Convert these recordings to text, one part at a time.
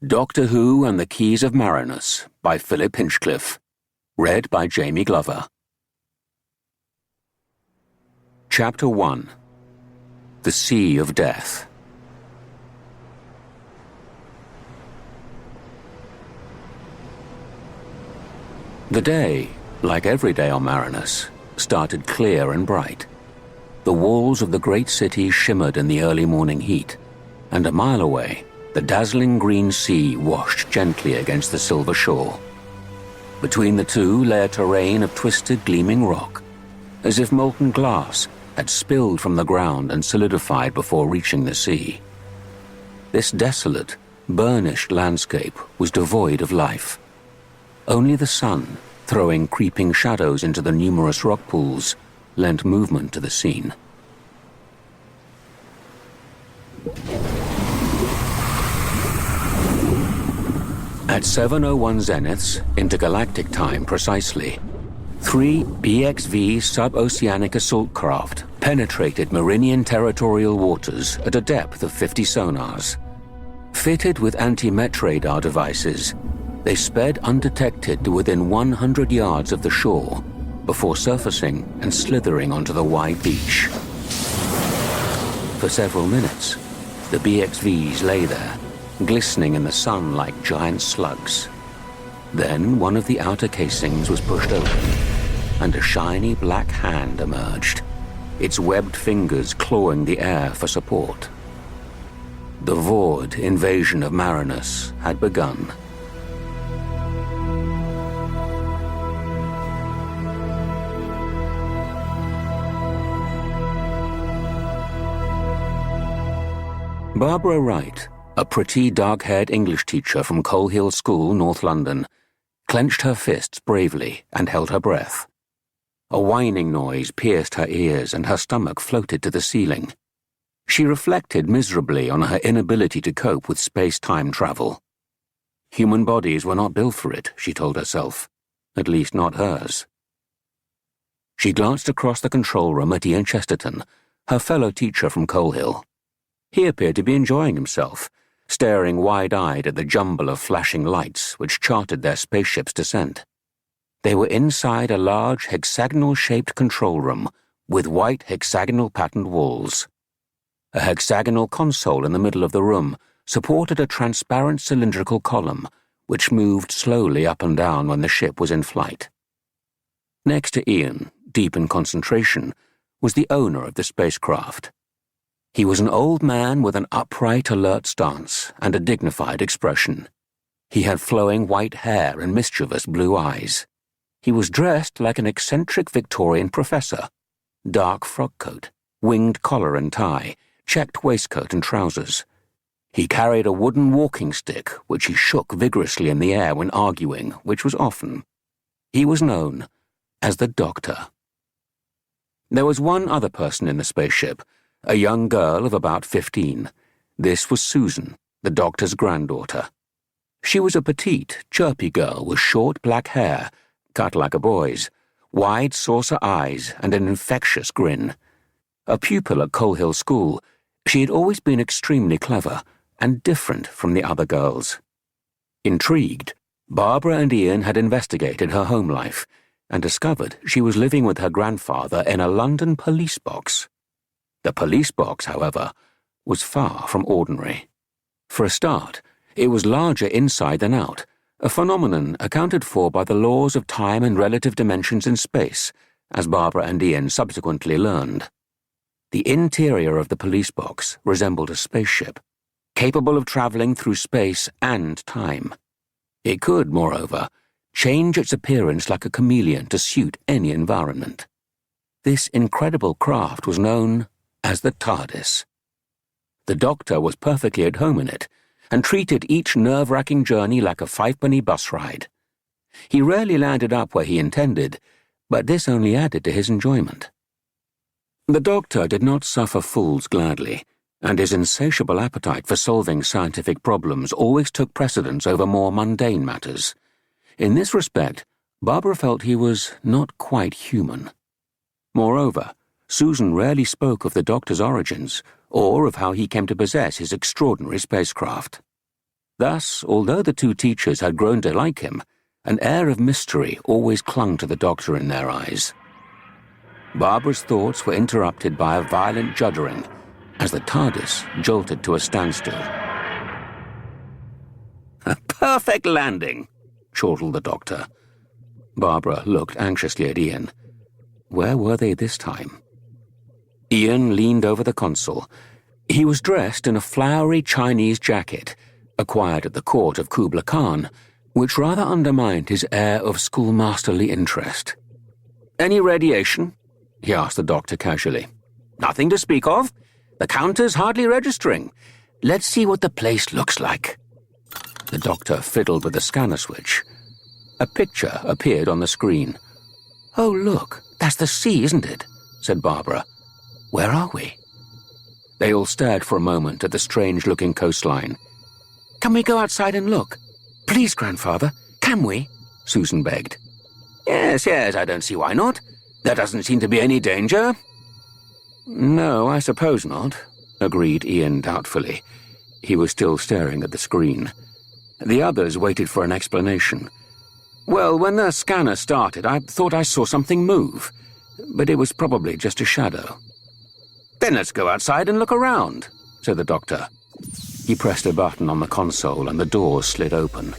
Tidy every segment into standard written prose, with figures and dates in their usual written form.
Doctor Who and the Keys of Marinus by Philip Hinchcliffe. Read by Jamie Glover. Chapter 1. The Sea of Death. The day, like every day on Marinus, started clear and bright. The walls of the great city shimmered in the early morning heat, and a mile away, the dazzling green sea washed gently against the silver shore. Between the two lay a terrain of twisted, gleaming rock, as if molten glass had spilled from the ground and solidified before reaching the sea. This desolate, burnished landscape was devoid of life. Only the sun, throwing creeping shadows into the numerous rock pools, lent movement to the scene. At 7:01 zeniths, intergalactic time precisely, 3 BXV sub-oceanic assault craft penetrated Marinian territorial waters at a depth of 50 sonars. Fitted with anti-met radar devices, they sped undetected to within 100 yards of the shore before surfacing and slithering onto the wide beach. For several minutes, the BXVs lay there, glistening in the sun like giant slugs. Then one of the outer casings was pushed open, and a shiny black hand emerged, its webbed fingers clawing the air for support. The Vord invasion of Marinus had begun. Barbara Wright, a pretty, dark-haired English teacher from Coal Hill School, North London, clenched her fists bravely and held her breath. A whining noise pierced her ears and her stomach floated to the ceiling. She reflected miserably on her inability to cope with space-time travel. Human bodies were not built for it, she told herself, at least not hers. She glanced across the control room at Ian Chesterton, her fellow teacher from Coal Hill. He appeared to be enjoying himself, staring wide-eyed at the jumble of flashing lights which charted their spaceship's descent. They were inside a large hexagonal-shaped control room with white hexagonal-patterned walls. A hexagonal console in the middle of the room supported a transparent cylindrical column which moved slowly up and down when the ship was in flight. Next to Ian, deep in concentration, was the owner of the spacecraft. He was an old man with an upright, alert stance and a dignified expression. He had flowing white hair and mischievous blue eyes. He was dressed like an eccentric Victorian professor. Dark frock coat, winged collar and tie, checked waistcoat and trousers. He carried a wooden walking stick, which he shook vigorously in the air when arguing, which was often. He was known as the Doctor. There was one other person in the spaceship, a young girl of about 15. This was Susan, the Doctor's granddaughter. She was a petite, chirpy girl with short black hair, cut like a boy's, wide saucer eyes and an infectious grin. A pupil at Coal Hill School, she had always been extremely clever and different from the other girls. Intrigued, Barbara and Ian had investigated her home life and discovered she was living with her grandfather in a London police box. The police box, however, was far from ordinary. For a start, it was larger inside than out, a phenomenon accounted for by the laws of time and relative dimensions in space, as Barbara and Ian subsequently learned. The interior of the police box resembled a spaceship, capable of traveling through space and time. It could, moreover, change its appearance like a chameleon to suit any environment. This incredible craft was known as the TARDIS. The Doctor was perfectly at home in it, and treated each nerve-wracking journey like a five-penny bus ride. He rarely landed up where he intended, but this only added to his enjoyment. The Doctor did not suffer fools gladly, and his insatiable appetite for solving scientific problems always took precedence over more mundane matters. In this respect, Barbara felt he was not quite human. Moreover, Susan rarely spoke of the Doctor's origins, or of how he came to possess his extraordinary spacecraft. Thus, although the two teachers had grown to like him, an air of mystery always clung to the Doctor in their eyes. Barbara's thoughts were interrupted by a violent juddering as the TARDIS jolted to a standstill. "A perfect landing," chortled the Doctor. Barbara looked anxiously at Ian. Where were they this time? Ian leaned over the console. He was dressed in a flowery Chinese jacket, acquired at the court of Kubla Khan, which rather undermined his air of schoolmasterly interest. "Any radiation?" he asked the Doctor casually. "Nothing to speak of. The counter's hardly registering. Let's see what the place looks like." The Doctor fiddled with the scanner switch. A picture appeared on the screen. "Oh, look, that's the sea, isn't it?" said Barbara. "Where are we?" They all stared for a moment at the strange-looking coastline. "Can we go outside and look? Please, Grandfather, can we?" Susan begged. Yes, I don't see why not. There doesn't seem to be any danger." "No, I suppose not," agreed Ian doubtfully. He was still staring at the screen. The others waited for an explanation. "Well, when the scanner started, I thought I saw something move, but it was probably just a shadow." "Then let's go outside and look around," said the Doctor. He pressed a button on the console and the doors slid open.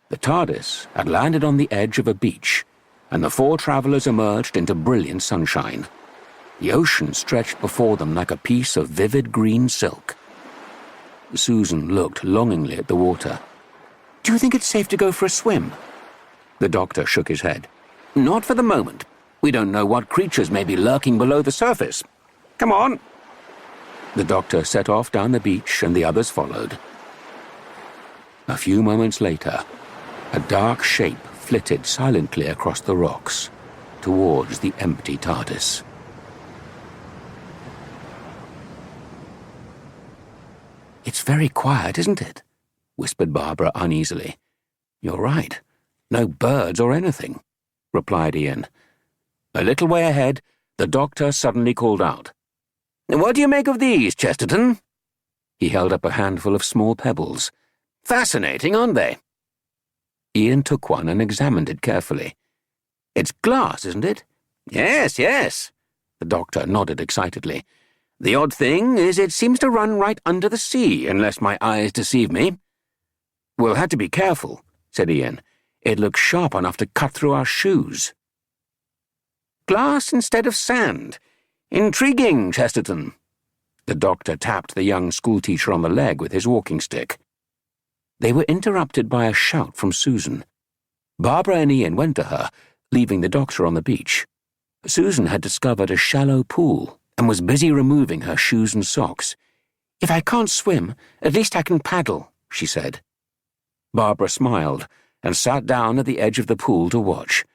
The TARDIS had landed on the edge of a beach, and the four travellers emerged into brilliant sunshine. The ocean stretched before them like a piece of vivid green silk. Susan looked longingly at the water. "Do you think it's safe to go for a swim?" The Doctor shook his head. "Not for the moment. We don't know what creatures may be lurking below the surface. Come on." The Doctor set off down the beach and the others followed. A few moments later, a dark shape flitted silently across the rocks towards the empty TARDIS. "It's very quiet, isn't it?" whispered Barbara uneasily. "You're right. No birds or anything," replied Ian. A little way ahead, the Doctor suddenly called out, "What do you make of these, Chesterton?" He held up a handful of small pebbles. "Fascinating, aren't they?" Ian took one and examined it carefully. "It's glass, isn't it?" Yes. The Doctor nodded excitedly. "The odd thing is it seems to run right under the sea, unless my eyes deceive me." "We'll have to be careful," said Ian. "It looks sharp enough to cut through our shoes." "Glass instead of sand. Intriguing, Chesterton." The Doctor tapped the young schoolteacher on the leg with his walking stick. They were interrupted by a shout from Susan. Barbara and Ian went to her, leaving the Doctor on the beach. Susan had discovered a shallow pool and was busy removing her shoes and socks. "If I can't swim, at least I can paddle," she said. Barbara smiled and sat down at the edge of the pool to watch.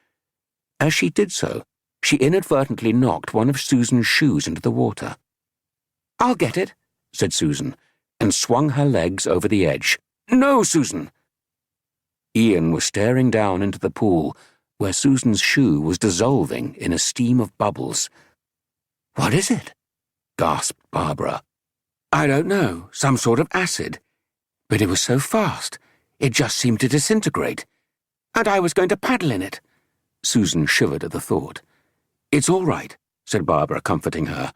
As she did so, she inadvertently knocked one of Susan's shoes into the water. "I'll get it," said Susan, and swung her legs over the edge. "No, Susan!" Ian was staring down into the pool, where Susan's shoe was dissolving in a steam of bubbles. "What is it?" gasped Barbara. "I don't know, some sort of acid. But it was so fast, it just seemed to disintegrate. And I was going to paddle in it." Susan shivered at the thought. "It's all right," said Barbara, comforting her.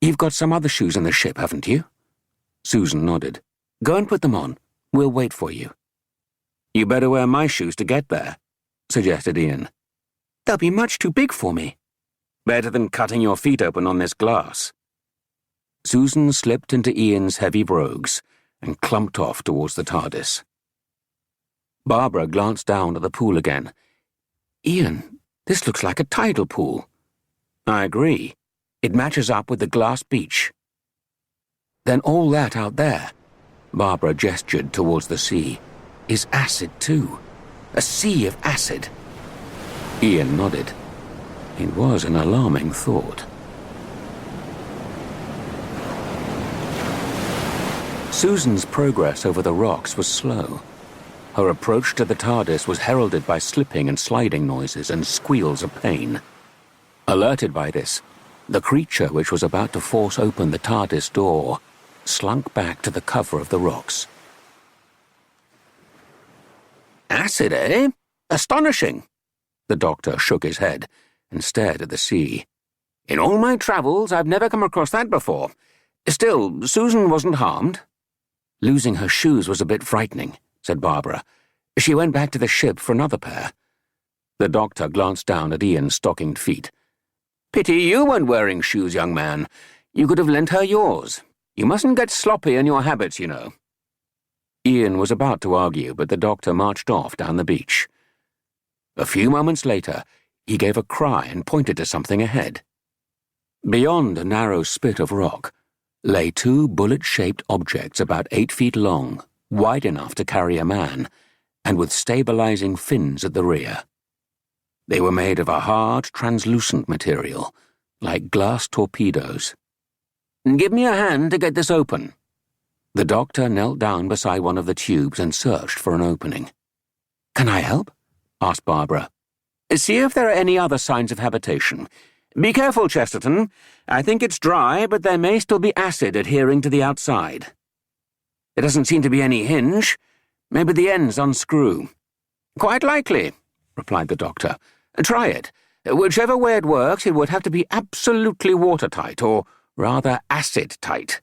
"You've got some other shoes in the ship, haven't you?" Susan nodded. "Go and put them on. We'll wait for you." "You better wear my shoes to get there," suggested Ian. "They'll be much too big for me." "Better than cutting your feet open on this glass." Susan slipped into Ian's heavy brogues and clumped off towards the TARDIS. Barbara glanced down at the pool again. "Ian, this looks like a tidal pool." "I agree. It matches up with the glass beach." "Then all that out there," Barbara gestured towards the sea, "is acid too. A sea of acid." Ian nodded. It was an alarming thought. Susan's progress over the rocks was slow. Her approach to the TARDIS was heralded by slipping and sliding noises and squeals of pain. Alerted by this, the creature which was about to force open the TARDIS door slunk back to the cover of the rocks. "Acid, eh? Astonishing." The doctor shook his head and stared at the sea. "In all my travels, I've never come across that before. Still, Susan wasn't harmed." "Losing her shoes was a bit frightening," said Barbara. "She went back to the ship for another pair." The doctor glanced down at Ian's stockinged feet. "Pity you weren't wearing shoes, young man. You could have lent her yours. You mustn't get sloppy in your habits, you know." Ian was about to argue, but the doctor marched off down the beach. A few moments later, he gave a cry and pointed to something ahead. Beyond a narrow spit of rock lay two bullet-shaped objects about 8 feet long, wide enough to carry a man, and with stabilizing fins at the rear. They were made of a hard, translucent material, like glass torpedoes. "Give me a hand to get this open." The doctor knelt down beside one of the tubes and searched for an opening. "Can I help?" asked Barbara. "See if there are any other signs of habitation. Be careful, Chesterton. I think it's dry, but there may still be acid adhering to the outside. There doesn't seem to be any hinge. Maybe the ends unscrew." "Quite likely," replied the doctor. "Try it. Whichever way it works, it would have to be absolutely watertight, or rather acid-tight."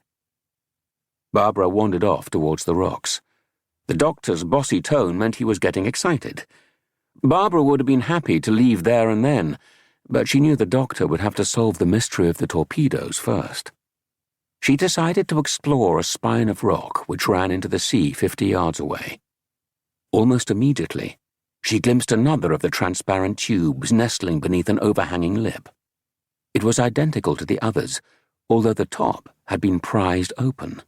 Barbara wandered off towards the rocks. The doctor's bossy tone meant he was getting excited. Barbara would have been happy to leave there and then, but she knew the doctor would have to solve the mystery of the torpedoes first. She decided to explore a spine of rock which ran into the sea 50 yards away. Almost immediately, she glimpsed another of the transparent tubes nestling beneath an overhanging lip. It was identical to the others, although the top had been prized open.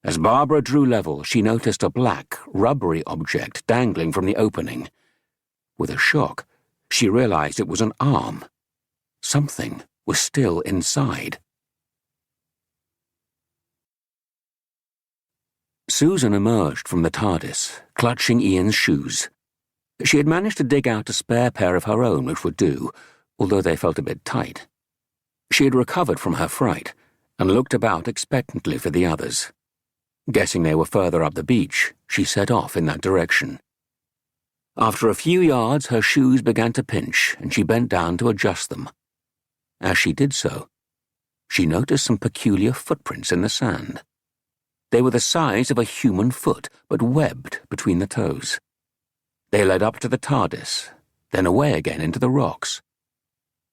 As Barbara drew level, she noticed a black, rubbery object dangling from the opening. With a shock, she realized it was an arm. Something was still inside. Susan emerged from the TARDIS, clutching Ian's shoes. She had managed to dig out a spare pair of her own which would do, although they felt a bit tight. She had recovered from her fright and looked about expectantly for the others. Guessing they were further up the beach, she set off in that direction. After a few yards, her shoes began to pinch, and she bent down to adjust them. As she did so, she noticed some peculiar footprints in the sand. They were the size of a human foot, but webbed between the toes. They led up to the TARDIS, then away again into the rocks.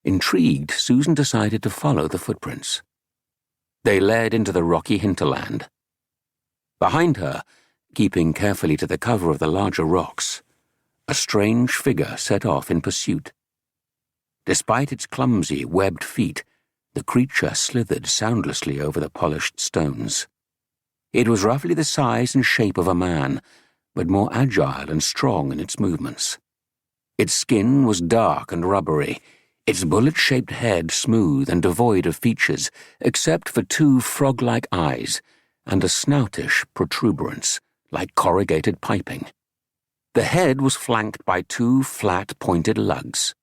Intrigued, Susan decided to follow the footprints. They led into the rocky hinterland. Behind her, keeping carefully to the cover of the larger rocks, a strange figure set off in pursuit. Despite its clumsy, webbed feet, the creature slithered soundlessly over the polished stones. It was roughly the size and shape of a man, but more agile and strong in its movements. Its skin was dark and rubbery, its bullet-shaped head smooth and devoid of features, except for 2 frog-like eyes and a snoutish protuberance, like corrugated piping. The head was flanked by 2 flat, pointed lugs.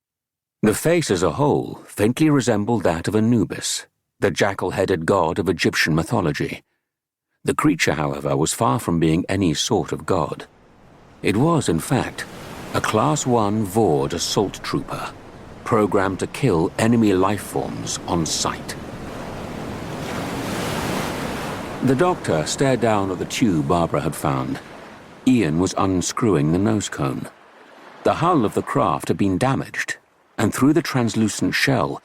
The face as a whole faintly resembled that of Anubis, the jackal-headed god of Egyptian mythology. The creature, however, was far from being any sort of god. It was, in fact, a Class 1 Vord assault trooper, programmed to kill enemy life forms on sight. The doctor stared down at the tube Barbara had found. Ian was unscrewing the nose cone. The hull of the craft had been damaged, and through the translucent shell,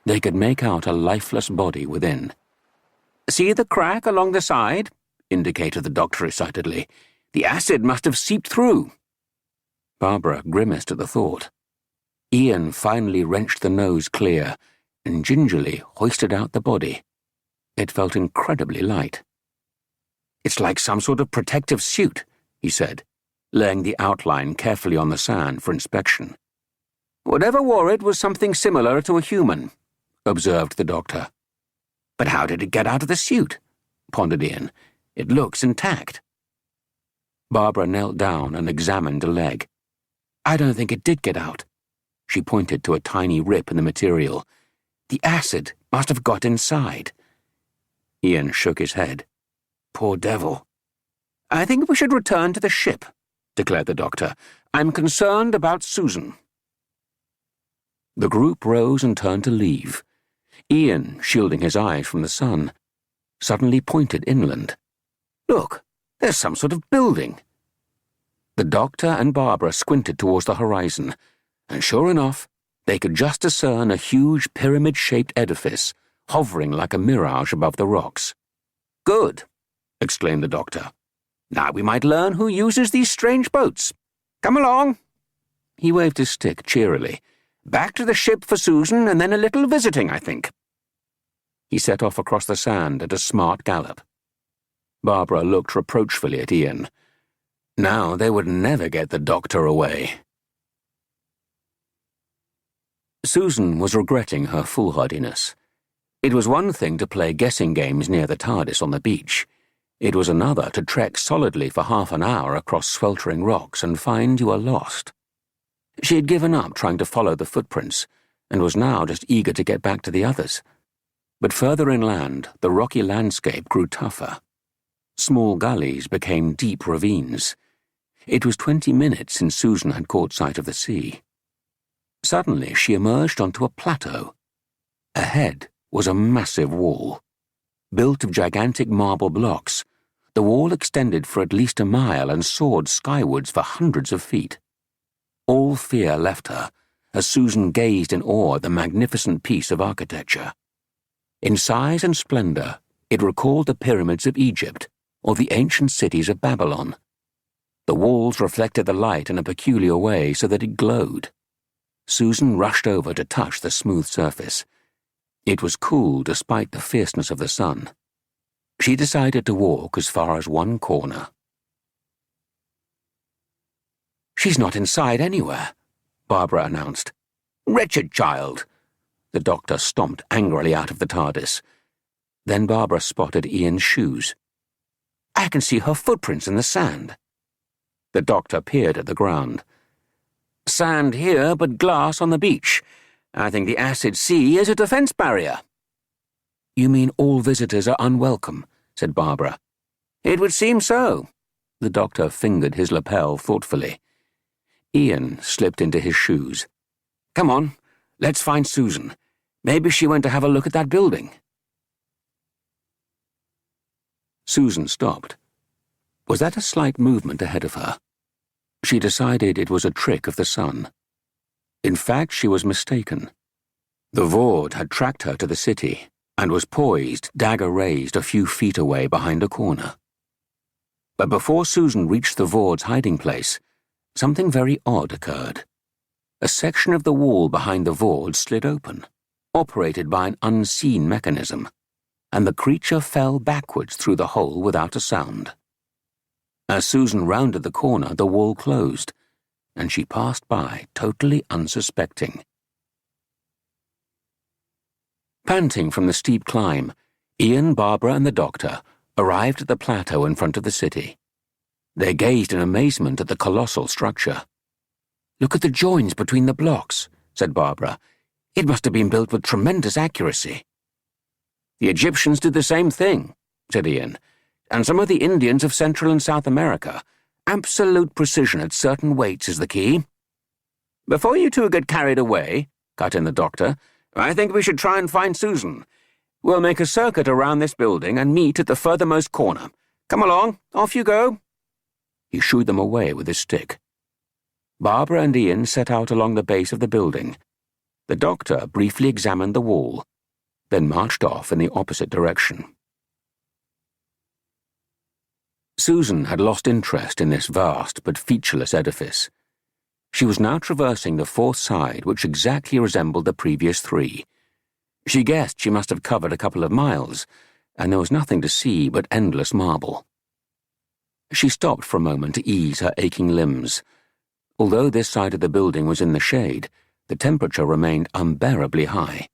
they could make out a lifeless body within. "See the crack along the side?" indicated the doctor excitedly. "The acid must have seeped through." Barbara grimaced at the thought. Ian finally wrenched the nose clear and gingerly hoisted out the body. It felt incredibly light. "It's like some sort of protective suit," he said, laying the outline carefully on the sand for inspection. "Whatever wore it was something similar to a human," observed the doctor. "But how did it get out of the suit?" pondered Ian. "It looks intact." Barbara knelt down and examined the leg. "I don't think it did get out." She pointed to a tiny rip in the material. "The acid must have got inside." Ian shook his head. Poor devil. I think we should return to the ship, declared the doctor. I'm concerned about Susan. The group rose and turned to leave. Ian, shielding his eyes from the sun, suddenly pointed inland. Look, there's some sort of building. The doctor and Barbara squinted towards the horizon, and sure enough, they could just discern a huge pyramid-shaped edifice hovering like a mirage above the rocks. Good, exclaimed the doctor. Now we might learn who uses these strange boats. Come along. He waved his stick cheerily. Back to the ship for Susan, and then a little visiting, I think. He set off across the sand at a smart gallop. Barbara looked reproachfully at Ian. Now they would never get the doctor away. Susan was regretting her foolhardiness. It was one thing to play guessing games near the TARDIS on the beach. It was another to trek solidly for half an hour across sweltering rocks and find you were lost. She had given up trying to follow the footprints, and was now just eager to get back to the others. But further inland, the rocky landscape grew tougher. Small gullies became deep ravines. It was 20 minutes since Susan had caught sight of the sea. Suddenly she emerged onto a plateau. Ahead was a massive wall. Built of gigantic marble blocks, the wall extended for at least a mile and soared skywards for hundreds of feet. All fear left her as Susan gazed in awe at the magnificent piece of architecture. In size and splendor, it recalled the pyramids of Egypt or the ancient cities of Babylon. The walls reflected the light in a peculiar way so that it glowed. Susan rushed over to touch the smooth surface. It was cool despite the fierceness of the sun. She decided to walk as far as one corner. She's not inside anywhere, Barbara announced. Wretched child! The doctor stomped angrily out of the TARDIS. Then Barbara spotted Ian's shoes. I can see her footprints in the sand. The doctor peered at the ground. Sand here, but glass on the beach. I think the acid sea is a defense barrier. You mean all visitors are unwelcome, said Barbara. It would seem so. The doctor fingered his lapel thoughtfully. Ian slipped into his shoes. Come on, let's find Susan. Maybe she went to have a look at that building. Susan stopped. Was that a slight movement ahead of her? She decided it was a trick of the sun. In fact, she was mistaken. The Vord had tracked her to the city and was poised, dagger raised, a few feet away behind a corner. But before Susan reached the Vord's hiding place, something very odd occurred. A section of the wall behind the Vord slid open, operated by an unseen mechanism, and the creature fell backwards through the hole without a sound. As Susan rounded the corner, the wall closed, and she passed by, totally unsuspecting. Panting from the steep climb, Ian, Barbara, and the doctor arrived at the plateau in front of the city. They gazed in amazement at the colossal structure. Look at the joins between the blocks, said Barbara. It must have been built with tremendous accuracy. The Egyptians did the same thing, said Ian, and some of the Indians of Central and South America. Absolute precision at certain weights is the key. Before you two get carried away, cut in the doctor, I think we should try and find Susan. We'll make a circuit around this building and meet at the furthermost corner. Come along, off you go. He shooed them away with his stick. Barbara and Ian set out along the base of the building. The doctor briefly examined the wall, then marched off in the opposite direction. Susan had lost interest in this vast but featureless edifice. She was now traversing the fourth side, which exactly resembled the previous three. She guessed she must have covered a couple of miles, and there was nothing to see but endless marble. She stopped for a moment to ease her aching limbs. Although this side of the building was in the shade, the temperature remained unbearably high.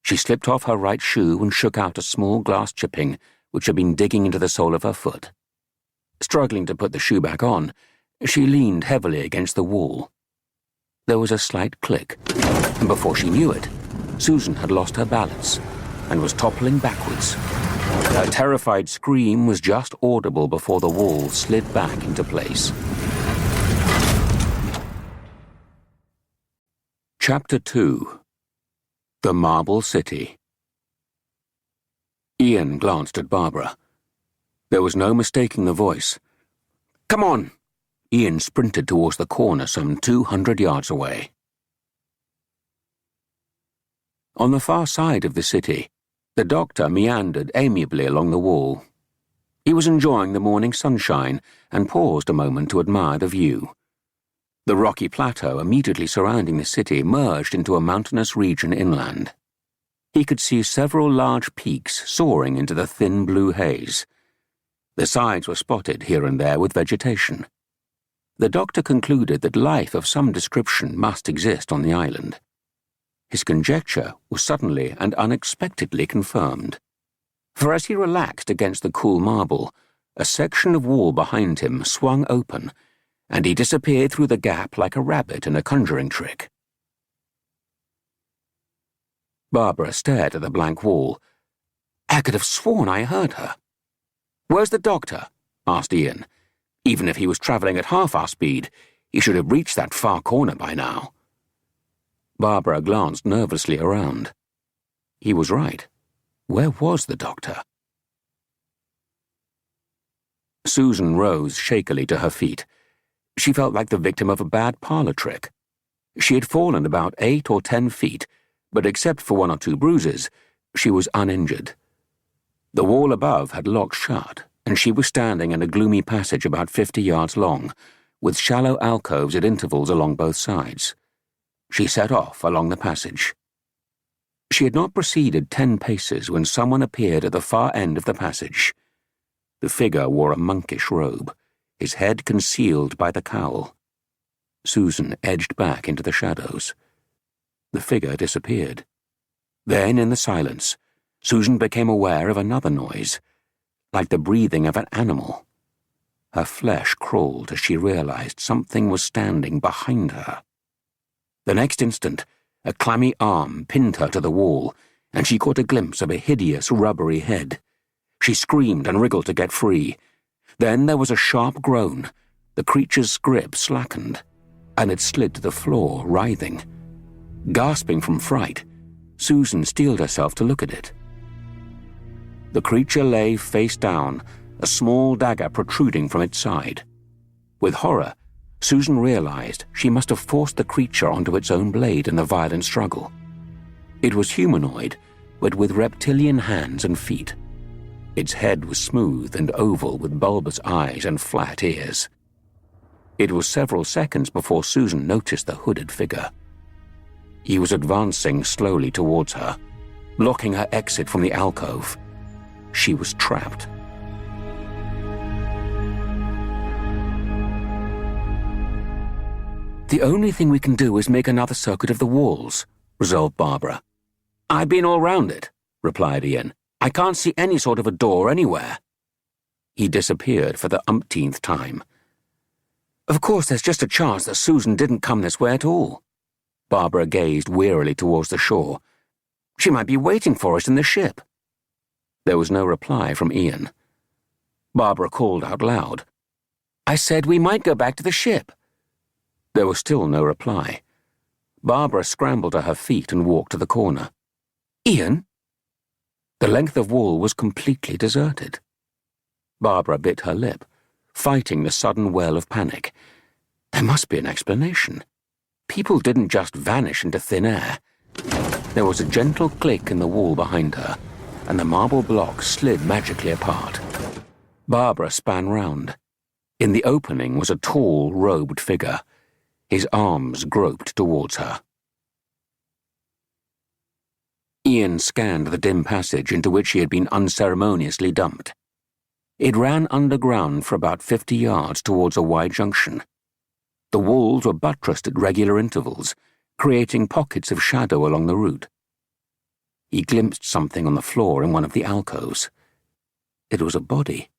She slipped off her right shoe and shook out a small glass chipping which had been digging into the sole of her foot. Struggling to put the shoe back on, she leaned heavily against the wall. There was a slight click, and before she knew it, Susan had lost her balance and was toppling backwards. Her terrified scream was just audible before the wall slid back into place. Chapter 2. The Marble City. Ian glanced at Barbara. There was no mistaking the voice. "Come on!" Ian sprinted towards the corner some 200 yards away. On the far side of the city, the doctor meandered amiably along the wall. He was enjoying the morning sunshine and paused a moment to admire the view. The rocky plateau immediately surrounding the city merged into a mountainous region inland. He could see several large peaks soaring into the thin blue haze. The sides were spotted here and there with vegetation. The doctor concluded that life of some description must exist on the island. His conjecture was suddenly and unexpectedly confirmed. For as he relaxed against the cool marble, a section of wall behind him swung open, and he disappeared through the gap like a rabbit in a conjuring trick. Barbara stared at the blank wall. "I could have sworn I heard her." "Where's the doctor?" asked Ian. Even if he was travelling at half our speed, he should have reached that far corner by now. Barbara glanced nervously around. He was right. Where was the doctor? Susan rose shakily to her feet. She felt like the victim of a bad parlour trick. She had fallen about 8 or 10 feet, but except for 1 or 2 bruises, she was uninjured. The wall above had locked shut, and she was standing in a gloomy passage about 50 yards long, with shallow alcoves at intervals along both sides. She set off along the passage. She had not proceeded 10 paces when someone appeared at the far end of the passage. The figure wore a monkish robe, his head concealed by the cowl. Susan edged back into the shadows. The figure disappeared. Then, in the silence, Susan became aware of another noise, like the breathing of an animal. Her flesh crawled as she realized something was standing behind her. The next instant, a clammy arm pinned her to the wall, and she caught a glimpse of a hideous, rubbery head. She screamed and wriggled to get free. Then there was a sharp groan. The creature's grip slackened, and it slid to the floor, writhing. Gasping from fright, Susan steeled herself to look at it. The creature lay face down, a small dagger protruding from its side. With horror, Susan realized she must have forced the creature onto its own blade in the violent struggle. It was humanoid, but with reptilian hands and feet. Its head was smooth and oval with bulbous eyes and flat ears. It was several seconds before Susan noticed the hooded figure. He was advancing slowly towards her, blocking her exit from the alcove. She was trapped. "The only thing we can do is make another circuit of the walls," resolved Barbara. "I've been all round it," replied Ian. "I can't see any sort of a door anywhere." He disappeared for the umpteenth time. "Of course, there's just a chance that Susan didn't come this way at all." Barbara gazed wearily towards the shore. "She might be waiting for us in the ship." There was no reply from Ian. Barbara called out loud. "I said we might go back to the ship." There was still no reply. Barbara scrambled to her feet and walked to the corner. "Ian?" The length of wall was completely deserted. Barbara bit her lip, fighting the sudden well of panic. There must be an explanation. People didn't just vanish into thin air. There was a gentle click in the wall behind her, and the marble block slid magically apart. Barbara span round. In the opening was a tall, robed figure. His arms groped towards her. Ian scanned the dim passage into which he had been unceremoniously dumped. It ran underground for about 50 yards towards a wide junction. The walls were buttressed at regular intervals, creating pockets of shadow along the route. He glimpsed something on the floor in one of the alcoves. It was a body.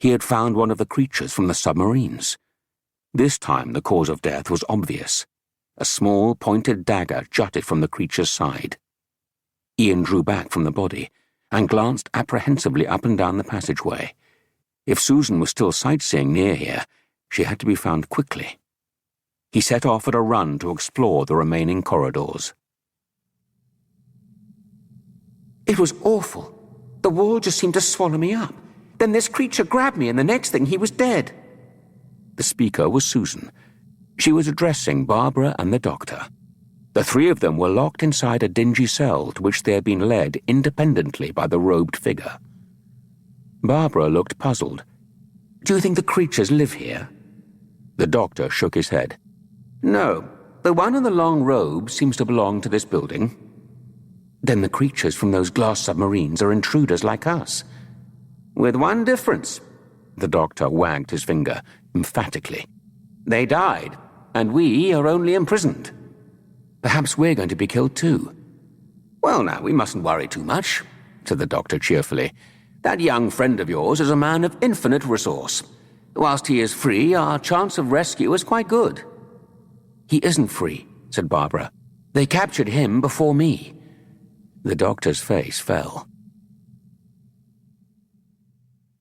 He had found one of the creatures from the submarines. This time the cause of death was obvious. A small, pointed dagger jutted from the creature's side. Ian drew back from the body, and glanced apprehensively up and down the passageway. If Susan was still sightseeing near here, she had to be found quickly. He set off at a run to explore the remaining corridors. It was awful. The wall just seemed to swallow me up. Then this creature grabbed me, and the next thing he was dead. The speaker was Susan. She was addressing Barbara and the doctor. The three of them were locked inside a dingy cell to which they had been led independently by the robed figure. Barbara looked puzzled. "Do you think the creatures live here?" The doctor shook his head. "No, the one in the long robe seems to belong to this building." "Then the creatures from those glass submarines are intruders like us." "With one difference." The doctor wagged his finger emphatically. "They died, and we are only imprisoned." "Perhaps we're going to be killed too." "Well, now, we mustn't worry too much," said the doctor cheerfully. "That young friend of yours is a man of infinite resource. Whilst he is free, our chance of rescue is quite good." "He isn't free," said Barbara. "They captured him before me." The doctor's face fell.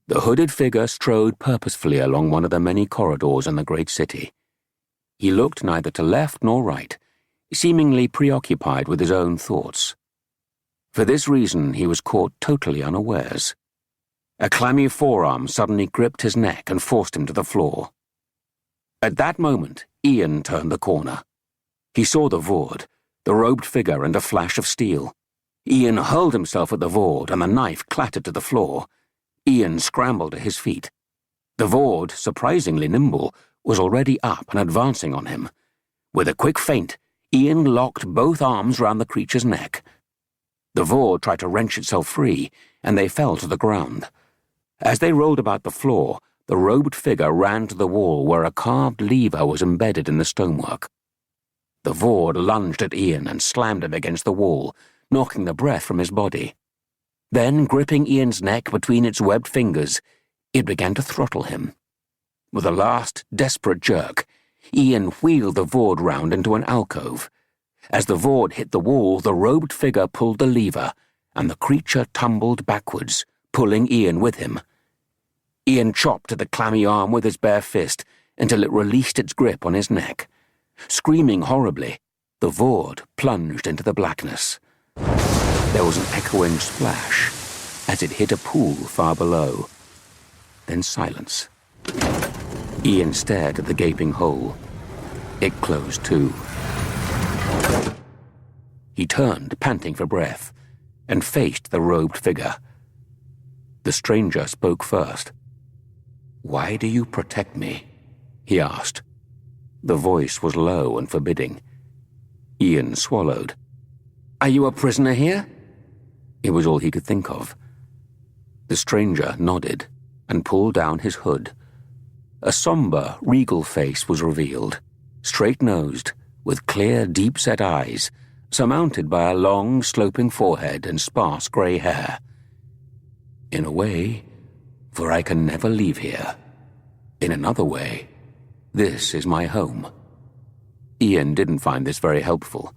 The hooded figure strode purposefully along one of the many corridors in the great city. He looked neither to left nor right, seemingly preoccupied with his own thoughts. For this reason, he was caught totally unawares. A clammy forearm suddenly gripped his neck and forced him to the floor. At that moment, Ian turned the corner. He saw the Vord, the robed figure, and a flash of steel. Ian hurled himself at the Vord, and the knife clattered to the floor. Ian scrambled to his feet. The Vord, surprisingly nimble, was already up and advancing on him. With a quick feint, Ian locked both arms round the creature's neck. The Vord tried to wrench itself free, and they fell to the ground. As they rolled about the floor, the robed figure ran to the wall where a carved lever was embedded in the stonework. The Vord lunged at Ian and slammed him against the wall, knocking the breath from his body. Then, gripping Ian's neck between its webbed fingers, it began to throttle him. With a last, desperate jerk, Ian wheeled the Vord round into an alcove. As the Vord hit the wall, the robed figure pulled the lever, and the creature tumbled backwards, pulling Ian with him. Ian chopped at the clammy arm with his bare fist until it released its grip on his neck. Screaming horribly, the Vord plunged into the blackness. There was an echoing splash as it hit a pool far below. Then silence. Ian stared at the gaping hole. It closed too. He turned, panting for breath, and faced the robed figure. The stranger spoke first. "Why do you protect me?" he asked. The voice was low and forbidding. Ian swallowed. "Are you a prisoner here?" It was all he could think of. The stranger nodded and pulled down his hood. A somber, regal face was revealed, straight-nosed, with clear, deep-set eyes, surmounted by a long, sloping forehead and sparse grey hair. "In a way, for I can never leave here. In another way, this is my home." Ian didn't find this very helpful.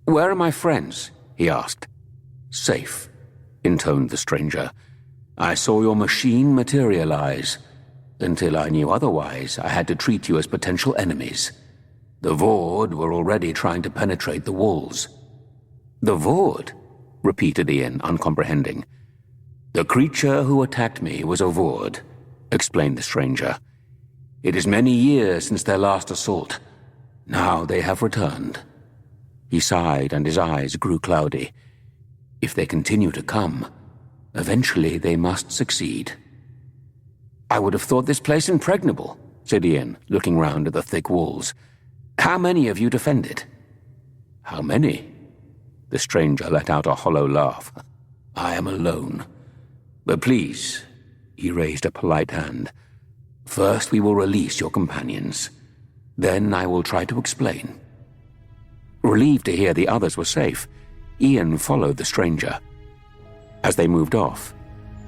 "Where are my friends?" he asked. "Safe," intoned the stranger. "I saw your machine materialize. Until I knew otherwise, I had to treat you as potential enemies. The Vord were already trying to penetrate the walls." "The Vord?" repeated Ian, uncomprehending. "The creature who attacked me was a Vord," explained the stranger. "It is many years since their last assault. Now they have returned." He sighed and his eyes grew cloudy. "If they continue to come, eventually they must succeed." "I would have thought this place impregnable," said Ian, looking round at the thick walls. "How many of you defend it?" "How many?" The stranger let out a hollow laugh. "I am alone. But please," he raised a polite hand, "first we will release your companions. Then I will try to explain." Relieved to hear the others were safe, Ian followed the stranger. As they moved off,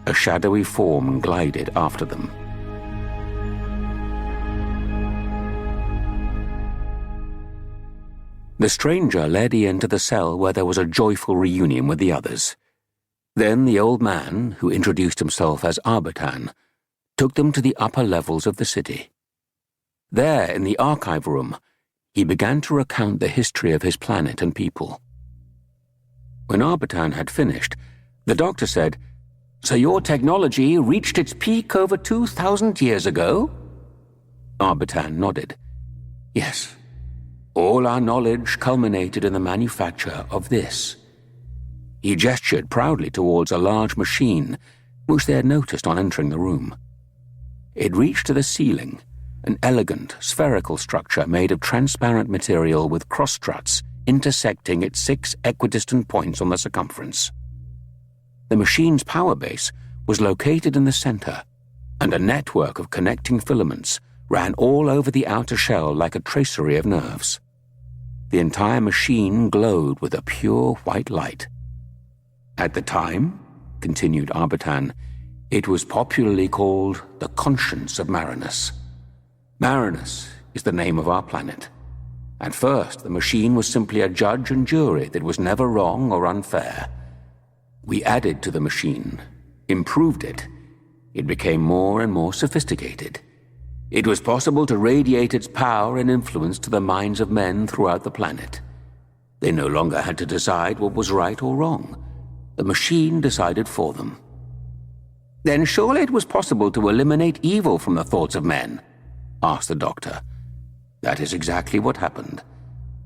a shadowy form glided after them. The stranger led Ian to the cell where there was a joyful reunion with the others. Then the old man, who introduced himself as Arbitan, took them to the upper levels of the city. There, in the archive room, he began to recount the history of his planet and people. When Arbitan had finished, the doctor said, "So your technology reached its peak over 2,000 years ago?" Arbitan nodded. "Yes. All our knowledge culminated in the manufacture of this." He gestured proudly towards a large machine, which they had noticed on entering the room. It reached to the ceiling, an elegant, spherical structure made of transparent material with cross struts intersecting its 6 equidistant points on the circumference. The machine's power base was located in the center, and a network of connecting filaments ran all over the outer shell like a tracery of nerves. The entire machine glowed with a pure white light. At the time, continued Arbitan, it was popularly called the conscience of Marinus. Marinus is the name of our planet. At first, the machine was simply a judge and jury that was never wrong or unfair. We added to the machine, improved it. It became more and more sophisticated. It was possible to radiate its power and influence to the minds of men throughout the planet. They no longer had to decide what was right or wrong. The machine decided for them. "Then surely it was possible to eliminate evil from the thoughts of men?" asked the doctor. "That is exactly what happened.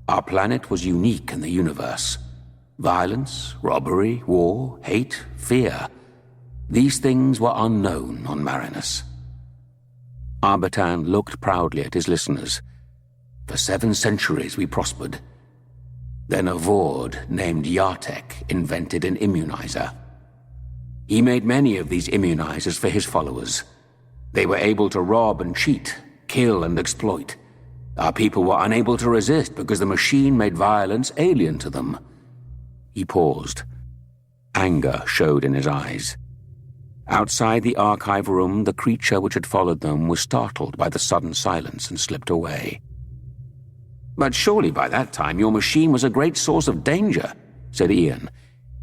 Our planet was unique in the universe. Violence, robbery, war, hate, fear. These things were unknown on Marinus." Arbitan looked proudly at his listeners. "For 7 centuries we prospered. Then a Vord named Yartek invented an immunizer. He made many of these immunizers for his followers. They were able to rob and cheat, kill and exploit. Our people were unable to resist because the machine made violence alien to them." He paused. Anger showed in his eyes. Outside the archive room, the creature which had followed them was startled by the sudden silence and slipped away. "But surely by that time your machine was a great source of danger," said Ian.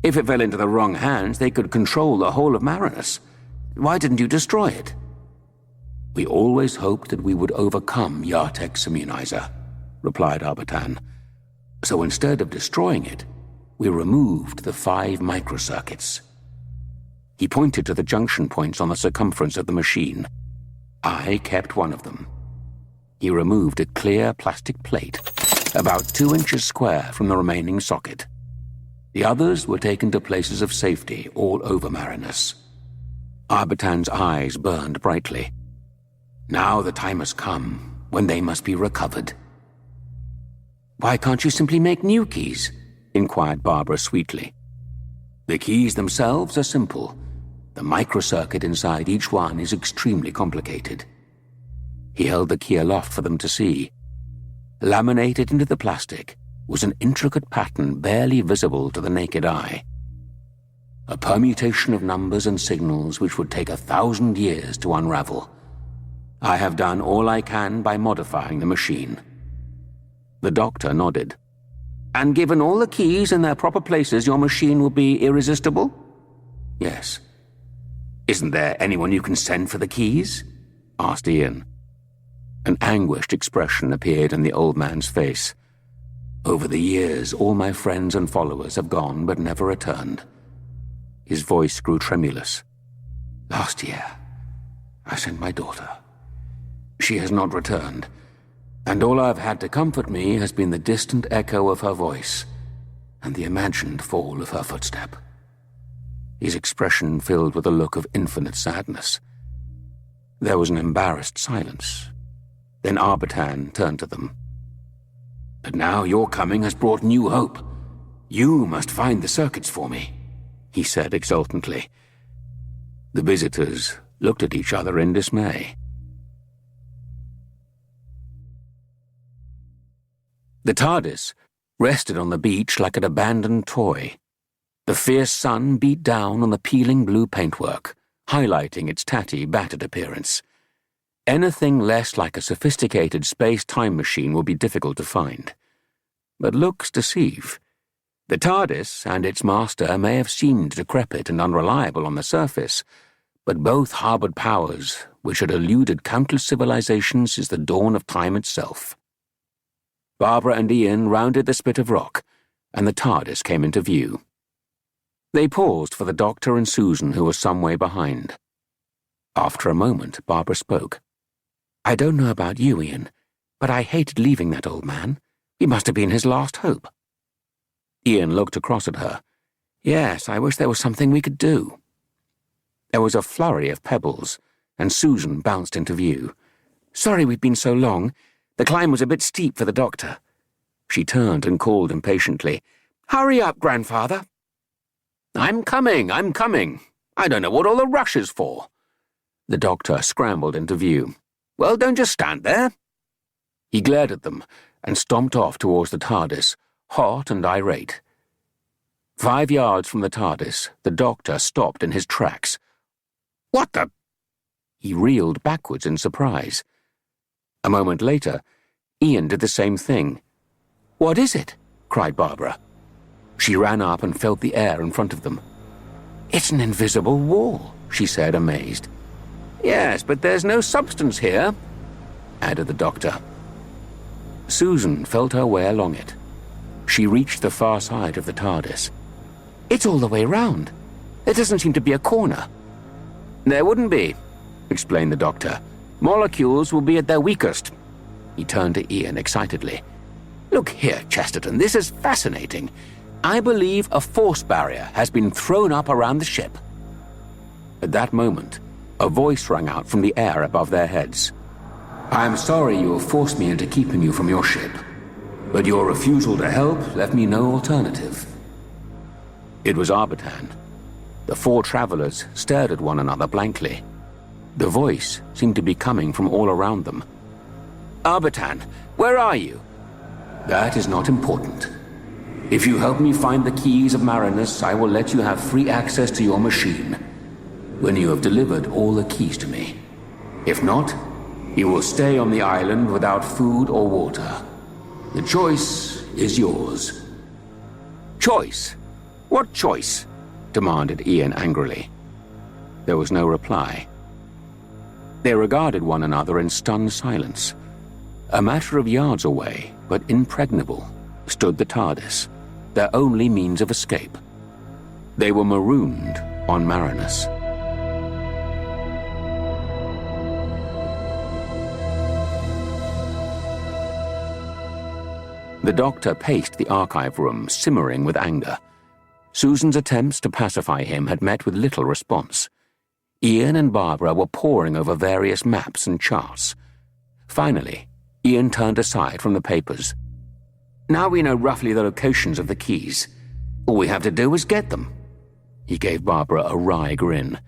"If it fell into the wrong hands, they could control the whole of Marinus. Why didn't you destroy it?" "We always hoped that we would overcome Yartek's immunizer," replied Arbitan. "So instead of destroying it, we removed the 5 microcircuits." He pointed to the junction points on the circumference of the machine. "I kept one of them." He removed a clear plastic plate, about 2 inches square from the remaining socket. The others were taken to places of safety all over Marinus. Arbitan's eyes burned brightly. "Now the time has come when they must be recovered." "Why can't you simply make new keys?" inquired Barbara sweetly. "The keys themselves are simple. The microcircuit inside each one is extremely complicated." He held the key aloft for them to see. Laminated into the plastic was an intricate pattern barely visible to the naked eye. A permutation of numbers and signals which would take 1,000 years to unravel. I have done all I can by modifying the machine. The doctor nodded. "And given all the keys in their proper places, your machine will be irresistible?" "Yes." "Isn't there anyone you can send for the keys?" asked Ian. An anguished expression appeared in the old man's face. "Over the years, all my friends and followers have gone but never returned." His voice grew tremulous. "Last year, I sent my daughter. She has not returned, and all I've had to comfort me has been the distant echo of her voice and the imagined fall of her footstep." His expression filled with a look of infinite sadness. There was an embarrassed silence. Then Arbitan turned to them. "But now your coming has brought new hope. You must find the circuits for me," he said exultantly. The visitors looked at each other in dismay. The TARDIS rested on the beach like an abandoned toy. The fierce sun beat down on the peeling blue paintwork, highlighting its tatty, battered appearance. Anything less like a sophisticated space-time machine would be difficult to find. But looks deceive. The TARDIS and its master may have seemed decrepit and unreliable on the surface, but both harboured powers which had eluded countless civilizations since the dawn of time itself. Barbara and Ian rounded the spit of rock, and the TARDIS came into view. They paused for the Doctor and Susan, who were some way behind. After a moment, Barbara spoke. "I don't know about you, Ian, but I hated leaving that old man. He must have been his last hope." Ian looked across at her. "Yes, I wish there was something we could do." There was a flurry of pebbles, and Susan bounced into view. "Sorry we've been so long. The climb was a bit steep for the Doctor." She turned and called impatiently, "Hurry up, Grandfather." I'm coming. I don't know what all the rush is for." The Doctor scrambled into view. "Well, don't just stand there." He glared at them and stomped off towards the TARDIS, hot and irate. 5 yards from the TARDIS, the Doctor stopped in his tracks. "What the—" He reeled backwards in surprise. A moment later, Ian did the same thing. "What is it?" cried Barbara. She ran up and felt the air in front of them. "It's an invisible wall," she said, amazed. "Yes, but there's no substance here," added the Doctor. Susan felt her way along it. She reached the far side of the TARDIS. "It's all the way round. There doesn't seem to be a corner." "There wouldn't be," explained the Doctor. "Molecules will be at their weakest." He turned to Ian excitedly. "Look here, Chesterton, this is fascinating. I believe a force barrier has been thrown up around the ship." At that moment, a voice rang out from the air above their heads. "I'm sorry you have forced me into keeping you from your ship, but your refusal to help left me no alternative." It was Arbitan. The 4 travelers stared at one another blankly. The voice seemed to be coming from all around them. "Arbitan, where are you?" "That is not important. If you help me find the Keys of Marinus, I will let you have free access to your machine, when you have delivered all the keys to me. If not, you will stay on the island without food or water. The choice is yours." "Choice? What choice?" demanded Ian angrily. There was no reply. They regarded one another in stunned silence. A matter of yards away, but impregnable, stood the TARDIS, their only means of escape. They were marooned on Marinus. The Doctor paced the archive room, simmering with anger. Susan's attempts to pacify him had met with little response. Ian and Barbara were poring over various maps and charts. Finally, Ian turned aside from the papers. "Now we know roughly the locations of the keys. All we have to do is get them." He gave Barbara a wry grin.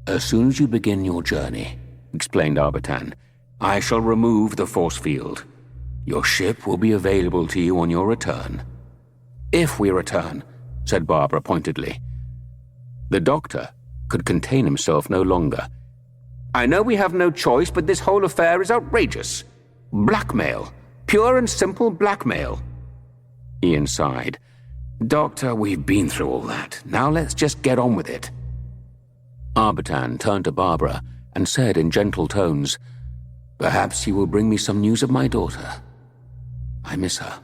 "As soon as you begin your journey," explained Arbitan, "I shall remove the force field. Your ship will be available to you on your return." "If we return," said Barbara pointedly. The Doctor could contain himself no longer. "I know we have no choice, but this whole affair is outrageous. Blackmail. Pure and simple blackmail." Ian sighed. "Doctor, we've been through all that. Now let's just get on with it." Arbitan turned to Barbara and said in gentle tones, "Perhaps you will bring me some news of my daughter. I miss her."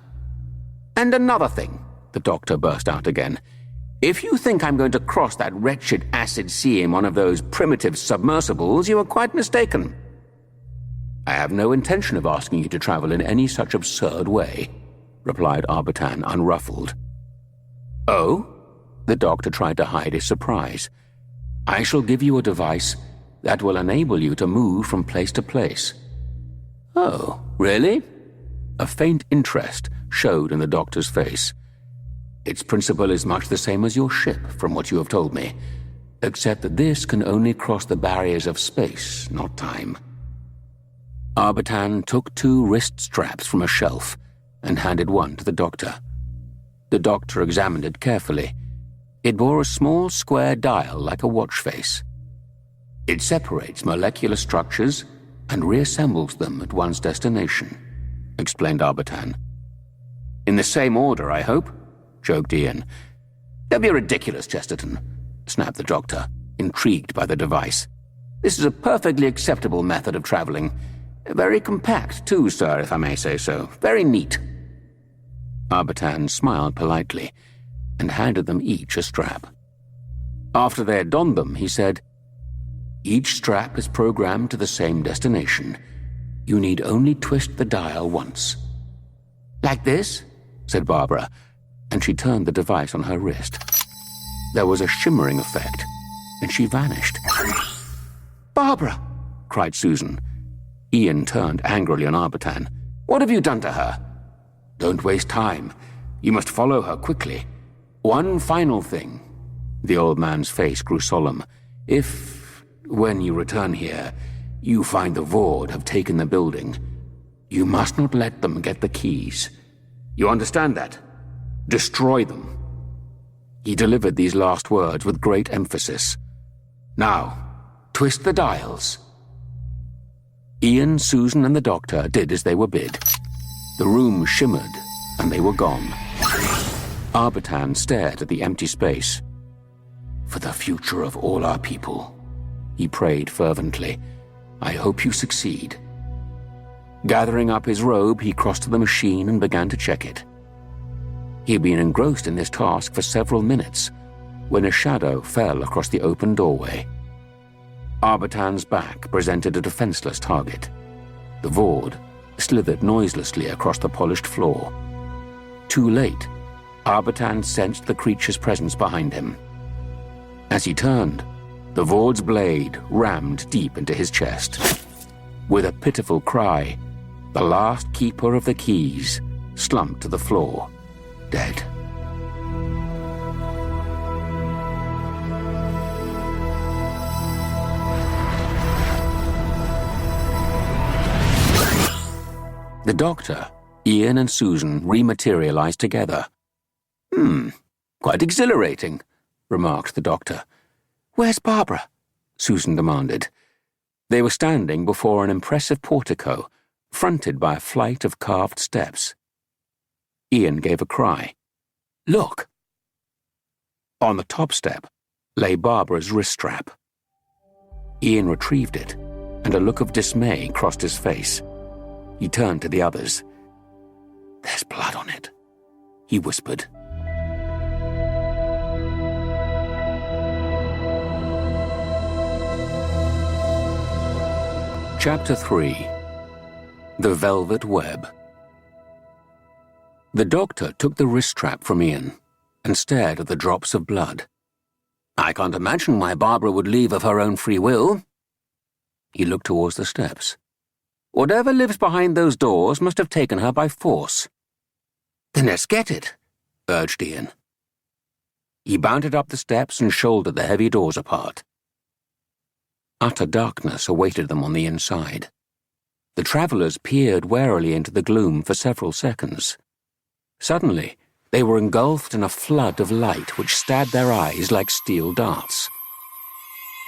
"And another thing," the Doctor burst out again. "If you think I'm going to cross that wretched acid sea in one of those primitive submersibles, you are quite mistaken." "I have no intention of asking you to travel in any such absurd way," replied Arbitan, unruffled. "Oh?" The Doctor tried to hide his surprise. "I shall give you a device that will enable you to move from place to place." "Oh, really?" A faint interest showed in the Doctor's face. "Its principle is much the same as your ship, from what you have told me, except that this can only cross the barriers of space, not time." Arbitan took 2 wrist straps from a shelf and handed one to the Doctor. The Doctor examined it carefully. It bore a small square dial like a watch face. "It separates molecular structures and reassembles them at one's destination," explained Arbitan. In the same order, I hope, joked Ian. Don't be ridiculous, Chesterton, snapped the doctor, intrigued by the device. This is a perfectly acceptable method of travelling. Very compact, too, sir, if I may say so. Very neat. Arbitan smiled politely and handed them each a strap. After they had donned them, he said, Each strap is programmed to the same destination. You need only twist the dial once. Like this? Said Barbara, and she turned the device on her wrist. There was a shimmering effect, and she vanished. Barbara! Cried Susan. Ian turned angrily on Arbitan. What have you done to her? Don't waste time. You must follow her quickly. One final thing. The old man's face grew solemn. If, when you return here, you find the Vord have taken the building, you must not let them get the keys. You understand that? Destroy them. He delivered these last words with great emphasis. Now, twist the dials. Ian, Susan, and the doctor did as they were bid. The room shimmered, and they were gone. Arbitan stared at the empty space. For the future of all our people, he prayed fervently, I hope you succeed. Gathering up his robe, he crossed to the machine and began to check it. He had been engrossed in this task for several minutes when a shadow fell across the open doorway. Arbitan's back presented a defenseless target. The Vord slithered noiselessly across the polished floor. Too late, Arbitan sensed the creature's presence behind him. As he turned, the Vord's blade rammed deep into his chest. With a pitiful cry, the last keeper of the keys slumped to the floor, dead. The doctor, Ian, and Susan rematerialized together. Quite exhilarating, remarked the doctor. Where's Barbara? Susan demanded. They were standing before an impressive portico, fronted by a flight of carved steps. Ian gave a cry. Look! On the top step lay Barbara's wrist strap. Ian retrieved it, and a look of dismay crossed his face. He turned to the others. There's blood on it, he whispered. Chapter 3. The Velvet Web. The doctor took the wrist strap from Ian and stared at the drops of blood. I can't imagine why Barbara would leave of her own free will. He looked towards the steps. Whatever lives behind those doors must have taken her by force. Then let's get it, urged Ian. He bounded up the steps and shouldered the heavy doors apart. Utter darkness awaited them on the inside. The travellers peered warily into the gloom for several seconds. Suddenly, they were engulfed in a flood of light which stabbed their eyes like steel darts.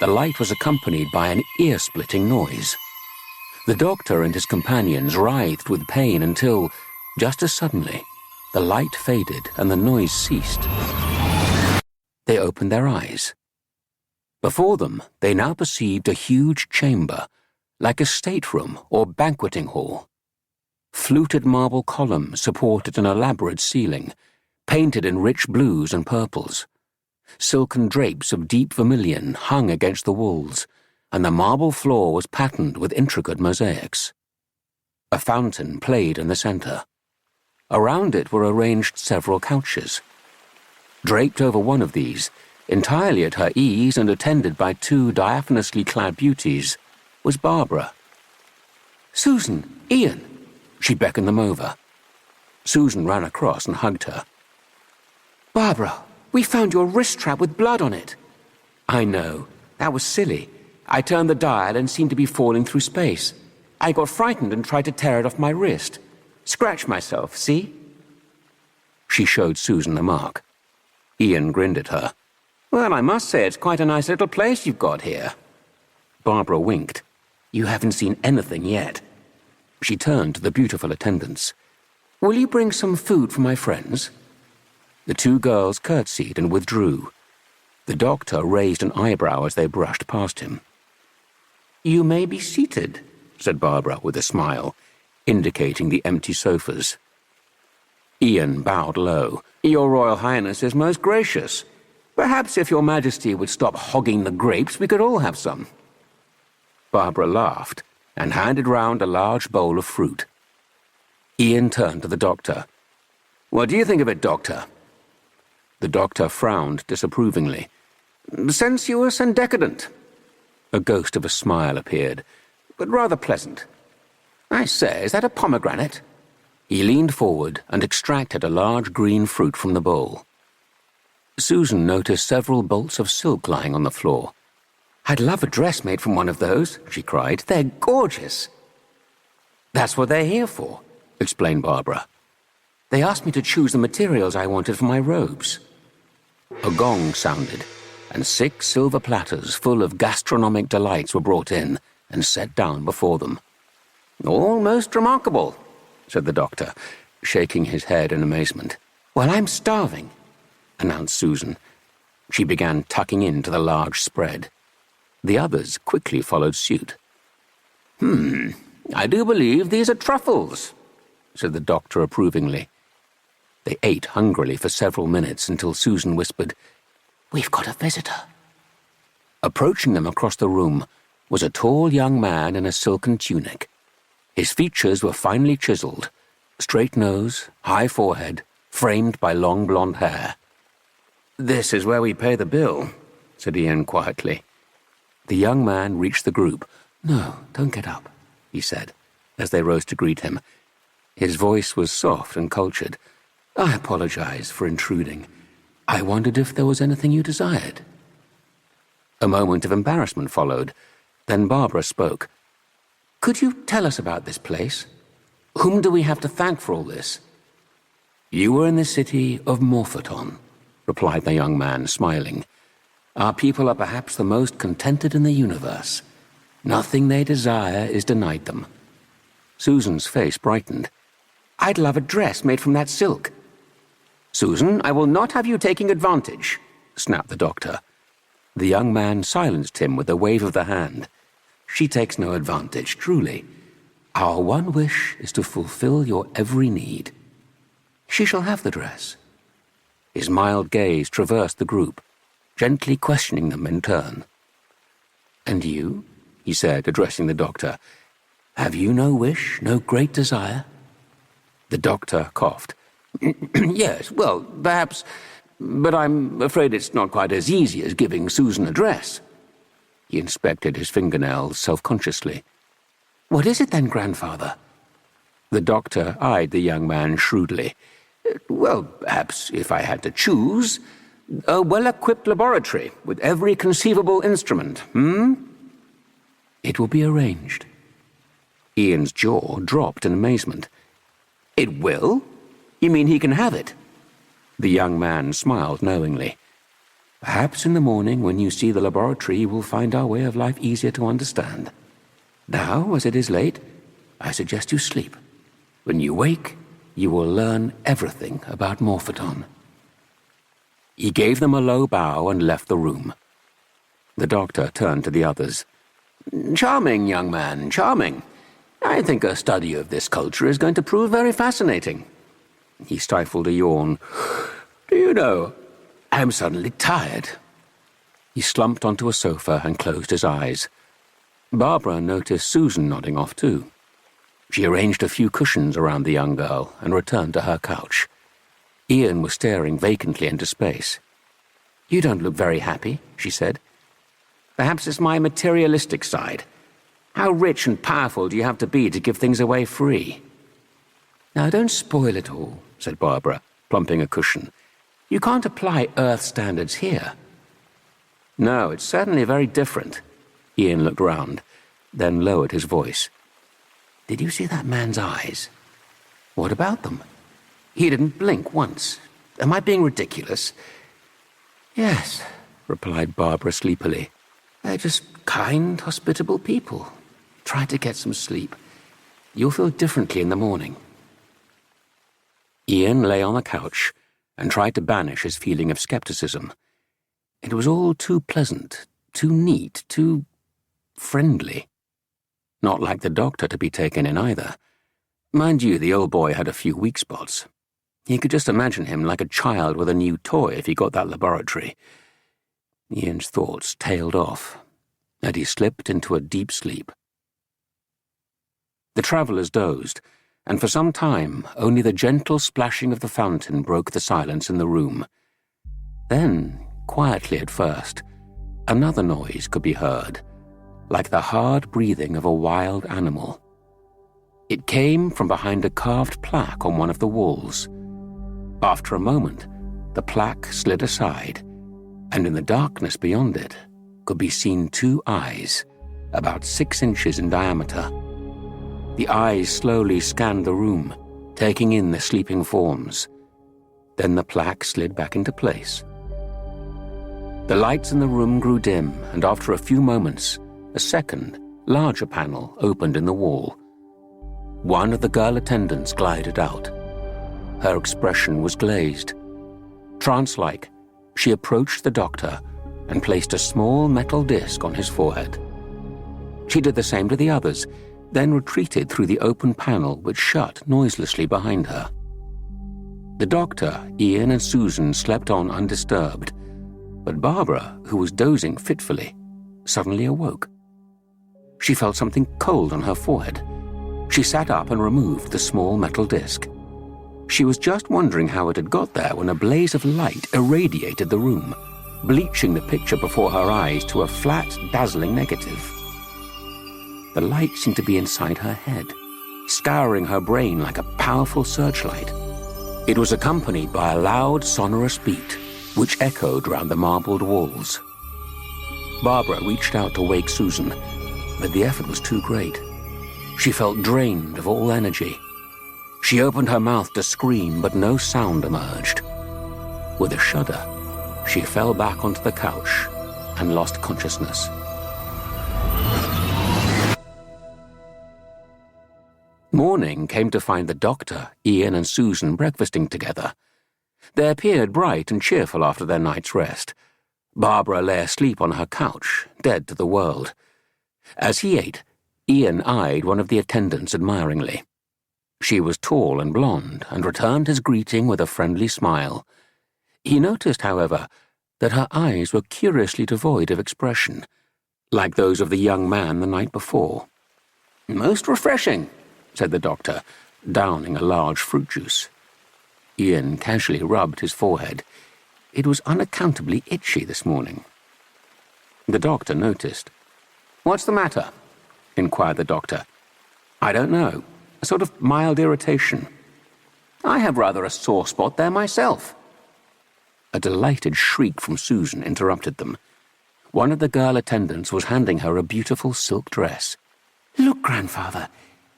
The light was accompanied by an ear-splitting noise. The doctor and his companions writhed with pain until, just as suddenly, the light faded and the noise ceased. They opened their eyes. Before them, they now perceived a huge chamber, like a stateroom or banqueting hall. Fluted marble columns supported an elaborate ceiling, painted in rich blues and purples. Silken drapes of deep vermilion hung against the walls, and the marble floor was patterned with intricate mosaics. A fountain played in the center. Around it were arranged several couches. Draped over one of these, entirely at her ease and attended by two diaphanously clad beauties, was Barbara. Susan, Ian, she beckoned them over. Susan ran across and hugged her. Barbara, we found your wrist strap with blood on it. I know, that was silly. I turned the dial and seemed to be falling through space. I got frightened and tried to tear it off my wrist. Scratched myself, see? She showed Susan the mark. Ian grinned at her. Well, I must say it's quite a nice little place you've got here. Barbara winked. You haven't seen anything yet. She turned to the beautiful attendants. Will you bring some food for my friends?" The two girls curtsied and withdrew. The doctor raised an eyebrow as they brushed past him. "You may be seated," said Barbara with a smile, indicating the empty sofas. Ian bowed low. "Your Royal Highness is most gracious. Perhaps if your Majesty would stop hogging the grapes, we could all have some." Barbara laughed and handed round a large bowl of fruit. Ian turned to the doctor. "What do you think of it, Doctor?" The doctor frowned disapprovingly. "Sensuous and decadent." A ghost of a smile appeared, but rather pleasant. "I say, is that a pomegranate?" He leaned forward and extracted a large green fruit from the bowl. Susan noticed several bolts of silk lying on the floor. "I'd love a dress made from one of those," she cried. "They're gorgeous." "That's what they're here for," explained Barbara. "They asked me to choose the materials I wanted for my robes." A gong sounded, and 6 silver platters full of gastronomic delights were brought in and set down before them. "All most remarkable," said the doctor, shaking his head in amazement. "Well, I'm starving," announced Susan. She began tucking into the large spread. The others quickly followed suit. "I do believe these are truffles," said the doctor approvingly. They ate hungrily for several minutes until Susan whispered, "We've got a visitor." Approaching them across the room was a tall young man in a silken tunic. His features were finely chiseled, straight nose, high forehead, framed by long blonde hair. "This is where we pay the bill," said Ian quietly. The young man reached the group. "No, don't get up," he said, as they rose to greet him. His voice was soft and cultured. "I apologize for intruding. I wondered if there was anything you desired." A moment of embarrassment followed. Then Barbara spoke. "Could you tell us about this place? Whom do we have to thank for all this?" "You were in the city of Morphoton," replied the young man, smiling. "Our people are perhaps the most contented in the universe. Nothing they desire is denied them." Susan's face brightened. "I'd love a dress made from that silk." "Susan, I will not have you taking advantage," snapped the doctor. The young man silenced him with a wave of the hand. "She takes no advantage, truly. Our one wish is to fulfill your every need. She shall have the dress." His mild gaze traversed the group, gently questioning them in turn. "And you?" he said, addressing the doctor. "Have you no wish, no great desire?" The doctor coughed. "Yes, well, perhaps, but I'm afraid it's not quite as easy as giving Susan a dress." He inspected his fingernails self-consciously. "What is it then, grandfather?" The doctor eyed the young man shrewdly. "Well, perhaps, if I had to choose, a well-equipped laboratory with every conceivable instrument, "It will be arranged." Ian's jaw dropped in amazement. "It will? You mean he can have it?" The young man smiled knowingly. "Perhaps in the morning when you see the laboratory you will find our way of life easier to understand. Now, as it is late, I suggest you sleep. When you wake, you will learn everything about Morphoton." He gave them a low bow and left the room. The doctor turned to the others. "Charming, young man, charming. I think a study of this culture is going to prove very fascinating." He stifled a yawn. "Do you know, I'm suddenly tired." He slumped onto a sofa and closed his eyes. Barbara noticed Susan nodding off too. She arranged a few cushions around the young girl and returned to her couch. Ian was staring vacantly into space. "You don't look very happy," she said. "Perhaps it's my materialistic side. How rich and powerful do you have to be to give things away free?" "Now don't spoil it all," said Barbara, plumping a cushion. "You can't apply Earth standards here." "No, it's certainly very different." Ian looked round, then lowered his voice. "Did you see that man's eyes?" "What about them?" "He didn't blink once. Am I being ridiculous?" "Yes," replied Barbara sleepily. "They're just kind, hospitable people. Try to get some sleep. You'll feel differently in the morning." Ian lay on the couch and tried to banish his feeling of skepticism. It was all too pleasant, too neat, too friendly. Not like the doctor to be taken in either. Mind you, the old boy had a few weak spots. He could just imagine him like a child with a new toy if he got that laboratory. Ian's thoughts tailed off, and he slipped into a deep sleep. The travellers dozed, and for some time only the gentle splashing of the fountain broke the silence in the room. Then, quietly at first, another noise could be heard, like the hard breathing of a wild animal. It came from behind a carved plaque on one of the walls. After a moment, the plaque slid aside, and in the darkness beyond it could be seen two eyes, about 6 inches in diameter. The eyes slowly scanned the room, taking in the sleeping forms. Then the plaque slid back into place. The lights in the room grew dim, and after a few moments, a second, larger panel opened in the wall. One of the girl attendants glided out. Her expression was glazed. Trance-like, she approached the doctor and placed a small metal disc on his forehead. She did the same to the others, then retreated through the open panel which shut noiselessly behind her. The doctor, Ian, and Susan slept on undisturbed, but Barbara, who was dozing fitfully, suddenly awoke. She felt something cold on her forehead. She sat up and removed the small metal disc. She was just wondering how it had got there when a blaze of light irradiated the room, bleaching the picture before her eyes to a flat, dazzling negative. The light seemed to be inside her head, scouring her brain like a powerful searchlight. It was accompanied by a loud, sonorous beat, which echoed round the marbled walls. Barbara reached out to wake Susan, but the effort was too great. She felt drained of all energy. She opened her mouth to scream, but no sound emerged. With a shudder, she fell back onto the couch and lost consciousness. Morning came to find the doctor, Ian, and Susan breakfasting together. They appeared bright and cheerful after their night's rest. Barbara lay asleep on her couch, dead to the world. As he ate, Ian eyed one of the attendants admiringly. She was tall and blonde, and returned his greeting with a friendly smile. He noticed, however, that her eyes were curiously devoid of expression, like those of the young man the night before. "Most refreshing," said the doctor, downing a large fruit juice. Ian casually rubbed his forehead. It was unaccountably itchy this morning. The doctor noticed. "What's the matter?" inquired the doctor. "I don't know. A sort of mild irritation. I have rather a sore spot there myself." A delighted shriek from Susan interrupted them. One of the girl attendants was handing her a beautiful silk dress. "Look, grandfather.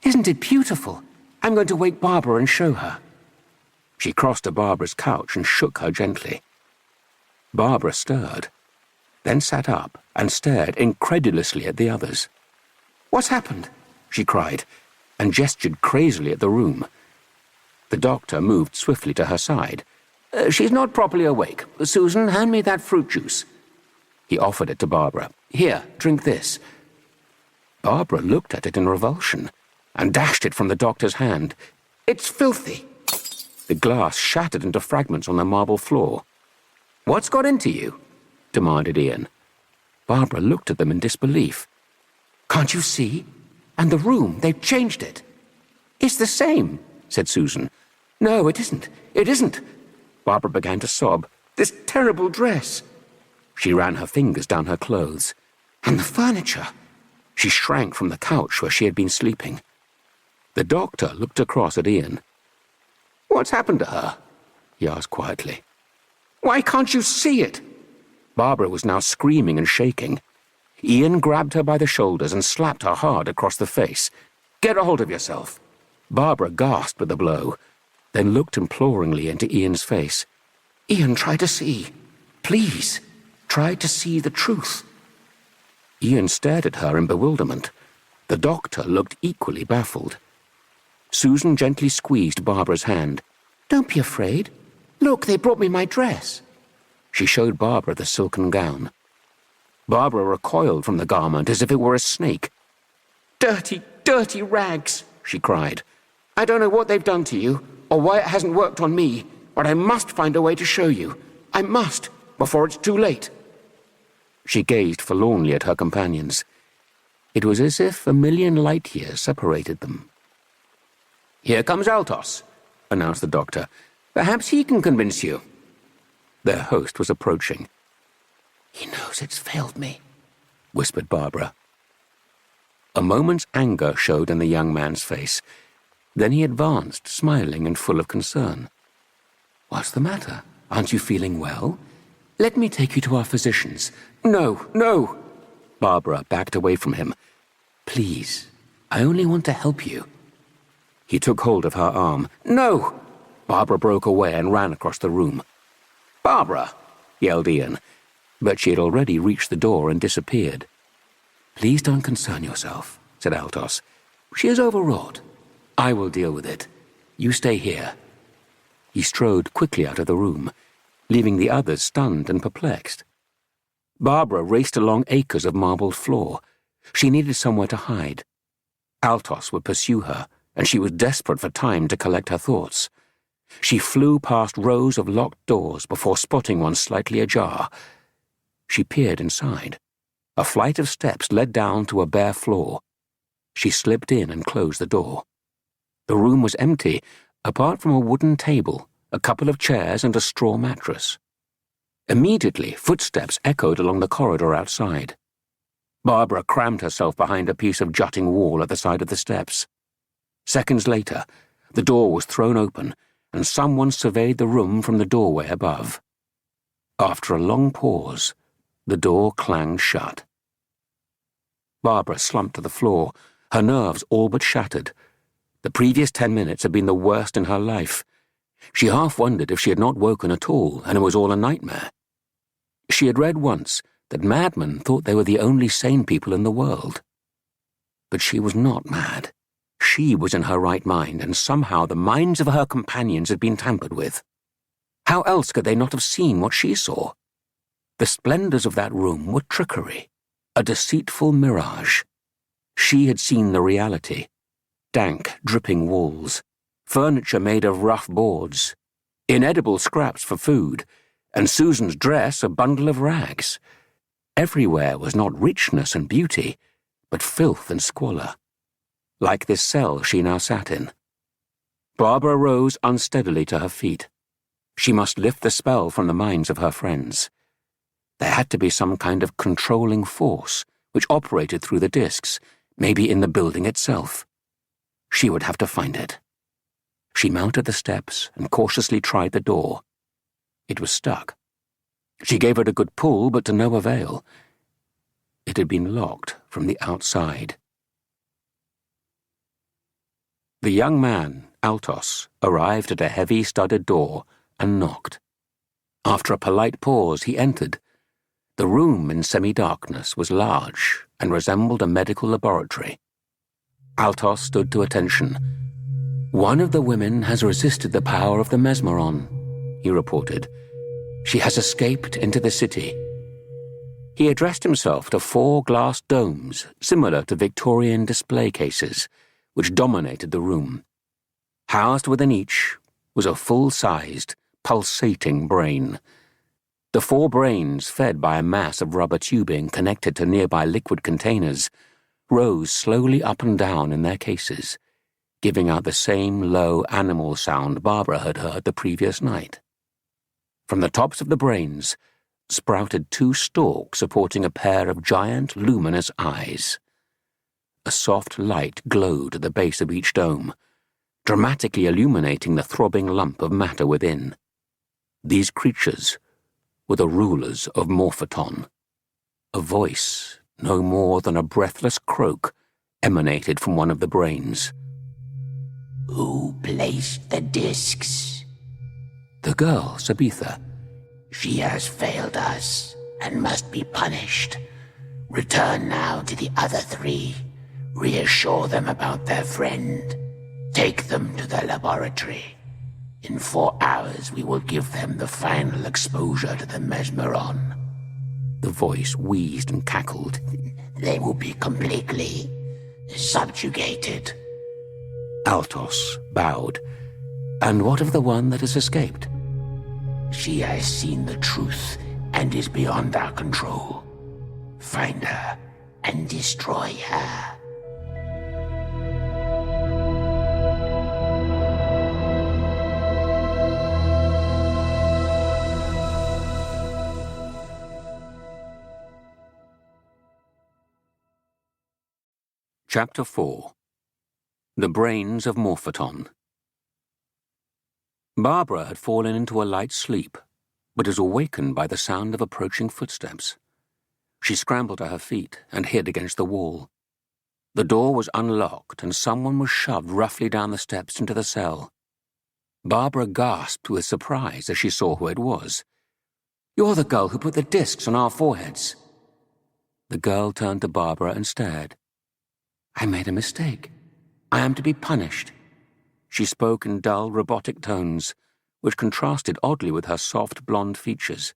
Isn't it beautiful? I'm going to wake Barbara and show her." She crossed to Barbara's couch and shook her gently. Barbara stirred, then sat up and stared incredulously at the others. "What's happened?" she cried, and gestured crazily at the room. The doctor moved swiftly to her side. She's not properly awake. Susan, hand me that fruit juice." He offered it to Barbara. "Here, drink this." Barbara looked at it in revulsion and dashed it from the doctor's hand. "It's filthy." The glass shattered into fragments on the marble floor. "What's got into you?" demanded Ian. Barbara looked at them in disbelief. "Can't you see? And the room, they've changed it." "It's the same," said Susan. "No, it isn't. It isn't." Barbara began to sob. "This terrible dress." She ran her fingers down her clothes. "And the furniture." She shrank from the couch where she had been sleeping. The doctor looked across at Ian. "What's happened to her?" he asked quietly. "Why can't you see it?" Barbara was now screaming and shaking. Ian grabbed her by the shoulders and slapped her hard across the face. "Get a hold of yourself." Barbara gasped at the blow, then looked imploringly into Ian's face. "Ian, try to see. Please, try to see the truth." Ian stared at her in bewilderment. The doctor looked equally baffled. Susan gently squeezed Barbara's hand. Don't be afraid. Look, they brought me my dress. She showed Barbara the silken gown. Barbara recoiled from the garment as if it were a snake. Dirty, dirty rags, she cried. I don't know what they've done to you, or why it hasn't worked on me, but I must find a way to show you. I must, before it's too late. She gazed forlornly at her companions. It was as if a million light years separated them. Here comes Altos, announced the doctor. Perhaps he can convince you. Their host was approaching. He knows it's failed me, whispered Barbara. A moment's anger showed in the young man's face. Then he advanced, smiling and full of concern. What's the matter? Aren't you feeling well? Let me take you to our physicians. No, no! Barbara backed away from him. Please, I only want to help you. He took hold of her arm. No! Barbara broke away and ran across the room. Barbara! Yelled Ian, but she had already reached the door and disappeared. Please don't concern yourself, said Altos. She is overwrought. I will deal with it. You stay here. He strode quickly out of the room, leaving the others stunned and perplexed. Barbara raced along acres of marbled floor. She needed somewhere to hide. Altos would pursue her, and she was desperate for time to collect her thoughts. She flew past rows of locked doors before spotting one slightly ajar. She peered inside. A flight of steps led down to a bare floor. She slipped in and closed the door. The room was empty, apart from a wooden table, a couple of chairs, and a straw mattress. Immediately, footsteps echoed along the corridor outside. Barbara crammed herself behind a piece of jutting wall at the side of the steps. Seconds later, the door was thrown open, and someone surveyed the room from the doorway above. After a long pause, the door clanged shut. Barbara slumped to the floor, her nerves all but shattered. The previous 10 minutes had been the worst in her life. She half wondered if she had not woken at all, and it was all a nightmare. She had read once that madmen thought they were the only sane people in the world. But she was not mad. She was in her right mind, and somehow the minds of her companions had been tampered with. How else could they not have seen what she saw? The splendors of that room were trickery, a deceitful mirage. She had seen the reality. Dank, dripping walls, furniture made of rough boards, inedible scraps for food, and Susan's dress a bundle of rags. Everywhere was not richness and beauty, but filth and squalor. Like this cell she now sat in. Barbara rose unsteadily to her feet. She must lift the spell from the minds of her friends. There had to be some kind of controlling force which operated through the discs, maybe in the building itself. She would have to find it. She mounted the steps and cautiously tried the door. It was stuck. She gave it a good pull, but to no avail. It had been locked from the outside. The young man, Altos, arrived at a heavy studded door and knocked. After a polite pause, he entered. The room in semi-darkness was large and resembled a medical laboratory. Altos stood to attention. One of the women has resisted the power of the mesmeron, he reported. She has escaped into the city. He addressed himself to 4 glass domes, similar to Victorian display cases, which dominated the room. Housed within each was a full-sized, pulsating brain. The 4 brains, fed by a mass of rubber tubing connected to nearby liquid containers, rose slowly up and down in their cases, giving out the same low animal sound Barbara had heard the previous night. From the tops of the brains sprouted 2 stalks supporting a pair of giant, luminous eyes. A soft light glowed at the base of each dome, dramatically illuminating the throbbing lump of matter within. These creatures were the rulers of Morphoton. A voice, no more than a breathless croak, emanated from one of the brains. Who placed the discs? The girl, Sabitha. She has failed us and must be punished. Return now to the other 3. Reassure them about their friend. Take them to the laboratory. In 4 hours, we will give them the final exposure to the mesmeron. The voice wheezed and cackled. They will be completely subjugated. Altos bowed. And what of the one that has escaped? She has seen the truth and is beyond our control. Find her and destroy her. Chapter 4. The Brains of Morphoton. Barbara had fallen into a light sleep, but was awakened by the sound of approaching footsteps. She scrambled to her feet and hid against the wall. The door was unlocked and someone was shoved roughly down the steps into the cell. Barbara gasped with surprise as she saw who it was. "You're the girl who put the discs on our foreheads." The girl turned to Barbara and stared. "I made a mistake. I am to be punished." She spoke in dull, robotic tones, which contrasted oddly with her soft, blonde features.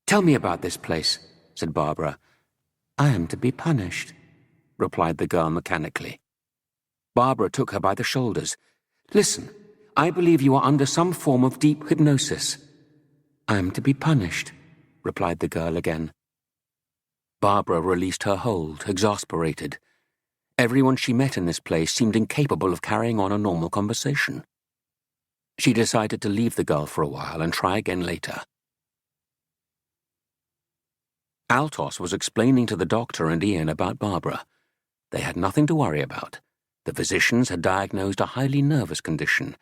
"Tell me about this place," said Barbara. "I am to be punished," replied the girl mechanically. Barbara took her by the shoulders. "Listen, I believe you are under some form of deep hypnosis." "I am to be punished," replied the girl again. Barbara released her hold, exasperated. Everyone she met in this place seemed incapable of carrying on a normal conversation. She decided to leave the girl for a while and try again later. Altos was explaining to the doctor and Ian about Barbara. They had nothing to worry about. The physicians had diagnosed a highly nervous condition.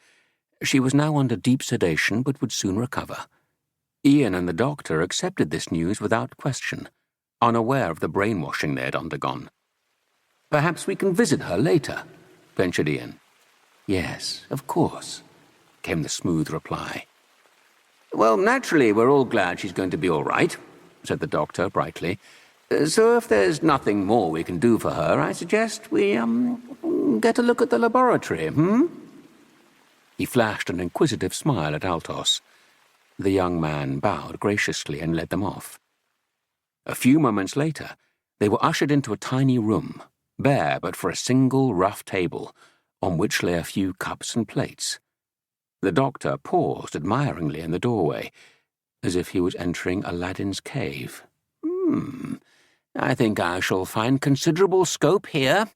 She was now under deep sedation but would soon recover. Ian and the doctor accepted this news without question, unaware of the brainwashing they had undergone. "Perhaps we can visit her later," ventured Ian. "Yes, of course," came the smooth reply. "Well, naturally, we're all glad she's going to be all right," said the doctor brightly. "So if there's nothing more we can do for her, I suggest we, get a look at the laboratory, He flashed an inquisitive smile at Altos. The young man bowed graciously and led them off. A few moments later, they were ushered into a tiny room, bare but for a single rough table, on which lay a few cups and plates. The doctor paused admiringly in the doorway, as if he was entering Aladdin's cave. I think I shall find considerable scope here."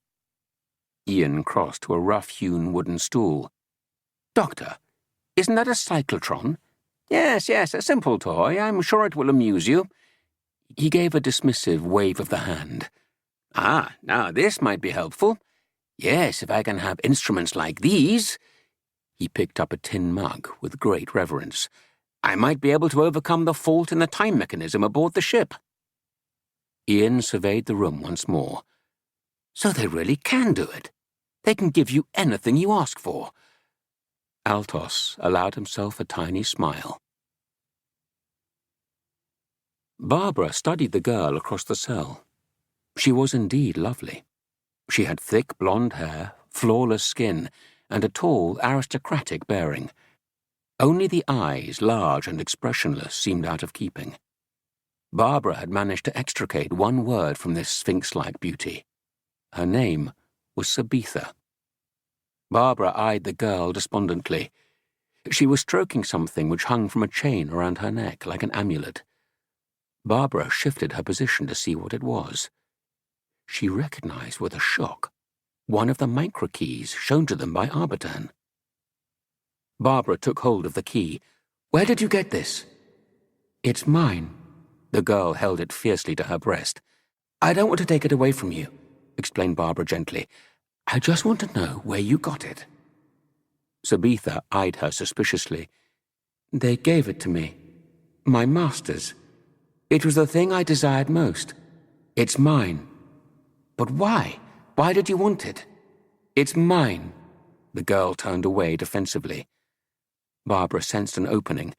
Ian crossed to a rough-hewn wooden stool. "Doctor, isn't that a cyclotron?" Yes, a simple toy. I'm sure it will amuse you." He gave a dismissive wave of the hand. "Ah, now this might be helpful. Yes, if I can have instruments like these." He picked up a tin mug with great reverence. "I might be able to overcome the fault in the time mechanism aboard the ship." Ian surveyed the room once more. "So they really can do it. They can give you anything you ask for." Altos allowed himself a tiny smile. Barbara studied the girl across the cell. She was indeed lovely. She had thick blonde hair, flawless skin, and a tall, aristocratic bearing. Only the eyes, large and expressionless, seemed out of keeping. Barbara had managed to extricate one word from this sphinx-like beauty. Her name was Sabitha. Barbara eyed the girl despondently. She was stroking something which hung from a chain around her neck like an amulet. Barbara shifted her position to see what it was. She recognized with a shock one of the microkeys shown to them by Arbitan. Barbara took hold of the key. "Where did you get this?" "It's mine." The girl held it fiercely to her breast. "I don't want to take it away from you," explained Barbara gently. "I just want to know where you got it." Sabitha eyed her suspiciously. "They gave it to me. My master's. It was the thing I desired most. It's mine." "But why? Why did you want it?" "It's mine." The girl turned away defensively. Barbara sensed an opening.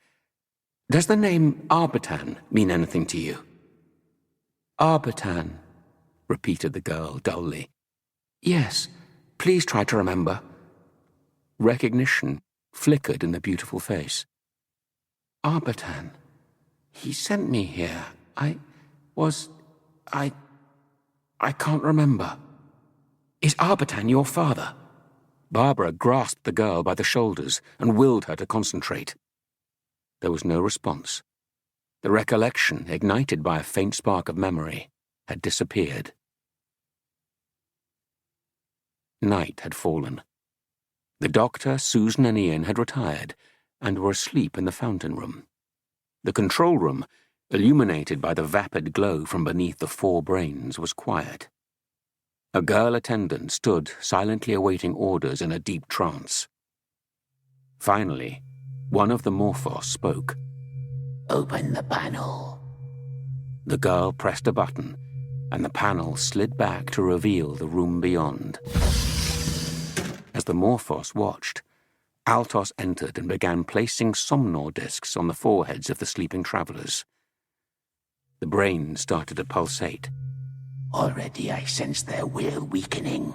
"Does the name Arbitan mean anything to you?" "Arbitan," repeated the girl dully. "Yes, please try to remember." Recognition flickered in the beautiful face. "Arbitan. He sent me here. I can't remember. Is Arbitan your father?" Barbara grasped the girl by the shoulders and willed her to concentrate. There was no response. The recollection, ignited by a faint spark of memory, had disappeared. Night had fallen. The doctor, Susan, and Ian had retired and were asleep in the fountain room. The control room, illuminated by the vapid glow from beneath the 4 brains, was quiet. A girl attendant stood silently awaiting orders in a deep trance. Finally, one of the Morphos spoke. "Open the panel." The girl pressed a button, and the panel slid back to reveal the room beyond. As the Morphos watched, Altos entered and began placing somnor discs on the foreheads of the sleeping travelers. The brain started to pulsate. "Already I sense their will weakening,"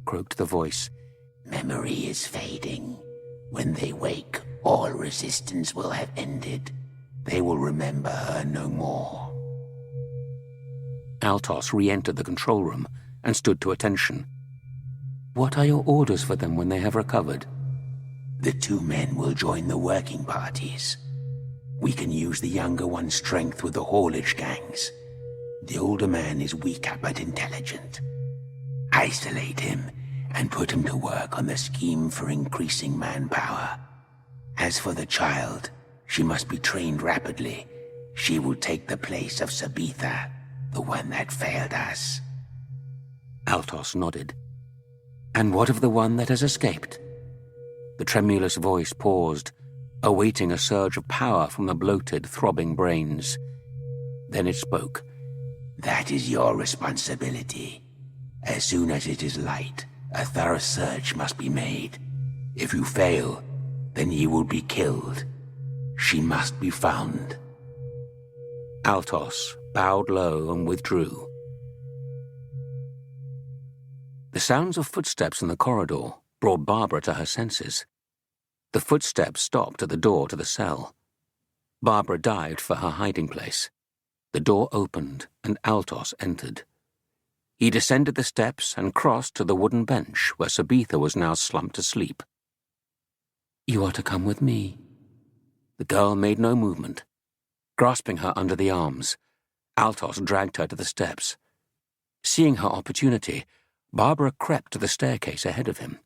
croaked the voice. "Memory is fading. When they wake, all resistance will have ended. They will remember her no more." Altos re-entered the control room and stood to attention. "What are your orders for them when they have recovered?" "The 2 men will join the working parties. We can use the younger one's strength with the haulage gangs. The older man is weaker but intelligent. Isolate him and put him to work on the scheme for increasing manpower. As for the child, she must be trained rapidly. She will take the place of Sabitha, the one that failed us." Altos nodded. "And what of the one that has escaped?" The tremulous voice paused, awaiting a surge of power from the bloated, throbbing brains. Then it spoke. "That is your responsibility. As soon as it is light, a thorough search must be made. If you fail, then you will be killed. She must be found." Altos bowed low and withdrew. The sounds of footsteps in the corridor brought Barbara to her senses. The footsteps stopped at the door to the cell. Barbara dived for her hiding place. The door opened and Altos entered. He descended the steps and crossed to the wooden bench where Sabitha was now slumped asleep. "You are to come with me." The girl made no movement. Grasping her under the arms, Altos dragged her to the steps. Seeing her opportunity, Barbara crept to the staircase ahead of him.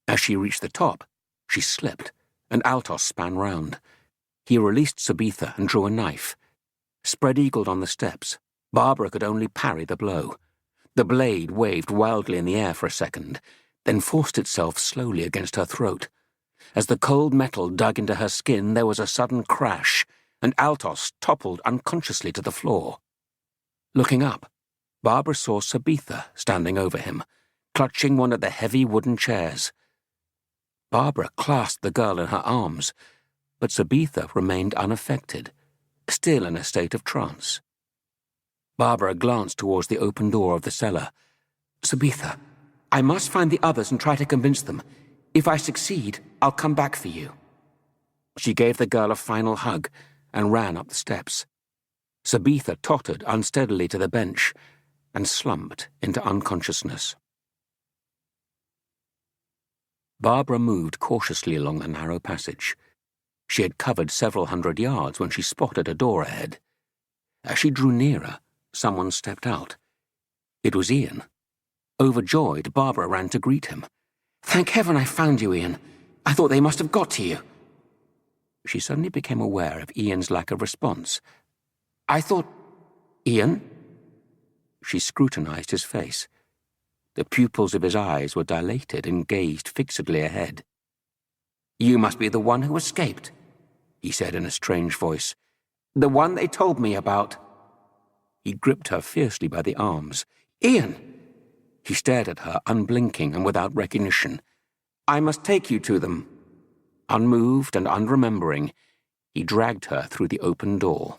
As she reached the top, she slipped, and Altos span round. He released Sabitha and drew a knife. Spread-eagled on the steps, Barbara could only parry the blow. The blade waved wildly in the air for a second, then forced itself slowly against her throat. As the cold metal dug into her skin, there was a sudden crash, and Altos toppled unconsciously to the floor. Looking up, Barbara saw Sabitha standing over him, clutching one of the heavy wooden chairs. Barbara clasped the girl in her arms, but Sabitha remained unaffected, still in a state of trance. Barbara glanced towards the open door of the cellar. "Sabitha, I must find the others and try to convince them. If I succeed, I'll come back for you." She gave the girl a final hug and ran up the steps. Sabitha tottered unsteadily to the bench and slumped into unconsciousness. Barbara moved cautiously along the narrow passage. She had covered several hundred yards when she spotted a door ahead. As she drew nearer, someone stepped out. It was Ian. Overjoyed, Barbara ran to greet him. "Thank heaven I found you, Ian. I thought they must have got to you." She suddenly became aware of Ian's lack of response. "I thought... Ian?" She scrutinized his face. The pupils of his eyes were dilated and gazed fixedly ahead. "You must be the one who escaped," he said in a strange voice. "The one they told me about." He gripped her fiercely by the arms. "Ian!" He stared at her, unblinking and without recognition. "I must take you to them." Unmoved and unremembering, he dragged her through the open door.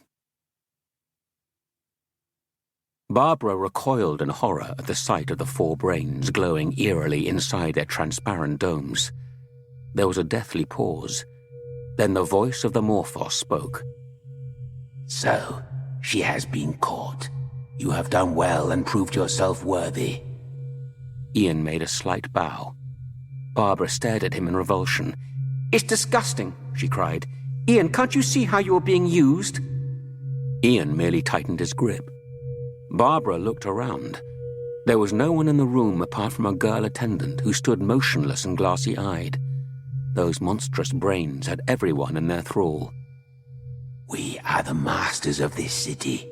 Barbara recoiled in horror at the sight of the 4 brains glowing eerily inside their transparent domes. There was a deathly pause. Then the voice of the Morphos spoke. So, she has been caught. You have done well and proved yourself worthy. Ian made a slight bow. Barbara stared at him in revulsion. "It's disgusting," she cried. "Ian, can't you see how you are being used?" Ian merely tightened his grip. Barbara looked around. There was no one in the room apart from a girl attendant who stood motionless and glassy-eyed. Those monstrous brains had everyone in their thrall. We are the masters of this city,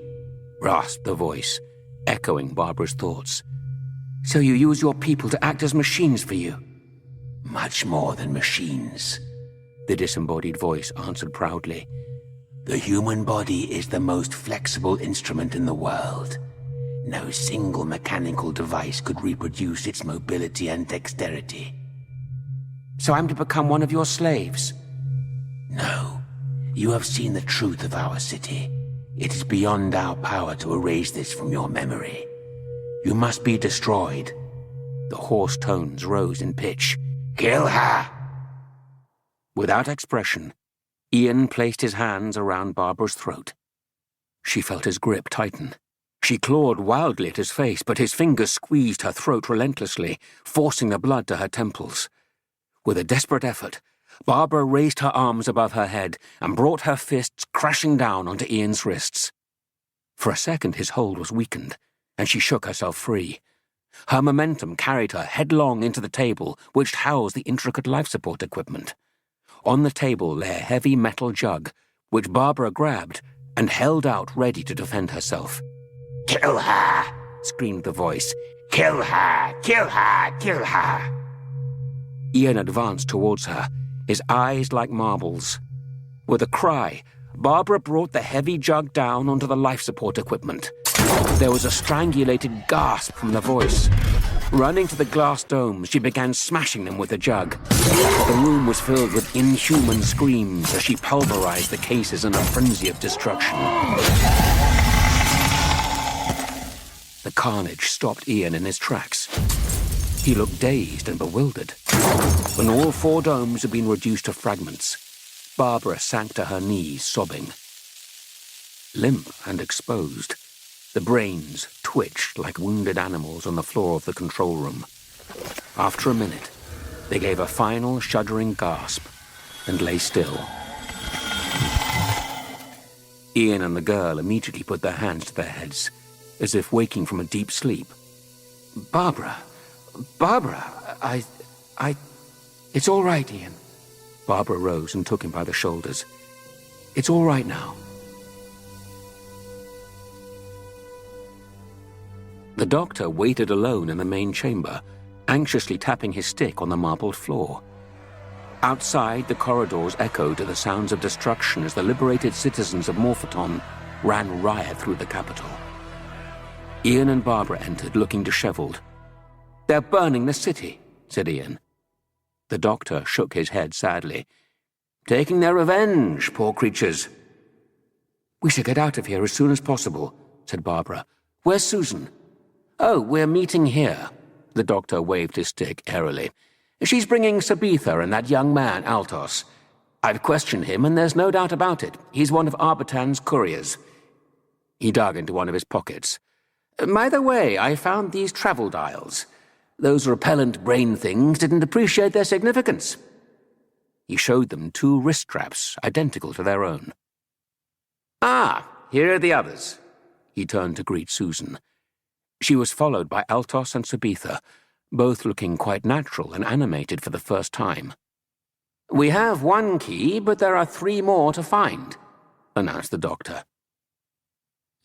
rasped the voice, echoing Barbara's thoughts. "So you use your people to act as machines for you?" Much more than machines, the disembodied voice answered proudly. The human body is the most flexible instrument in the world. No single mechanical device could reproduce its mobility and dexterity. "So I'm to become one of your slaves?" No. You have seen the truth of our city. It is beyond our power to erase this from your memory. You must be destroyed. The hoarse tones rose in pitch. Kill her! Without expression, Ian placed his hands around Barbara's throat. She felt his grip tighten. She clawed wildly at his face, but his fingers squeezed her throat relentlessly, forcing the blood to her temples. With a desperate effort, Barbara raised her arms above her head and brought her fists crashing down onto Ian's wrists. For a second his hold was weakened, and she shook herself free. Her momentum carried her headlong into the table which housed the intricate life support equipment. On the table lay a heavy metal jug, which Barbara grabbed and held out ready to defend herself. Kill her! Screamed the voice. Kill her! Kill her! Kill her! Ian advanced towards her, his eyes like marbles. With a cry, Barbara brought the heavy jug down onto the life support equipment. There was a strangulated gasp from the voice. Running to the glass domes, she began smashing them with the jug. The room was filled with inhuman screams as she pulverized the cases in a frenzy of destruction. The carnage stopped Ian in his tracks. He looked dazed and bewildered. When all 4 domes had been reduced to fragments, Barbara sank to her knees, sobbing. Limp and exposed, the brains twitched like wounded animals on the floor of the control room. After a minute, they gave a final shuddering gasp and lay still. Ian and the girl immediately put their hands to their heads, as if waking from a deep sleep. Barbara, it's all right, Ian. Barbara rose and took him by the shoulders. It's all right now. The doctor waited alone in the main chamber, anxiously tapping his stick on the marbled floor. Outside, the corridors echoed to the sounds of destruction as the liberated citizens of Morphoton ran riot through the capital. Ian and Barbara entered, looking disheveled. "They're burning the city," said Ian. The doctor shook his head sadly. "Taking their revenge, poor creatures." "We should get out of here as soon as possible," said Barbara. "Where's Susan?" "Oh, we're meeting here." The doctor waved his stick airily. "She's bringing Sabitha and that young man, Altos. I've questioned him, and there's no doubt about it. He's one of Arbitan's couriers." He dug into one of his pockets. "By the way, I found these travel dials. Those repellent brain things didn't appreciate their significance." He showed them 2 wrist straps, identical to their own. "Ah, here are the others." He turned to greet Susan. She was followed by Altos and Sabitha, both looking quite natural and animated for the first time. "We have 1 key, but there are 3 more to find," announced the doctor.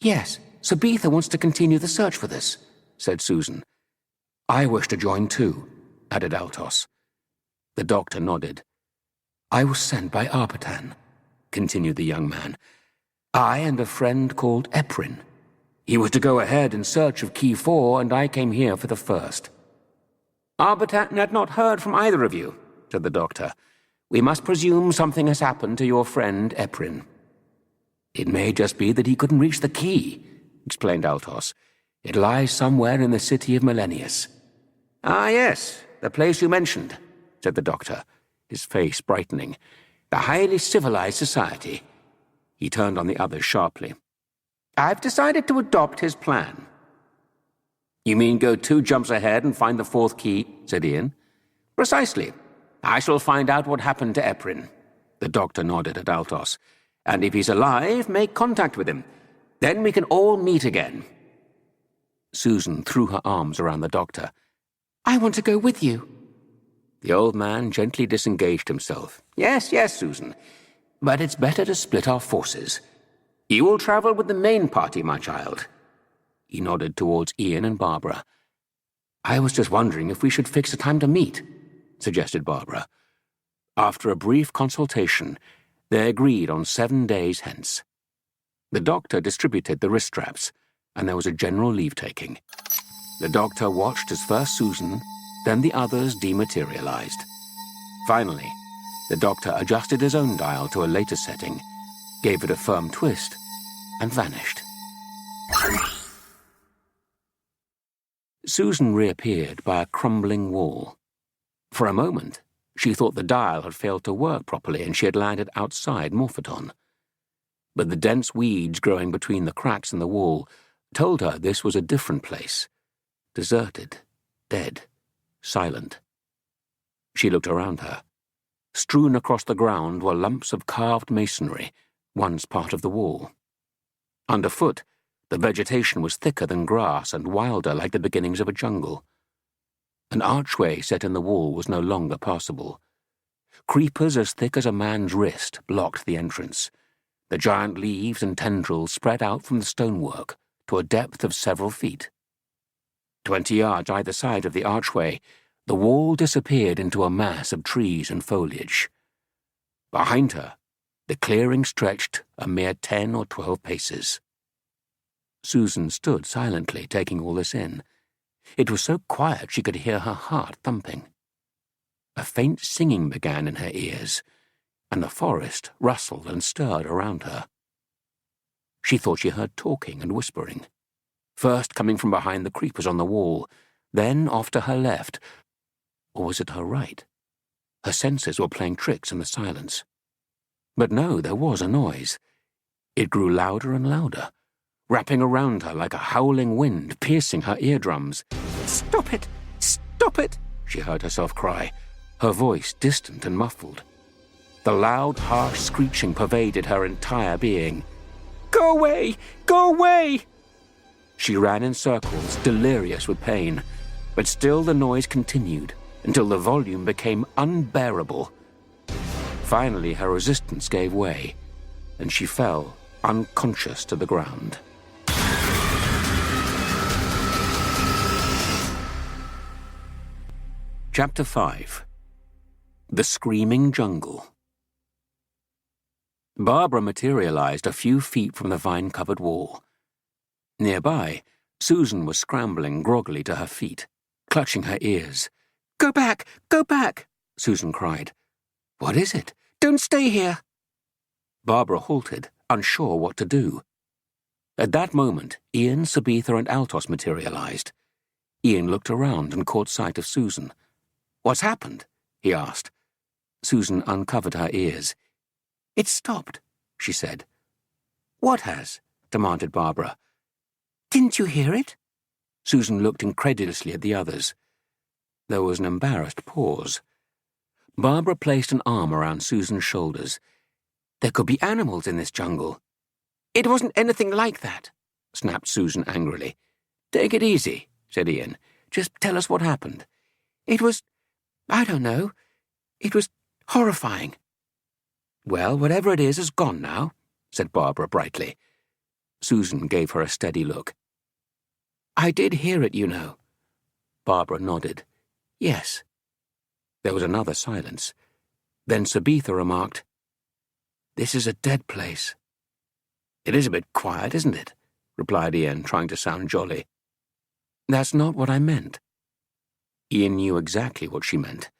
"Yes, Sabitha wants to continue the search for this," said Susan. "I wish to join too," added Altos. The doctor nodded. "I was sent by Arbitan," continued the young man. "I and a friend called Eprin. He was to go ahead in search of Key 4, and I came here for the first." "Arbitan had not heard from either of you," said the doctor. "We must presume something has happened to your friend Eprin." "It may just be that he couldn't reach the key," explained Altos. "It lies somewhere in the city of Millennius." "Ah, yes, the place you mentioned," said the doctor. his face brightening. "The highly civilized society." He turned on the others sharply. "I've decided to adopt his plan." "You mean go 2 jumps ahead and find the 4th key?" said Ian. "Precisely. I shall find out what happened to Eprin." The doctor nodded at Altos. "And if he's alive, make contact with him. Then we can all meet again." Susan threw her arms around the doctor. "I want to go with you." The old man gently disengaged himself. "Yes, yes, Susan. But it's better to split our forces. You will travel with the main party, my child." He nodded towards Ian and Barbara. "I was just wondering if we should fix a time to meet," suggested Barbara. After a brief consultation, they agreed on 7 days hence. The doctor distributed the wrist straps, and there was a general leave-taking. The doctor watched as first Susan, then the others dematerialized. Finally, the doctor adjusted his own dial to a later setting, gave it a firm twist, and vanished. Susan reappeared by a crumbling wall. For a moment, she thought the dial had failed to work properly and she had landed outside Morphoton. But the dense weeds growing between the cracks in the wall told her this was a different place. Deserted, dead, silent. She looked around her. Strewn across the ground were lumps of carved masonry, once part of the wall. Underfoot, the vegetation was thicker than grass and wilder like the beginnings of a jungle. An archway set in the wall was no longer passable. Creepers as thick as a man's wrist blocked the entrance. The giant leaves and tendrils spread out from the stonework to a depth of several feet. 20 yards either side of the archway, the wall disappeared into a mass of trees and foliage. Behind her, the clearing stretched a mere 10 or 12 paces. Susan stood silently, taking all this in. It was so quiet she could hear her heart thumping. A faint singing began in her ears, and the forest rustled and stirred around her. She thought she heard talking and whispering, first coming from behind the creepers on the wall, then off to her left, or was it her right? Her senses were playing tricks in the silence. But no, there was a noise. It grew louder and louder, wrapping around her like a howling wind, piercing her eardrums. "Stop it! Stop it!" she heard herself cry, her voice distant and muffled. The loud, harsh screeching pervaded her entire being. "Go away! Go away!" She ran in circles, delirious with pain, but still the noise continued until the volume became unbearable. Finally, her resistance gave way, and she fell unconscious to the ground. Chapter 5. The Screaming Jungle. Barbara materialized a few feet from the vine-covered wall. Nearby, Susan was scrambling groggily to her feet, clutching her ears. "Go back! Go back!" Susan cried. "What is it? Don't stay here!" Barbara halted, unsure what to do. At that moment, Ian, Sabitha, and Altos materialized. Ian looked around and caught sight of Susan. "What's happened?" he asked. Susan uncovered her ears. "It stopped," she said. "What has?" demanded Barbara. "Didn't you hear it?" Susan looked incredulously at the others. There was an embarrassed pause. Barbara placed an arm around Susan's shoulders. "There could be animals in this jungle." "It wasn't anything like that," snapped Susan angrily. "Take it easy," said Ian. "Just tell us what happened." "It was... I don't know. It was horrifying." "Well, whatever it is has gone now," said Barbara brightly. Susan gave her a steady look. "I did hear it, you know." Barbara nodded. "Yes." There was another silence. Then Sabitha remarked, "This is a dead place." "It is a bit quiet, isn't it?" replied Ian, trying to sound jolly. "That's not what I meant." Ian knew exactly what she meant.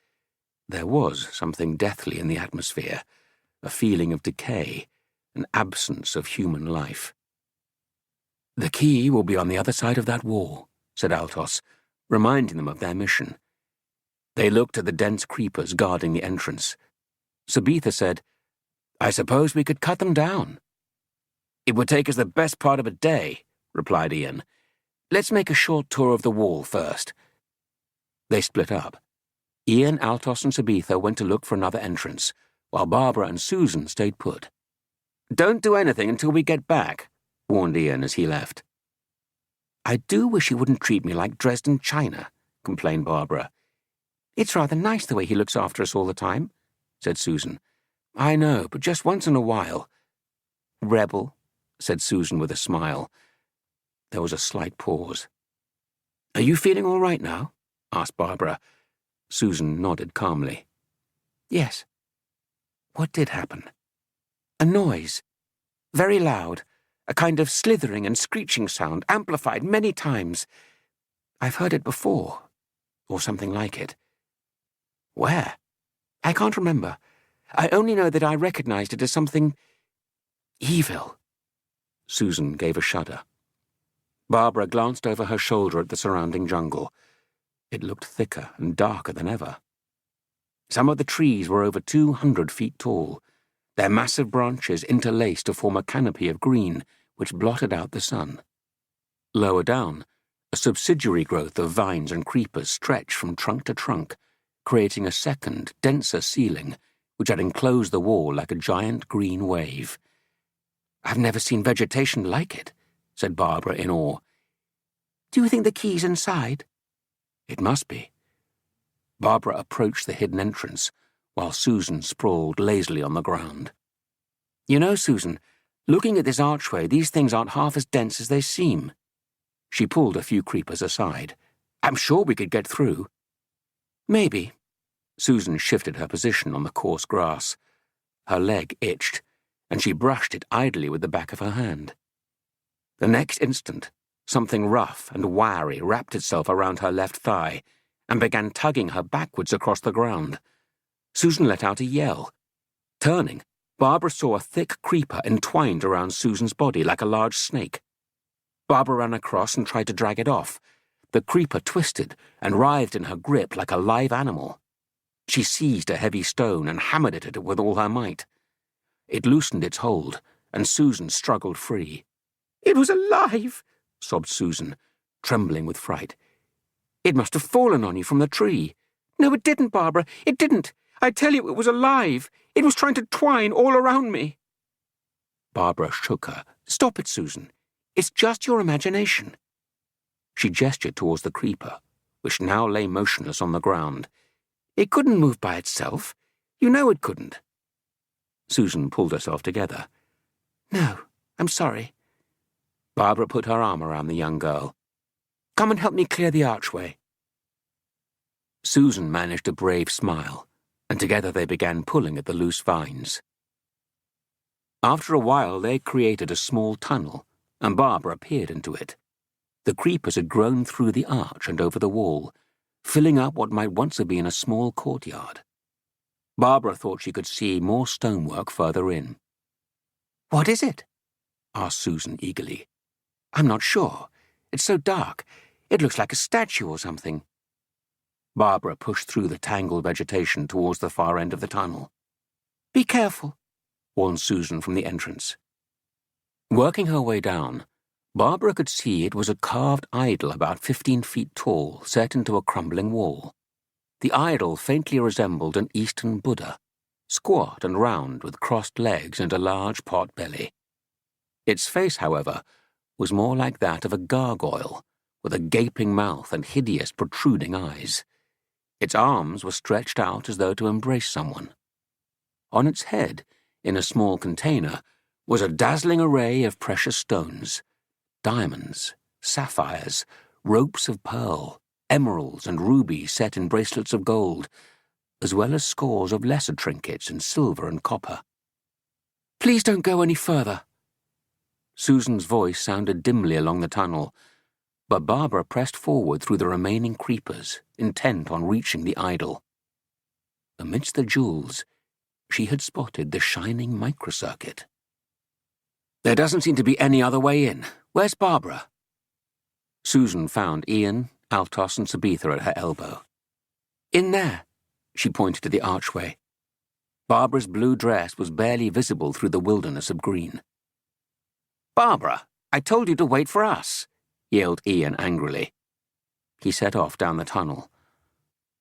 There was something deathly in the atmosphere, a feeling of decay, an absence of human life. "The key will be on the other side of that wall," said Altos, reminding them of their mission. They looked at the dense creepers guarding the entrance. Sabitha said, "I suppose we could cut them down." "It would take us the best part of a day," replied Ian. "Let's make a short tour of the wall first." They split up. Ian, Altos, and Sabitha went to look for another entrance, while Barbara and Susan stayed put. "Don't do anything until we get back," warned Ian as he left. "I do wish he wouldn't treat me like Dresden china," complained Barbara. "It's rather nice the way he looks after us all the time," said Susan. "I know, but just once in a while." "Rebel," said Susan with a smile. There was a slight pause. "Are you feeling all right now?" asked Barbara. Susan nodded calmly. "Yes." "What did happen?" "A noise. Very loud. A kind of slithering and screeching sound, amplified many times. I've heard it before, or something like it." "Where?" "I can't remember. I only know that I recognized it as something evil." Susan gave a shudder. Barbara glanced over her shoulder at the surrounding jungle. It looked thicker and darker than ever. Some of the trees were over 200 feet tall, their massive branches interlaced to form a canopy of green which blotted out the sun. Lower down, a subsidiary growth of vines and creepers stretched from trunk to trunk, creating a second, denser ceiling which had enclosed the wall like a giant green wave. "I've never seen vegetation like it," said Barbara in awe. "Do you think the key's inside?" "It must be." Barbara approached the hidden entrance, while Susan sprawled lazily on the ground. "You know, Susan, looking at this archway, these things aren't half as dense as they seem." She pulled a few creepers aside. "I'm sure we could get through." "Maybe." Susan shifted her position on the coarse grass. Her leg itched, and she brushed it idly with the back of her hand. The next instant, something rough and wiry wrapped itself around her left thigh and began tugging her backwards across the ground. Susan let out a yell. Turning, Barbara saw a thick creeper entwined around Susan's body like a large snake. Barbara ran across and tried to drag it off. The creeper twisted and writhed in her grip like a live animal. She seized a heavy stone and hammered it at it with all her might. It loosened its hold, and Susan struggled free. "It was alive!" sobbed Susan, trembling with fright. "It must have fallen on you from the tree." "No, it didn't, Barbara. It didn't. I tell you, it was alive. It was trying to twine all around me." Barbara shook her. "Stop it, Susan. It's just your imagination." She gestured towards the creeper, which now lay motionless on the ground. "It couldn't move by itself. You know it couldn't." Susan pulled herself together. "No, I'm sorry." Barbara put her arm around the young girl. "Come and help me clear the archway." Susan managed a brave smile, and together they began pulling at the loose vines. After a while, they created a small tunnel, and Barbara peered into it. The creepers had grown through the arch and over the wall, filling up what might once have been a small courtyard. Barbara thought she could see more stonework further in. "What is it?" asked Susan eagerly. "I'm not sure. It's so dark. It looks like a statue or something." Barbara pushed through the tangled vegetation towards the far end of the tunnel. "Be careful," warned Susan from the entrance. Working her way down, Barbara could see it was a carved idol about 15 feet tall, set into a crumbling wall. The idol faintly resembled an Eastern Buddha, squat and round with crossed legs and a large pot belly. Its face, however, was more like that of a gargoyle, with a gaping mouth and hideous protruding eyes. Its arms were stretched out as though to embrace someone. On its head, in a small container, was a dazzling array of precious stones: diamonds, sapphires, ropes of pearl, emeralds and rubies set in bracelets of gold, as well as scores of lesser trinkets in silver and copper. "Please don't go any further." Susan's voice sounded dimly along the tunnel, but Barbara pressed forward through the remaining creepers, intent on reaching the idol. Amidst the jewels, she had spotted the shining microcircuit. "There doesn't seem to be any other way in. Where's Barbara?" Susan found Ian, Altos, and Sabitha at her elbow. In there. She pointed to the archway. Barbara's blue dress was barely visible through the wilderness of green. "Barbara, I told you to wait for us," yelled Ian angrily. He set off down the tunnel.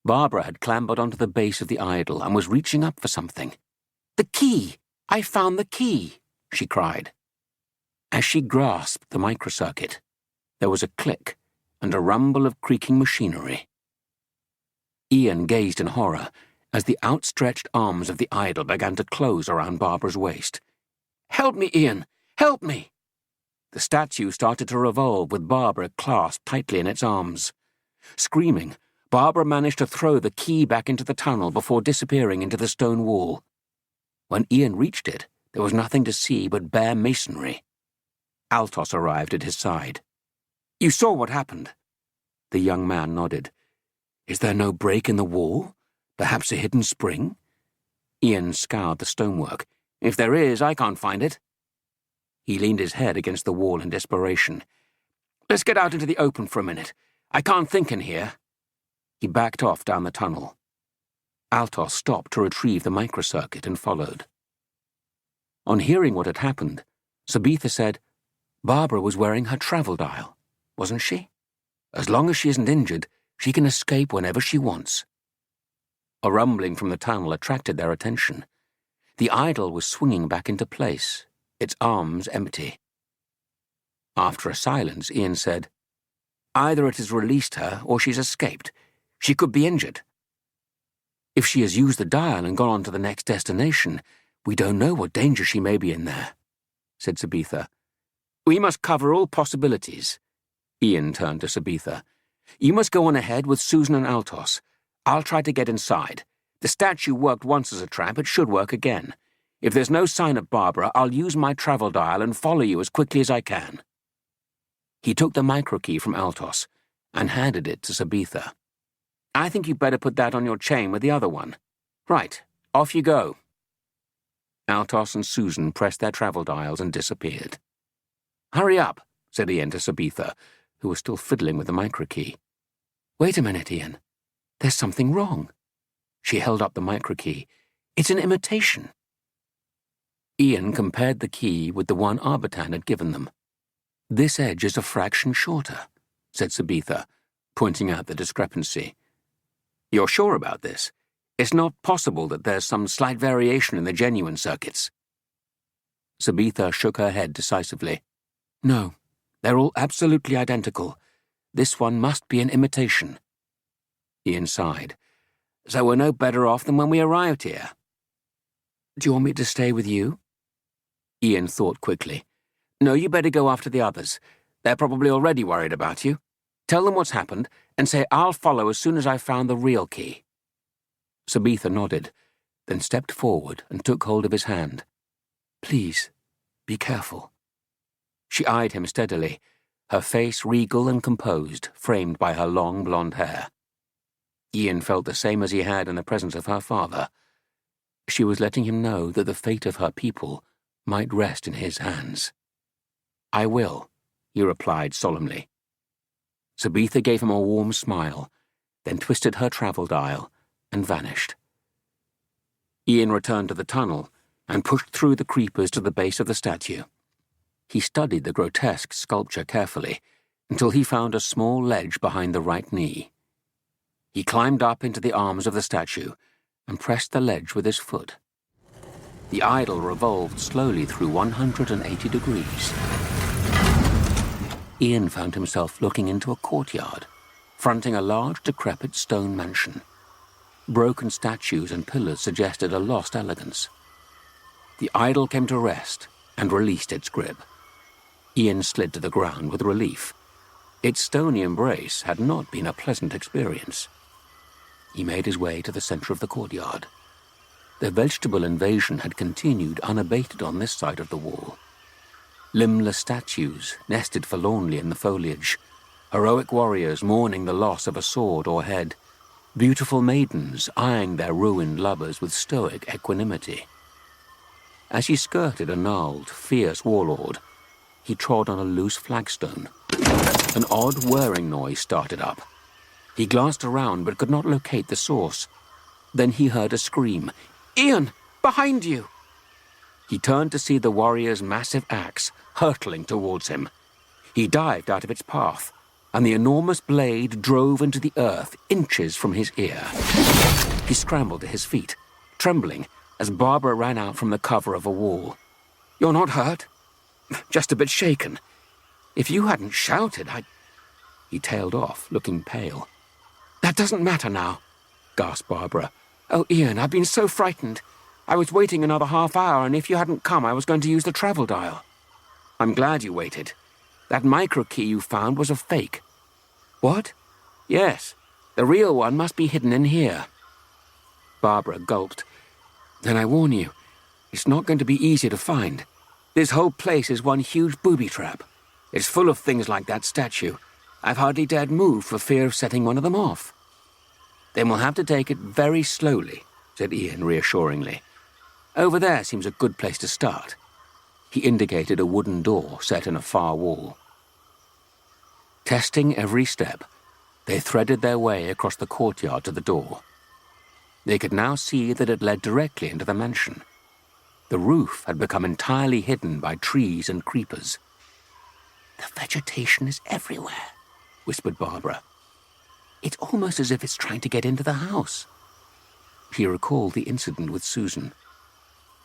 Barbara had clambered onto the base of the idol and was reaching up for something. "The key! I found the key!" she cried. As she grasped the microcircuit, there was a click and a rumble of creaking machinery. Ian gazed in horror as the outstretched arms of the idol began to close around Barbara's waist. "Help me, Ian! Help me!" The statue started to revolve with Barbara clasped tightly in its arms. Screaming, Barbara managed to throw the key back into the tunnel before disappearing into the stone wall. When Ian reached it, there was nothing to see but bare masonry. Altos arrived at his side. "You saw what happened?" The young man nodded. "Is there no break in the wall? Perhaps a hidden spring?" Ian scoured the stonework. "If there is, I can't find it." He leaned his head against the wall in desperation. "Let's get out into the open for a minute. I can't think in here." He backed off down the tunnel. Altos stopped to retrieve the microcircuit and followed. On hearing what had happened, Sabitha said, "Barbara was wearing her travel dial, wasn't she? As long as she isn't injured, she can escape whenever she wants." A rumbling from the tunnel attracted their attention. The idol was swinging back into place, its arms empty. After a silence, Ian said, "Either it has released her or she's escaped. She could be injured. If she has used the dial and gone on to the next destination, we don't know what danger she may be in there," said Sabitha. "We must cover all possibilities." Ian turned to Sabitha. "You must go on ahead with Susan and Altos. I'll try to get inside. The statue worked once as a trap, it should work again. If there's no sign of Barbara, I'll use my travel dial and follow you as quickly as I can." He took the microkey from Altos and handed it to Sabitha. "I think you'd better put that on your chain with the other one. Right, off you go." Altos and Susan pressed their travel dials and disappeared. "Hurry up," said Ian to Sabitha, who was still fiddling with the microkey. "Wait a minute, Ian. There's something wrong." She held up the microkey. "It's an imitation." Ian compared the key with the one Arbitan had given them. "This edge is a fraction shorter," said Sabitha, pointing out the discrepancy. "You're sure about this? It's not possible that there's some slight variation in the genuine circuits." Sabitha shook her head decisively. "No, they're all absolutely identical. This one must be an imitation." Ian sighed. "So we're no better off than when we arrived here." "Do you want me to stay with you?" Ian thought quickly. "No, you better go after the others. They're probably already worried about you. Tell them what's happened, and say I'll follow as soon as I've found the real key." Sabitha nodded, then stepped forward and took hold of his hand. "Please, be careful." She eyed him steadily, her face regal and composed, framed by her long blonde hair. Ian felt the same as he had in the presence of her father. She was letting him know that the fate of her people might rest in his hands. "I will," he replied solemnly. Sabitha gave him a warm smile, then twisted her travel dial and vanished. Ian returned to the tunnel and pushed through the creepers to the base of the statue. He studied the grotesque sculpture carefully until he found a small ledge behind the right knee. He climbed up into the arms of the statue and pressed the ledge with his foot. The idol revolved slowly through 180 degrees. Ian found himself looking into a courtyard, fronting a large, decrepit stone mansion. Broken statues and pillars suggested a lost elegance. The idol came to rest and released its grip. Ian slid to the ground with relief. Its stony embrace had not been a pleasant experience. He made his way to the center of the courtyard. The vegetable invasion had continued unabated on this side of the wall. Limbless statues nested forlornly in the foliage, heroic warriors mourning the loss of a sword or head, beautiful maidens eyeing their ruined lovers with stoic equanimity. As he skirted a gnarled, fierce warlord, he trod on a loose flagstone. An odd whirring noise started up. He glanced around but could not locate the source. Then he heard a scream. "Ian! Behind you!" He turned to see the warrior's massive axe hurtling towards him. He dived out of its path, and the enormous blade drove into the earth inches from his ear. He scrambled to his feet, trembling as Barbara ran out from the cover of a wall. "You're not hurt?" "Just a bit shaken. If you hadn't shouted, I'd—" He tailed off, looking pale. "That doesn't matter now," gasped Barbara. "Oh, Ian, I've been so frightened. I was waiting another half hour, and if you hadn't come, I was going to use the travel dial." "I'm glad you waited. That micro key you found was a fake." "What?" "Yes. The real one must be hidden in here." Barbara gulped. "Then I warn you, it's not going to be easy to find. This whole place is one huge booby trap. It's full of things like that statue. I've hardly dared move for fear of setting one of them off." "Then we'll have to take it very slowly," said Ian reassuringly. "Over there seems a good place to start." He indicated a wooden door set in a far wall. Testing every step, they threaded their way across the courtyard to the door. They could now see that it led directly into the mansion. The roof had become entirely hidden by trees and creepers. "The vegetation is everywhere," whispered Barbara. "It's almost as if it's trying to get into the house." He recalled the incident with Susan.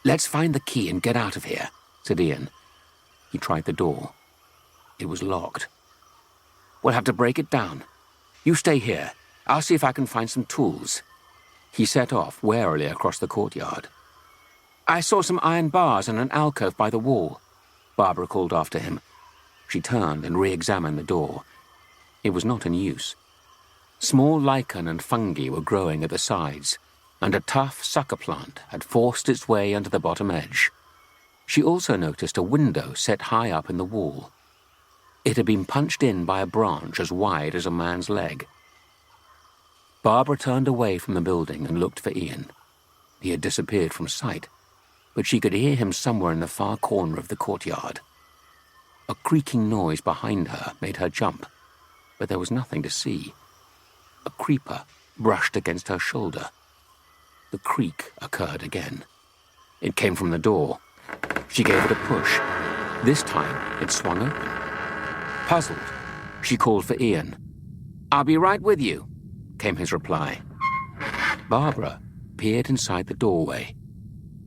"Let's find the key and get out of here," said Ian. He tried the door. It was locked. "We'll have to break it down. You stay here. I'll see if I can find some tools." He set off warily across the courtyard. "I saw some iron bars in an alcove by the wall," Barbara called after him. She turned and re-examined the door. It was not in use. Small lichen and fungi were growing at the sides, and a tough sucker plant had forced its way under the bottom edge. She also noticed a window set high up in the wall. It had been punched in by a branch as wide as a man's leg. Barbara turned away from the building and looked for Ian. He had disappeared from sight, but she could hear him somewhere in the far corner of the courtyard. A creaking noise behind her made her jump, but there was nothing to see. A creeper brushed against her shoulder. The creak occurred again. It came from the door. She gave it a push. This time, it swung open. Puzzled, she called for Ian. "I'll be right with you," came his reply. Barbara peered inside the doorway.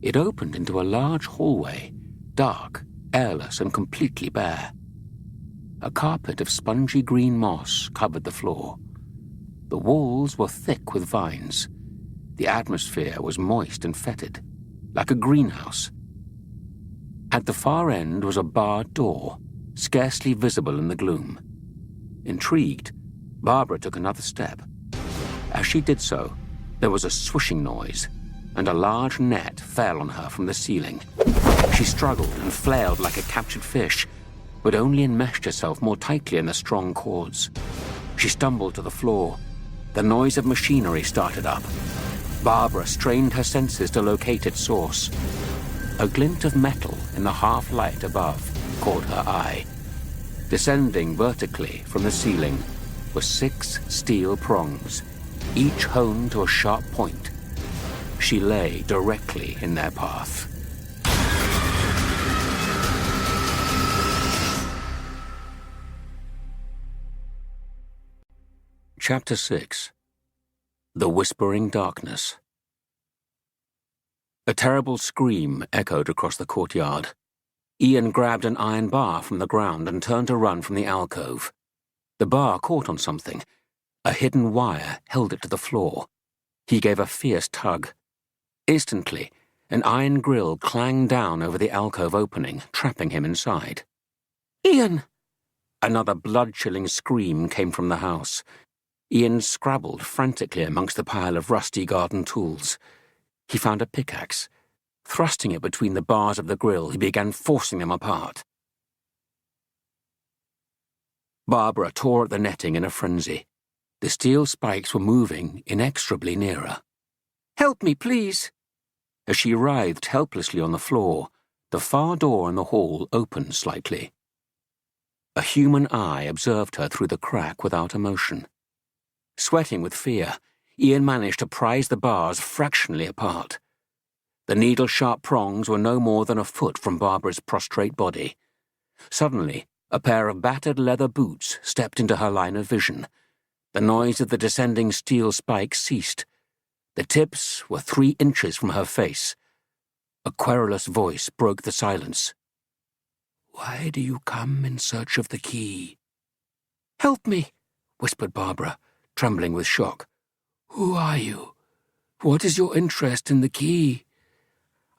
It opened into a large hallway, dark, airless, and completely bare. A carpet of spongy green moss covered the floor. The walls were thick with vines. The atmosphere was moist and fetid, like a greenhouse. At the far end was a barred door, scarcely visible in the gloom. Intrigued, Barbara took another step. As she did so, there was a swishing noise, and a large net fell on her from the ceiling. She struggled and flailed like a captured fish, but only enmeshed herself more tightly in the strong cords. She stumbled to the floor. The noise of machinery started up. Barbara strained her senses to locate its source. A glint of metal in the half-light above caught her eye. Descending vertically from the ceiling were 6 steel prongs, each honed to a sharp point. She lay directly in their path. Chapter 6. The Whispering Darkness. A terrible scream echoed across the courtyard. Ian grabbed an iron bar from the ground and turned to run from the alcove. The bar caught on something. A hidden wire held it to the floor. He gave a fierce tug. Instantly, an iron grill clanged down over the alcove opening, trapping him inside. "Ian!" Another blood-chilling scream came from the house. Ian scrabbled frantically amongst the pile of rusty garden tools. He found a pickaxe. Thrusting it between the bars of the grill, he began forcing them apart. Barbara tore at the netting in a frenzy. The steel spikes were moving inexorably nearer. "Help me, please!" As she writhed helplessly on the floor, the far door in the hall opened slightly. A human eye observed her through the crack without emotion. Sweating with fear, Ian managed to prise the bars fractionally apart. The needle-sharp prongs were no more than a foot from Barbara's prostrate body. Suddenly, a pair of battered leather boots stepped into her line of vision. The noise of the descending steel spikes ceased. The tips were 3 inches from her face. A querulous voice broke the silence. "Why do you come in search of the key?" "Help me," whispered Barbara, trembling with shock. "Who are you? What is your interest in the key?"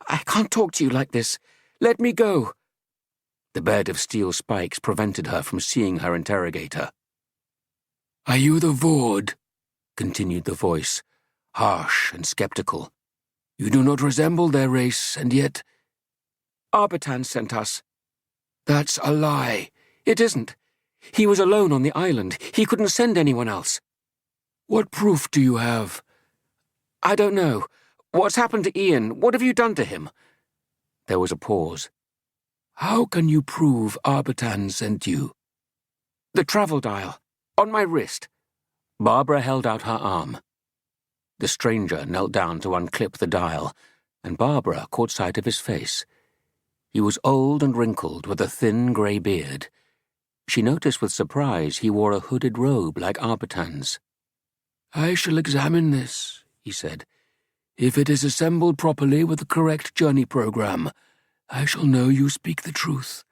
"I can't talk to you like this. Let me go." The bed of steel spikes prevented her from seeing her interrogator. "Are you the Vord?" continued the voice, harsh and skeptical. "You do not resemble their race, and yet—" "Arbitan sent us." "That's a lie." "It isn't. He was alone on the island. He couldn't send anyone else." "What proof do you have?" "I don't know. What's happened to Ian? What have you done to him?" There was a pause. "How can you prove Arbitan sent you?" "The travel dial. On my wrist." Barbara held out her arm. The stranger knelt down to unclip the dial, and Barbara caught sight of his face. He was old and wrinkled, with a thin grey beard. She noticed with surprise he wore a hooded robe like Arbitan's. "I shall examine this," he said. "If it is assembled properly with the correct journey program, I shall know you speak the truth.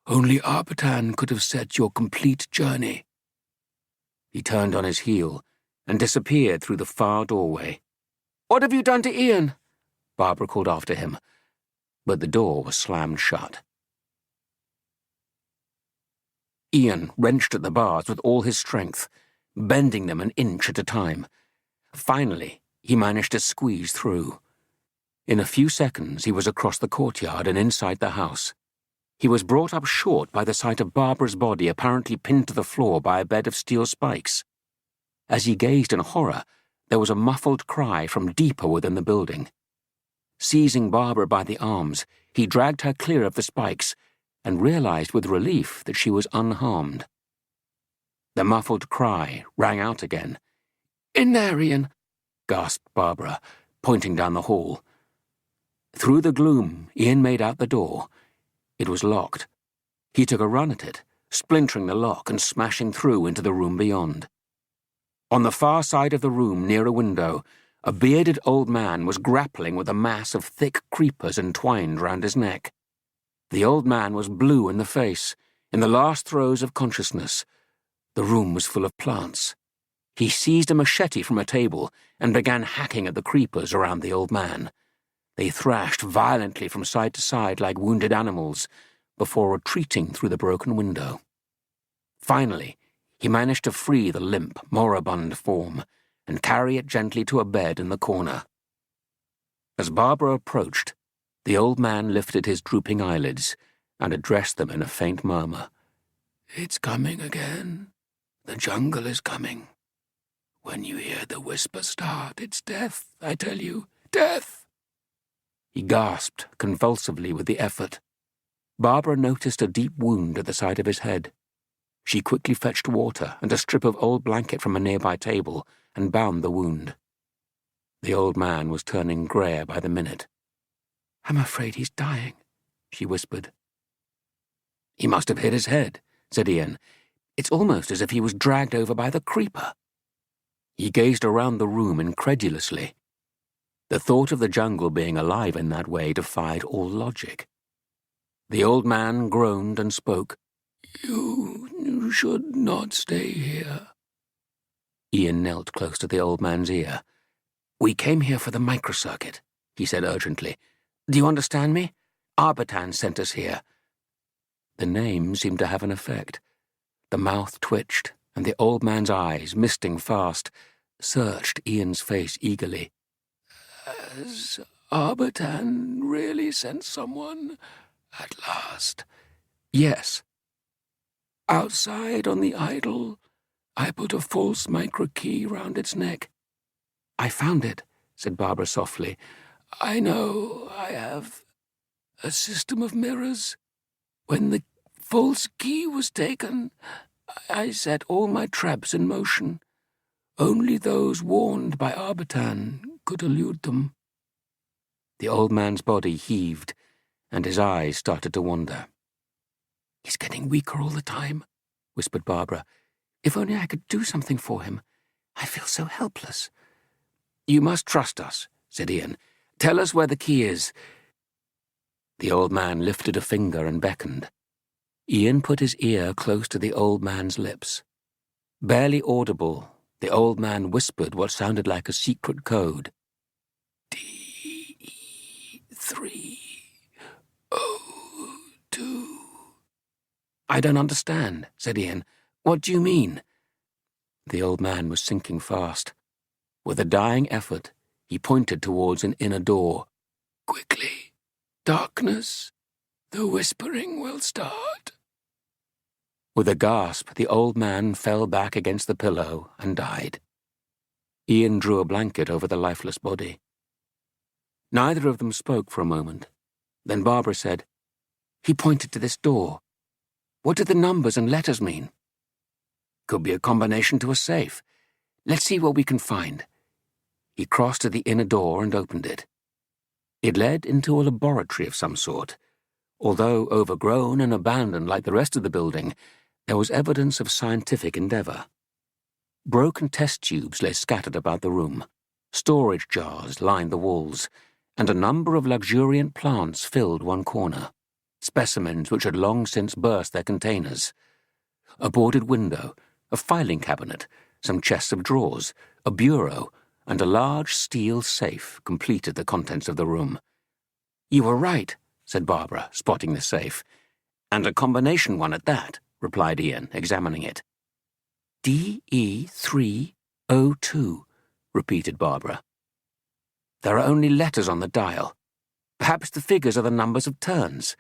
Only Arbitan could have set your complete journey." He turned on his heel and disappeared through the far doorway. "What have you done to Ian?" Barbara called after him, but the door was slammed shut. Ian wrenched at the bars with all his strength, bending them an inch at a time. Finally, he managed to squeeze through. In a few seconds, he was across the courtyard and inside the house. He was brought up short by the sight of Barbara's body apparently pinned to the floor by a bed of steel spikes. As he gazed in horror, there was a muffled cry from deeper within the building. Seizing Barbara by the arms, he dragged her clear of the spikes and realized with relief that she was unharmed. The muffled cry rang out again. "In there, Ian," gasped Barbara, pointing down the hall. Through the gloom, Ian made out the door. It was locked. He took a run at it, splintering the lock and smashing through into the room beyond. On the far side of the room, near a window, a bearded old man was grappling with a mass of thick creepers entwined round his neck. The old man was blue in the face, in the last throes of consciousness. The room was full of plants. He seized a machete from a table and began hacking at the creepers around the old man. They thrashed violently from side to side like wounded animals, before retreating through the broken window. Finally, he managed to free the limp, moribund form and carry it gently to a bed in the corner. As Barbara approached, the old man lifted his drooping eyelids and addressed them in a faint murmur. "It's coming again. The jungle is coming. When you hear the whisper start, it's death, I tell you, death." He gasped convulsively with the effort. Barbara noticed a deep wound at the side of his head. She quickly fetched water and a strip of old blanket from a nearby table and bound the wound. The old man was turning greyer by the minute. "I'm afraid he's dying," she whispered. "He must have hit his head," said Ian. "It's almost as if he was dragged over by the creeper." He gazed around the room incredulously. The thought of the jungle being alive in that way defied all logic. The old man groaned and spoke. You should not stay here." Ian knelt close to the old man's ear. "We came here for the microcircuit," he said urgently. "Do you understand me? Arbitan sent us here." The name seemed to have an effect. The mouth twitched, and the old man's eyes, misting fast, searched Ian's face eagerly. "Has Arbitan really sent someone at last?" "Yes." "Outside on the idol, I put a false micro-key round its neck." "I found it," said Barbara softly. "I know I have a system of mirrors. When the false key was taken, I set all my traps in motion. Only those warned by Arbitan could elude them. The old man's body heaved, and his eyes started to wander. "He's getting weaker all the time," whispered Barbara. "If only I could do something for him. I feel so helpless." "You must trust us," said Ian. "Tell us where the key is." The old man lifted a finger and beckoned. Ian put his ear close to the old man's lips. Barely audible, the old man whispered what sounded like a secret code. D-3-O-2. "I don't understand," said Ian. "What do you mean?" The old man was sinking fast. With a dying effort, he pointed towards an inner door. "Quickly, darkness, the whispering will start." With a gasp, the old man fell back against the pillow and died. Ian drew a blanket over the lifeless body. Neither of them spoke for a moment. Then Barbara said, "He pointed to this door. What did the numbers and letters mean?" "Could be a combination to a safe. Let's see what we can find." He crossed to the inner door and opened it. It led into a laboratory of some sort. Although overgrown and abandoned like the rest of the building, there was evidence of scientific endeavor. Broken test tubes lay scattered about the room. Storage jars lined the walls, and a number of luxuriant plants filled one corner, specimens which had long since burst their containers. A boarded window, a filing cabinet, some chests of drawers, a bureau, and a large steel safe completed the contents of the room. "You were right," said Barbara, spotting the safe. "And a combination one at that," replied Ian, examining it. "DE3O2, repeated Barbara. "There are only letters on the dial. Perhaps the figures are the numbers of turns."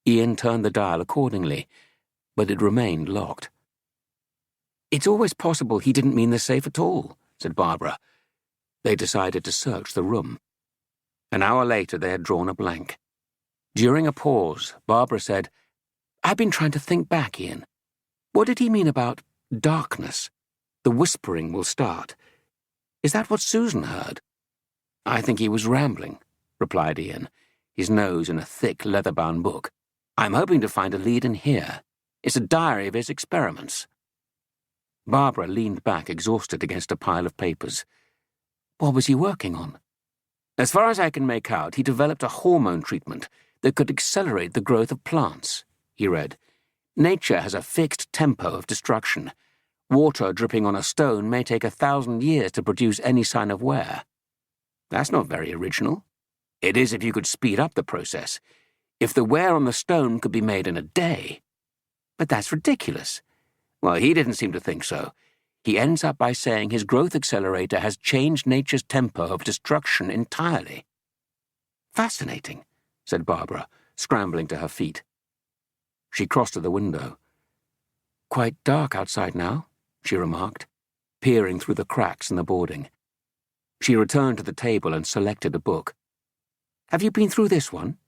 Ian turned the dial accordingly, but it remained locked. "It's always possible he didn't mean the safe at all," said Barbara. They decided to search the room. An hour later they had drawn a blank. During a pause, Barbara said, "I've been trying to think back, Ian. What did he mean about darkness? The whispering will start. Is that what Susan heard?" "I think he was rambling," replied Ian, his nose in a thick leather-bound book. "I'm hoping to find a lead in here. It's a diary of his experiments." Barbara leaned back exhausted against a pile of papers. "What was he working on?" "As far as I can make out, he developed a hormone treatment that could accelerate the growth of plants," he read. "Nature has a fixed tempo of destruction. Water dripping on a stone may take 1,000 years to produce any sign of wear. That's not very original. It is if you could speed up the process. If the wear on the stone could be made in a day. But that's ridiculous. Well, he didn't seem to think so. He ends up by saying his growth accelerator has changed nature's tempo of destruction entirely." "Fascinating," said Barbara, scrambling to her feet. She crossed to the window. "Quite dark outside now," she remarked, peering through the cracks in the boarding. She returned to the table and selected a book. "Have you been through this one?"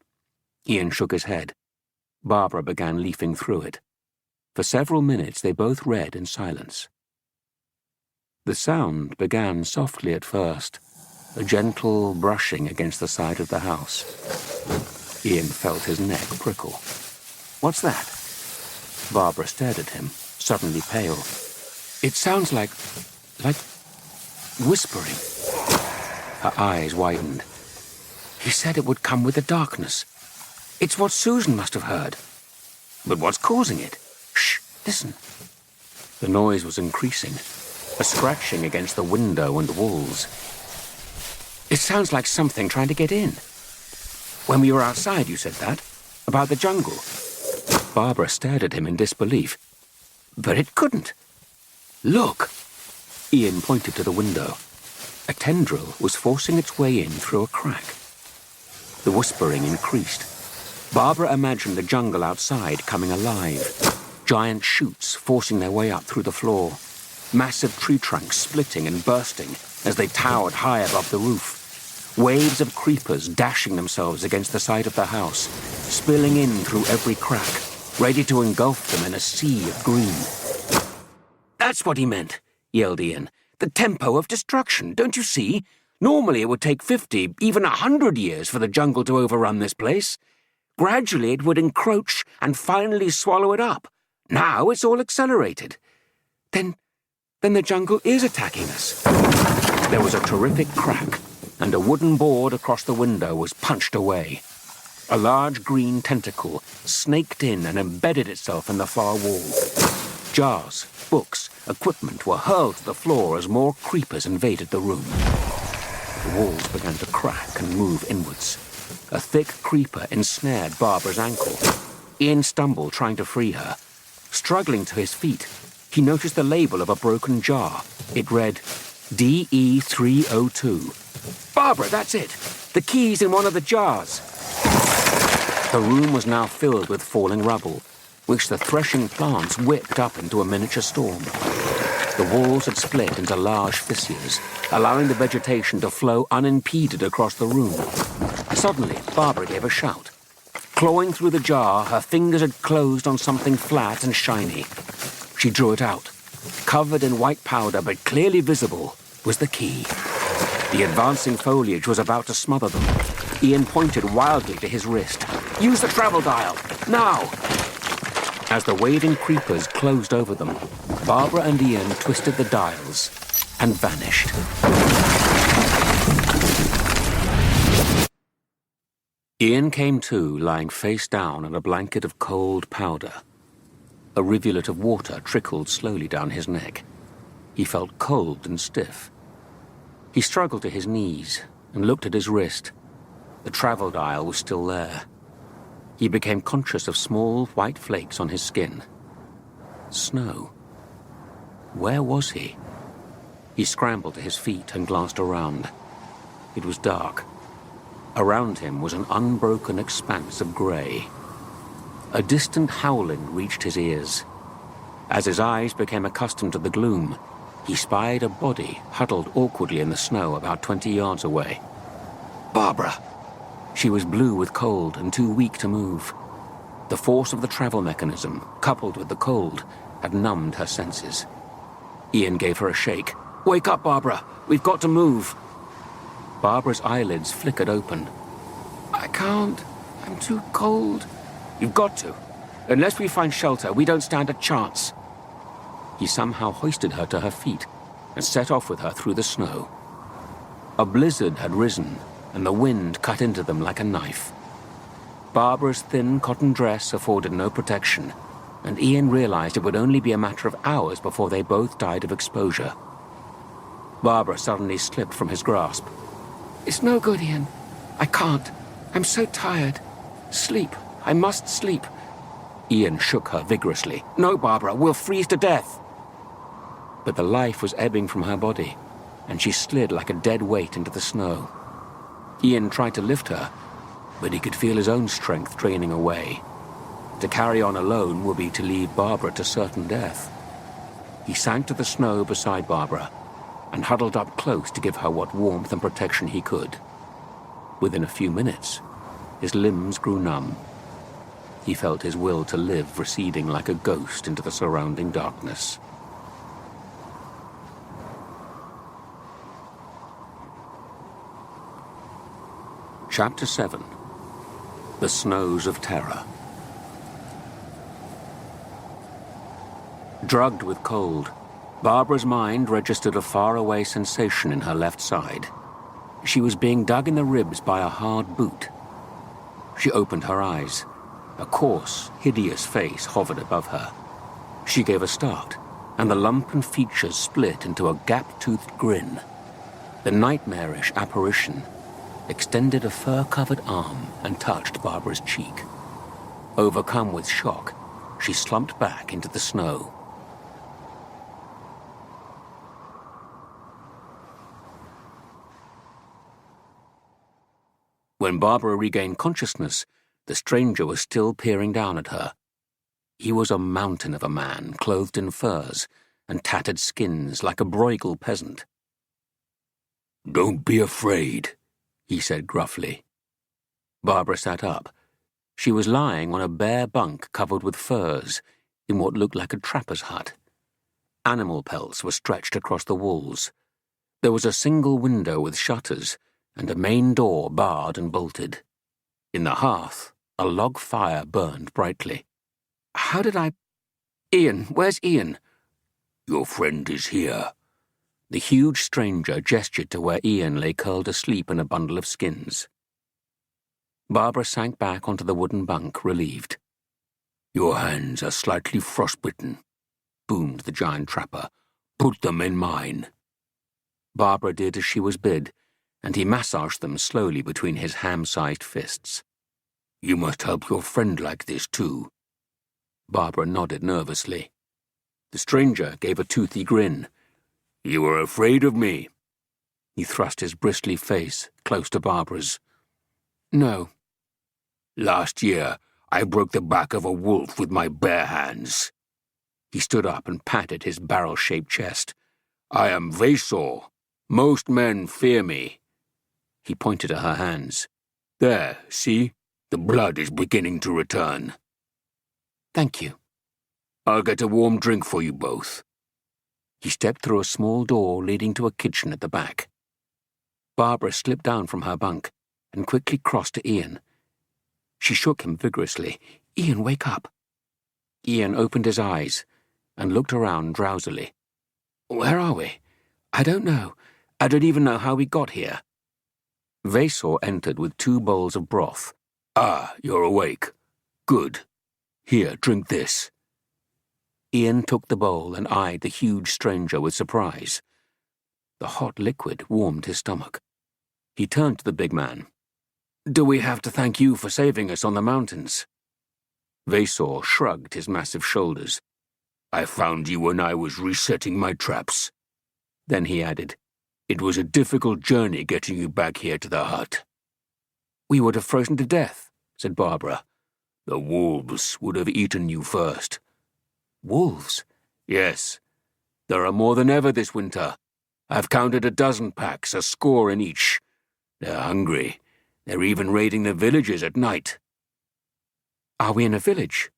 Ian shook his head. Barbara began leafing through it. For several minutes they both read in silence. The sound began softly at first, a gentle brushing against the side of the house. Ian felt his neck prickle. "What's that?" Barbara stared at him, suddenly pale. "It sounds like whispering." Her eyes widened. "He said it would come with the darkness. It's what Susan must have heard." "But what's causing it?" "Shh, listen." The noise was increasing, a scratching against the window and walls. "It sounds like something trying to get in. When we were outside, you said that, about the jungle." Barbara stared at him in disbelief. "But it couldn't." "Look!" Ian pointed to the window. A tendril was forcing its way in through a crack. The whispering increased. Barbara imagined the jungle outside coming alive, giant shoots forcing their way up through the floor, massive tree trunks splitting and bursting as they towered high above the roof, waves of creepers dashing themselves against the side of the house, spilling in through every crack, ready to engulf them in a sea of green. "That's what he meant," yelled Ian. The tempo of destruction, don't you see? Normally it would take 50, even 100 years for the jungle to overrun this place. Gradually it would encroach and finally swallow it up. Now it's all accelerated. Then the jungle is attacking us. There was a terrific crack, and a wooden board across the window was punched away. A large green tentacle snaked in and embedded itself in the far wall. Jars, books, equipment were hurled to the floor as more creepers invaded the room. The walls began to crack and move inwards. A thick creeper ensnared Barbara's ankle. Ian stumbled, trying to free her. Struggling to his feet, he noticed the label of a broken jar. It read, DE302. Barbara, that's it! The key's in one of the jars! The room was now filled with falling rubble, which the threshing plants whipped up into a miniature storm. The walls had split into large fissures, allowing the vegetation to flow unimpeded across the room. Suddenly, Barbara gave a shout. Clawing through the jar, her fingers had closed on something flat and shiny. She drew it out. Covered in white powder, but clearly visible, was the key. The advancing foliage was about to smother them. Ian pointed wildly to his wrist. Use the travel dial, now! As the wading creepers closed over them, Barbara and Ian twisted the dials and vanished. Ian came to, lying face down in a blanket of cold powder. A rivulet of water trickled slowly down his neck. He felt cold and stiff. He struggled to his knees and looked at his wrist. The travel dial was still there. He became conscious of small white flakes on his skin. Snow. Where was he? He scrambled to his feet and glanced around. It was dark. Around him was an unbroken expanse of grey. A distant howling reached his ears. As his eyes became accustomed to the gloom, he spied a body huddled awkwardly in the snow about 20 yards away. Barbara! She was blue with cold and too weak to move. The force of the travel mechanism, coupled with the cold, had numbed her senses. Ian gave her a shake. Wake up, Barbara! We've got to move! Barbara's eyelids flickered open. I can't. I'm too cold. You've got to. Unless we find shelter, we don't stand a chance. He somehow hoisted her to her feet and set off with her through the snow. A blizzard had risen, and the wind cut into them like a knife. Barbara's thin cotton dress afforded no protection, and Ian realized it would only be a matter of hours before they both died of exposure. Barbara suddenly slipped from his grasp. It's no good, Ian. I can't. I'm so tired. Sleep. I must sleep. Ian shook her vigorously. No, Barbara, we'll freeze to death. But the life was ebbing from her body, and she slid like a dead weight into the snow. Ian tried to lift her, but he could feel his own strength draining away. To carry on alone would be to leave Barbara to certain death. He sank to the snow beside Barbara and huddled up close to give her what warmth and protection he could. Within a few minutes, his limbs grew numb. He felt his will to live receding like a ghost into the surrounding darkness. Chapter 7. The Snows of Terror. Drugged with cold, Barbara's mind registered a faraway sensation in her left side. She was being dug in the ribs by a hard boot. She opened her eyes. A coarse, hideous face hovered above her. She gave a start, and the lumpen features split into a gap-toothed grin. The nightmarish apparition extended a fur-covered arm and touched Barbara's cheek. Overcome with shock, she slumped back into the snow. When Barbara regained consciousness, the stranger was still peering down at her. He was a mountain of a man, clothed in furs and tattered skins like a Bruegel peasant. "Don't be afraid," he said gruffly. Barbara sat up. She was lying on a bare bunk covered with furs in what looked like a trapper's hut. Animal pelts were stretched across the walls. There was a single window with shutters, and a main door barred and bolted. In the hearth, a log fire burned brightly. How did I... Ian, where's Ian? Your friend is here. The huge stranger gestured to where Ian lay curled asleep in a bundle of skins. Barbara sank back onto the wooden bunk, relieved. Your hands are slightly frostbitten, boomed the giant trapper. Put them in mine. Barbara did as she was bid, and he massaged them slowly between his ham-sized fists. You must help your friend like this, too. Barbara nodded nervously. The stranger gave a toothy grin. You are afraid of me? He thrust his bristly face close to Barbara's. No. Last year, I broke the back of a wolf with my bare hands. He stood up and patted his barrel-shaped chest. I am Vesor. Most men fear me. He pointed to her hands. There, see? The blood is beginning to return. Thank you. I'll get a warm drink for you both. He stepped through a small door leading to a kitchen at the back. Barbara slipped down from her bunk and quickly crossed to Ian. She shook him vigorously. Ian, wake up. Ian opened his eyes and looked around drowsily. Where are we? I don't know. I don't even know how we got here. Vesor entered with 2 bowls of broth. Ah, you're awake. Good. Here, drink this. Ian took the bowl and eyed the huge stranger with surprise. The hot liquid warmed his stomach. He turned to the big man. Do we have to thank you for saving us on the mountains? Vesor shrugged his massive shoulders. I found you when I was resetting my traps. Then he added, It was a difficult journey getting you back here to the hut. We would have frozen to death, said Barbara. The wolves would have eaten you first. Wolves? Yes. There are more than ever this winter. I've counted 12 packs, a score in each. They're hungry. They're even raiding the villages at night. Are we in a village?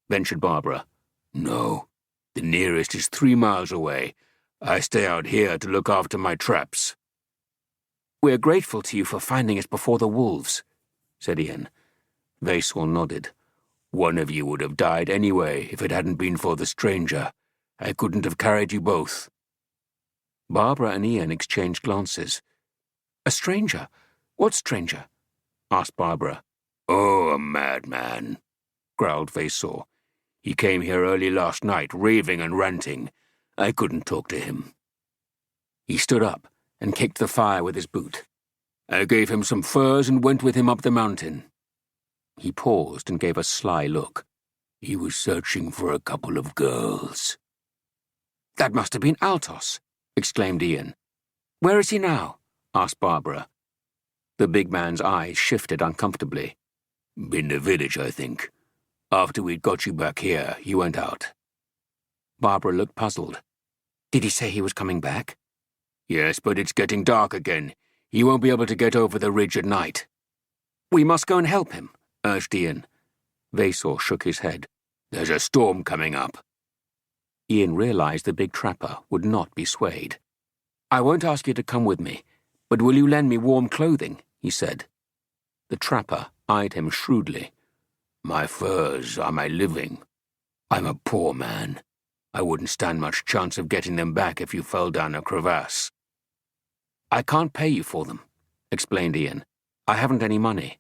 Ventured Barbara. No. The nearest is 3 miles away. I stay out here to look after my traps. We're grateful to you for finding us before the wolves, said Ian. Vesor nodded. One of you would have died anyway if it hadn't been for the stranger. I couldn't have carried you both. Barbara and Ian exchanged glances. A stranger? What stranger? Asked Barbara. Oh, a madman, growled Vesor. He came here early last night, raving and ranting. I couldn't talk to him. He stood up and kicked the fire with his boot. I gave him some furs and went with him up the mountain. He paused and gave a sly look. He was searching for a couple of girls. That must have been Altos, exclaimed Ian. Where is he now? Asked Barbara. The big man's eyes shifted uncomfortably. In the village, I think. After we'd got you back here, he went out. Barbara looked puzzled. Did he say he was coming back? Yes, but it's getting dark again. He won't be able to get over the ridge at night. We must go and help him, urged Ian. Vesor shook his head. There's a storm coming up. Ian realized the big trapper would not be swayed. I won't ask you to come with me, but will you lend me warm clothing? He said. The trapper eyed him shrewdly. My furs are my living. I'm a poor man. I wouldn't stand much chance of getting them back if you fell down a crevasse. I can't pay you for them, explained Ian. I haven't any money.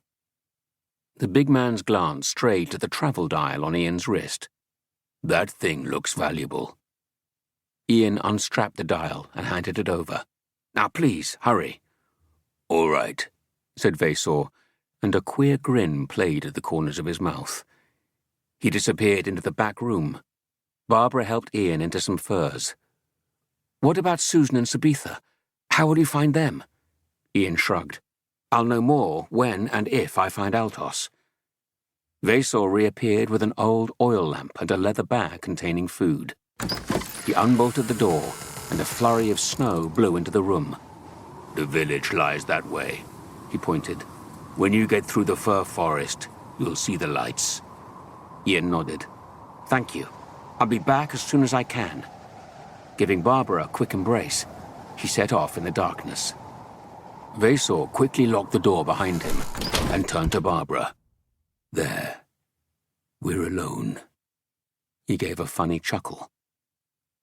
The big man's glance strayed to the travel dial on Ian's wrist. That thing looks valuable. Ian unstrapped the dial and handed it over. Now please, hurry. All right, said Vesor, and a queer grin played at the corners of his mouth. He disappeared into the back room. Barbara helped Ian into some furs. What about Susan and Sabitha? How will you find them? Ian shrugged. I'll know more when and if I find Altos. Vesor reappeared with an old oil lamp and a leather bag containing food. He unbolted the door, and a flurry of snow blew into the room. The village lies that way, he pointed. When you get through the fir forest, you'll see the lights. Ian nodded. Thank you. I'll be back as soon as I can. Giving Barbara a quick embrace, she set off in the darkness. Vasor quickly locked the door behind him and turned to Barbara. There. We're alone. He gave a funny chuckle.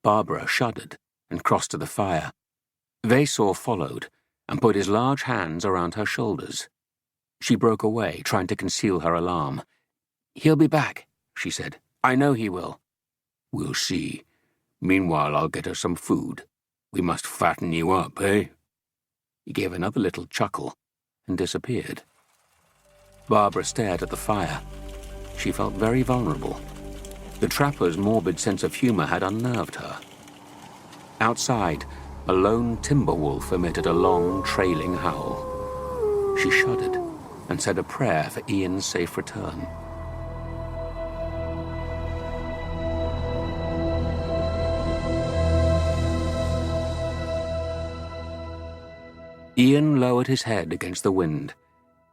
Barbara shuddered and crossed to the fire. Vasor followed and put his large hands around her shoulders. She broke away, trying to conceal her alarm. "He'll be back," she said. "I know he will." "We'll see. Meanwhile, I'll get us some food. We must fatten you up, eh?" He gave another little chuckle and disappeared. Barbara stared at the fire. She felt very vulnerable. The trapper's morbid sense of humor had unnerved her. Outside, a lone timber wolf emitted a long, trailing howl. She shuddered and said a prayer for Ian's safe return. Ian lowered his head against the wind.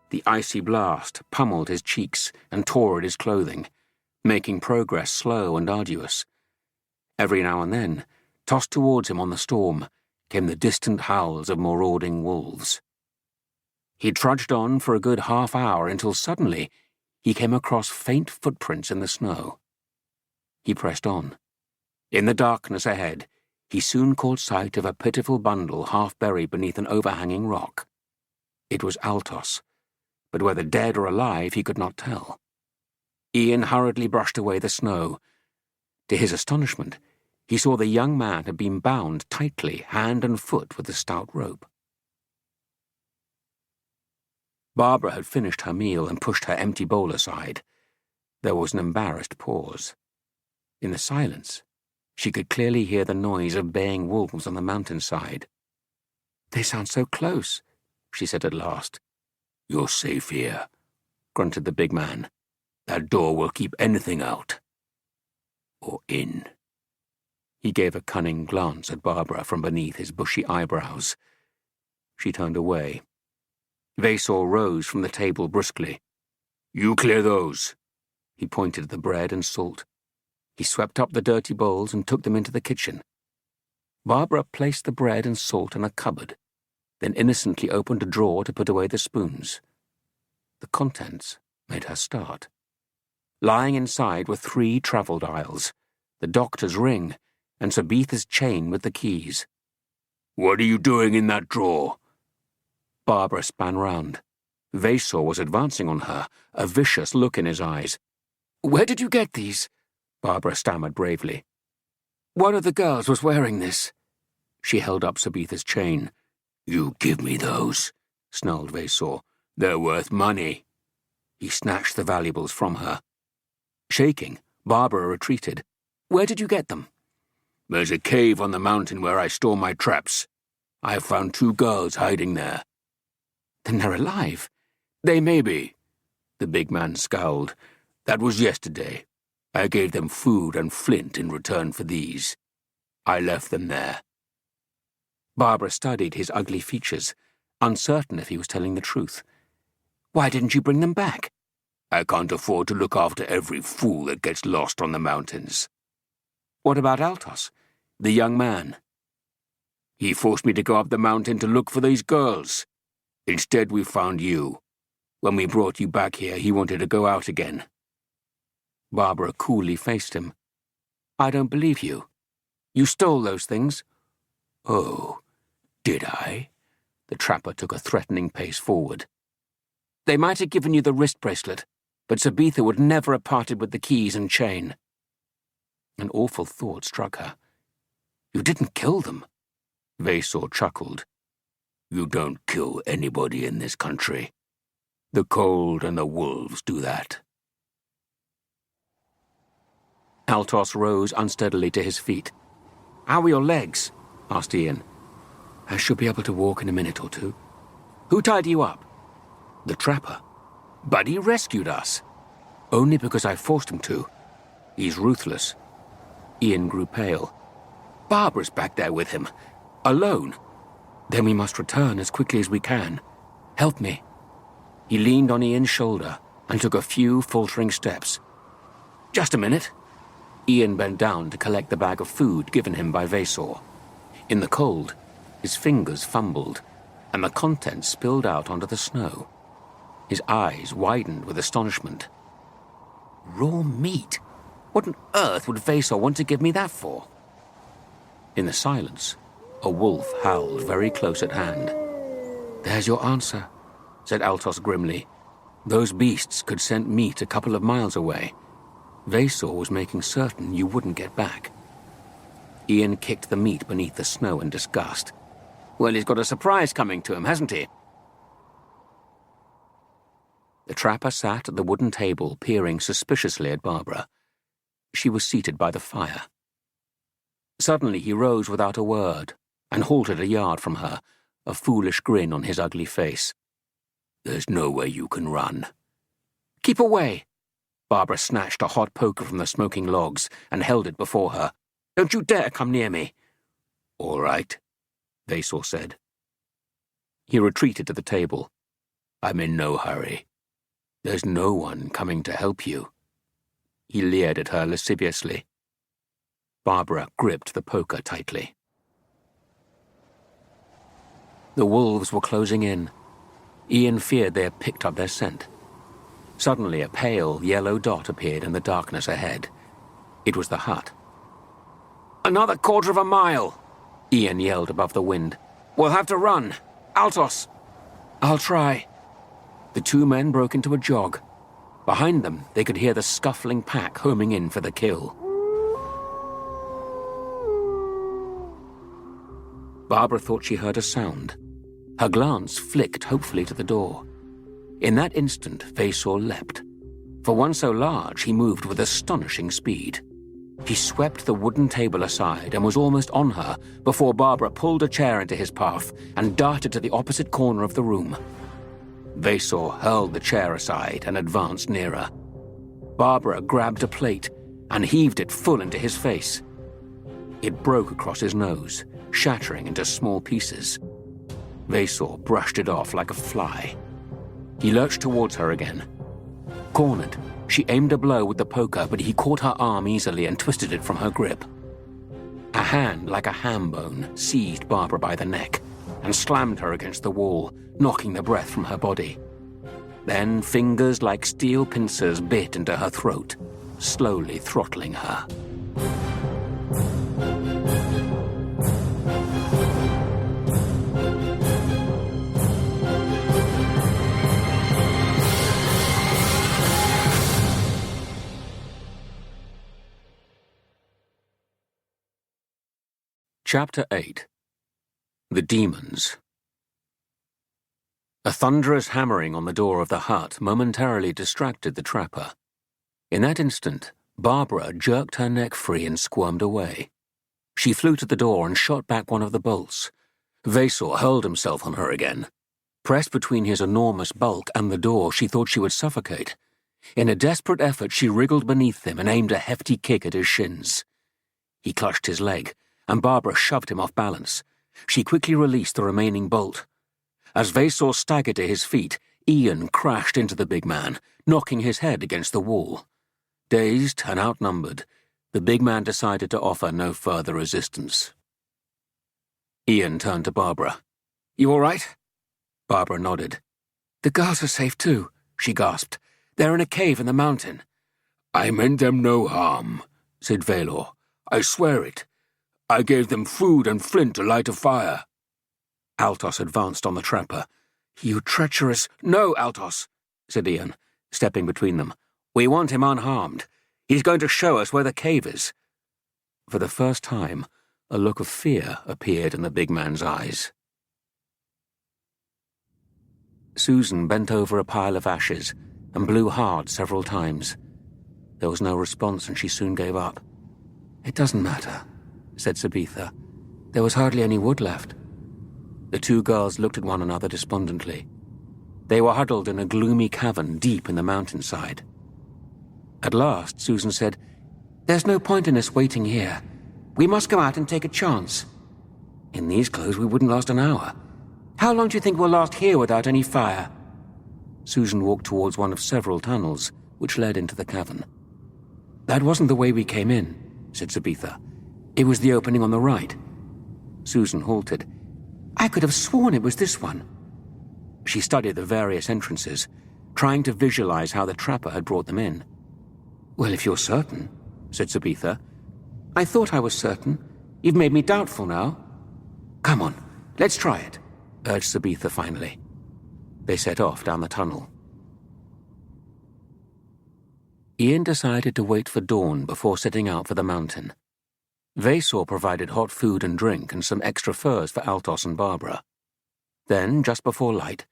The icy blast pummeled his cheeks and tore at his clothing, making progress slow and arduous. Every now and then, tossed towards him on the storm, came the distant howls of marauding wolves. He trudged on for a good half-hour until suddenly he came across faint footprints in the snow. He pressed on. In the darkness ahead, he soon caught sight of a pitiful bundle half buried beneath an overhanging rock. It was Altos, but whether dead or alive he could not tell. Ian hurriedly brushed away the snow. To his astonishment, he saw the young man had been bound tightly hand and foot with a stout rope. Barbara had finished her meal and pushed her empty bowl aside. There was an embarrassed pause. In the silence, she could clearly hear the noise of baying wolves on the mountainside. "They sound so close," she said at last. "You're safe here," grunted the big man. "That door will keep anything out. Or in." He gave a cunning glance at Barbara from beneath his bushy eyebrows. She turned away. Vasor rose from the table brusquely. "You clear those." He pointed at the bread and salt. He swept up the dirty bowls and took them into the kitchen. Barbara placed the bread and salt in a cupboard, then innocently opened a drawer to put away the spoons. The contents made her start. Lying inside were 3 travel dials, the doctor's ring, and Sabitha's chain with the keys. "What are you doing in that drawer?" Barbara span round. Vasor was advancing on her, a vicious look in his eyes. "Where did you get these?" Barbara stammered bravely. "One of the girls was wearing this." She held up Sabitha's chain. "You give me those," snarled Vasor. "They're worth money." He snatched the valuables from her. Shaking, Barbara retreated. "Where did you get them?" "There's a cave on the mountain where I store my traps. I found 2 girls hiding there." "Then they're alive." "They may be." The big man scowled. "That was yesterday. I gave them food and flint in return for these. I left them there." Barbara studied his ugly features, uncertain if he was telling the truth. "Why didn't you bring them back?" "I can't afford to look after every fool that gets lost on the mountains." "What about Altos, the young man?" "He forced me to go up the mountain to look for these girls. Instead, we found you. When we brought you back here, he wanted to go out again." Barbara coolly faced him. "I don't believe you. You stole those things." "Oh, did I?" The trapper took a threatening pace forward. "They might have given you the wrist bracelet, but Sabitha would never have parted with the keys and chain." An awful thought struck her. "You didn't kill them." Vasor chuckled. "You don't kill anybody in this country. The cold and the wolves do that." Altos rose unsteadily to his feet. "How are your legs?" asked Ian. "I should be able to walk in a minute or 2. Who tied you up?" "The trapper. But he rescued us." "Only because I forced him to. He's ruthless." Ian grew pale. "Barbara's back there with him. Alone. Then we must return as quickly as we can. Help me." He leaned on Ian's shoulder and took a few faltering steps. "Just a minute." Ian bent down to collect the bag of food given him by Vasor. In the cold, his fingers fumbled, and the contents spilled out onto the snow. His eyes widened with astonishment. Raw meat? What on earth would Vasor want to give me that for? In the silence, a wolf howled very close at hand. There's your answer, said Altos grimly. Those beasts could scent meat a couple of miles away. Vasor was making certain you wouldn't get back. Ian kicked the meat beneath the snow in disgust. Well, he's got a surprise coming to him, hasn't he? The trapper sat at the wooden table, peering suspiciously at Barbara. She was seated by the fire. Suddenly he rose without a word and halted a yard from her, a foolish grin on his ugly face. There's nowhere you can run. Keep away! Barbara snatched a hot poker from the smoking logs and held it before her. Don't you dare come near me. All right, Vasor said. He retreated to the table. I'm in no hurry. There's no one coming to help you. He leered at her lasciviously. Barbara gripped the poker tightly. The wolves were closing in. Ian feared they had picked up their scent. Suddenly a pale yellow dot appeared in the darkness ahead. It was the hut. Another quarter of a mile, Ian yelled above the wind. We'll have to run. Altos! I'll try. The two men broke into a jog. Behind them, they could hear the scuffling pack homing in for the kill. Barbara thought she heard a sound. Her glance flicked hopefully to the door. In that instant, Vasor leapt. For one so large, he moved with astonishing speed. He swept the wooden table aside and was almost on her before Barbara pulled a chair into his path and darted to the opposite corner of the room. Vasor hurled the chair aside and advanced nearer. Barbara grabbed a plate and heaved it full into his face. It broke across his nose, shattering into small pieces. Vasor brushed it off like a fly. He lurched towards her again. Cornered, she aimed a blow with the poker, but he caught her arm easily and twisted it from her grip. A hand like a ham bone seized Barbara by the neck and slammed her against the wall, knocking the breath from her body. Then fingers like steel pincers bit into her throat, slowly throttling her. Chapter 8. The Demons. A thunderous hammering on the door of the hut momentarily distracted the trapper. In that instant, Barbara jerked her neck free and squirmed away. She flew to the door and shot back one of the bolts. Vasor hurled himself on her again. Pressed between his enormous bulk and the door, she thought she would suffocate. In a desperate effort, she wriggled beneath him and aimed a hefty kick at his shins. He clutched his leg, and Barbara shoved him off balance. She quickly released the remaining bolt. As Vasor staggered to his feet, Ian crashed into the big man, knocking his head against the wall. Dazed and outnumbered, the big man decided to offer no further resistance. Ian turned to Barbara. You all right? Barbara nodded. The girls are safe too, she gasped. They're in a cave in the mountain. I meant them no harm, said Valor. I swear it. I gave them food and flint to light a fire. Altos advanced on the trapper. You treacherous— No, Altos, said Ian, stepping between them. We want him unharmed. He's going to show us where the cave is. For the first time, a look of fear appeared in the big man's eyes. Susan bent over a pile of ashes and blew hard several times. There was no response and she soon gave up. It doesn't matter, said Sabitha. There was hardly any wood left. The two girls looked at one another despondently. They were huddled in a gloomy cavern deep in the mountainside. At last, Susan said, There's no point in us waiting here. We must go out and take a chance. In these clothes, we wouldn't last an hour. How long do you think we'll last here without any fire? Susan walked towards one of several tunnels which led into the cavern. That wasn't the way we came in, said Sabitha. It was the opening on the right. Susan halted. I could have sworn it was this one. She studied the various entrances, trying to visualize how the trapper had brought them in. Well, if you're certain, said Sabitha. I thought I was certain. You've made me doubtful now. Come on, let's try it, urged Sabitha finally. They set off down the tunnel. Ian decided to wait for dawn before setting out for the mountain. Vasor provided hot food and drink and some extra furs for Altos and Barbara. Then, just before light,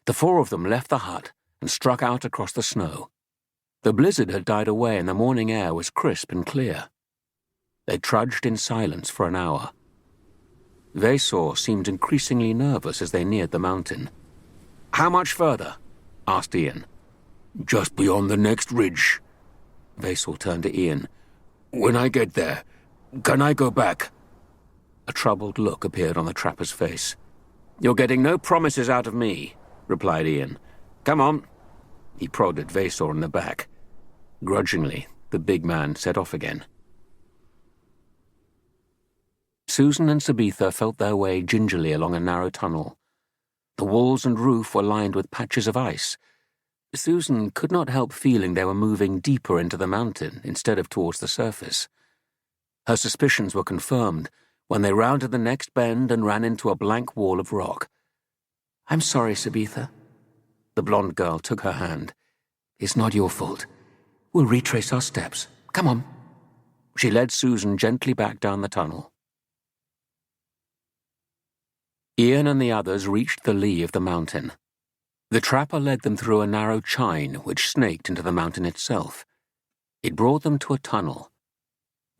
the four of them left the hut and struck out across the snow. The blizzard had died away and the morning air was crisp and clear. They trudged in silence for an hour. Vasor seemed increasingly nervous as they neared the mountain. How much further? Asked Ian. Just beyond the next ridge. Vasor turned to Ian. When I get there, can I go back? A troubled look appeared on the trapper's face. You're getting no promises out of me, replied Ian. Come on. He prodded Vasor in the back. Grudgingly, the big man set off again. Susan and Sabitha felt their way gingerly along a narrow tunnel. The walls and roof were lined with patches of ice. Susan could not help feeling they were moving deeper into the mountain instead of towards the surface. Her suspicions were confirmed when they rounded the next bend and ran into a blank wall of rock. I'm sorry, Sabitha. The blonde girl took her hand. It's not your fault. We'll retrace our steps. Come on. She led Susan gently back down the tunnel. Ian and the others reached the lee of the mountain. The trapper led them through a narrow chine which snaked into the mountain itself. It brought them to a tunnel.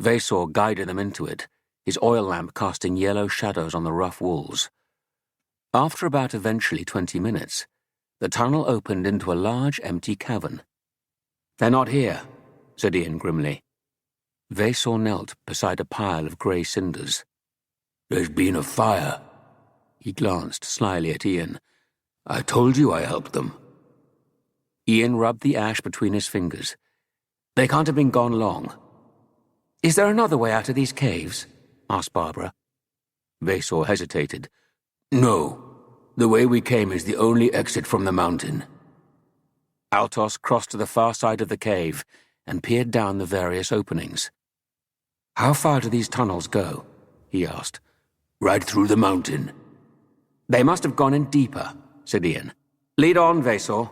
Vasor guided them into it, his oil lamp casting yellow shadows on the rough walls. After about eventually 20 minutes, the tunnel opened into a large empty cavern. They're not here, said Ian grimly. Vasor knelt beside a pile of grey cinders. There's been a fire. He glanced slyly at Ian. I told you I helped them. Ian rubbed the ash between his fingers. They can't have been gone long. Is there another way out of these caves? Asked Barbara. Vasor hesitated. No. The way we came is the only exit from the mountain. Altos crossed to the far side of the cave and peered down the various openings. How far do these tunnels go? He asked. Right through the mountain. They must have gone in deeper, said Ian. Lead on, Vasor.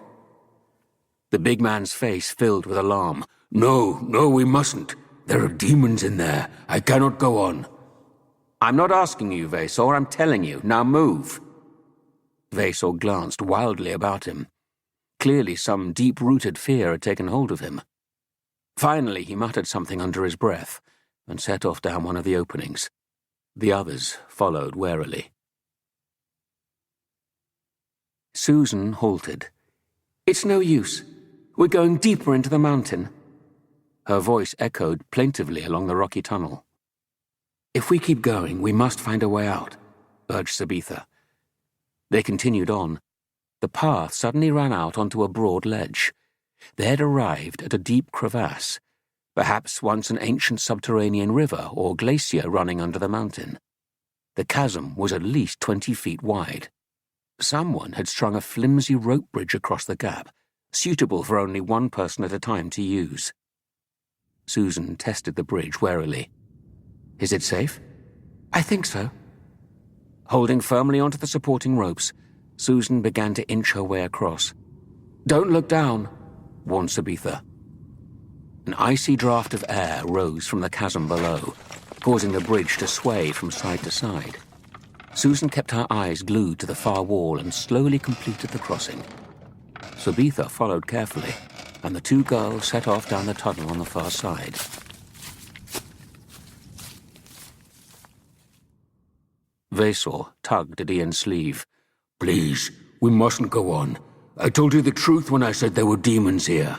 The big man's face filled with alarm. No, we mustn't. There are demons in there. I cannot go on. I'm not asking you, Vasor. I'm telling you. Now move. Vasor glanced wildly about him. Clearly some deep-rooted fear had taken hold of him. Finally he muttered something under his breath and set off down one of the openings. The others followed warily. Susan halted. It's no use. We're going deeper into the mountain. Her voice echoed plaintively along the rocky tunnel. If we keep going, we must find a way out, urged Sabitha. They continued on. The path suddenly ran out onto a broad ledge. They had arrived at a deep crevasse, perhaps once an ancient subterranean river or glacier running under the mountain. The chasm was at least 20 feet wide. Someone had strung a flimsy rope bridge across the gap, suitable for only one person at a time to use. Susan tested the bridge warily. Is it safe? I think so. Holding firmly onto the supporting ropes, Susan began to inch her way across. Don't look down, warned Sabitha. An icy draft of air rose from the chasm below, causing the bridge to sway from side to side. Susan kept her eyes glued to the far wall and slowly completed the crossing. Sabitha followed carefully, and the two girls set off down the tunnel on the far side. Vasor tugged at Ian's sleeve. Please, we mustn't go on. I told you the truth when I said there were demons here.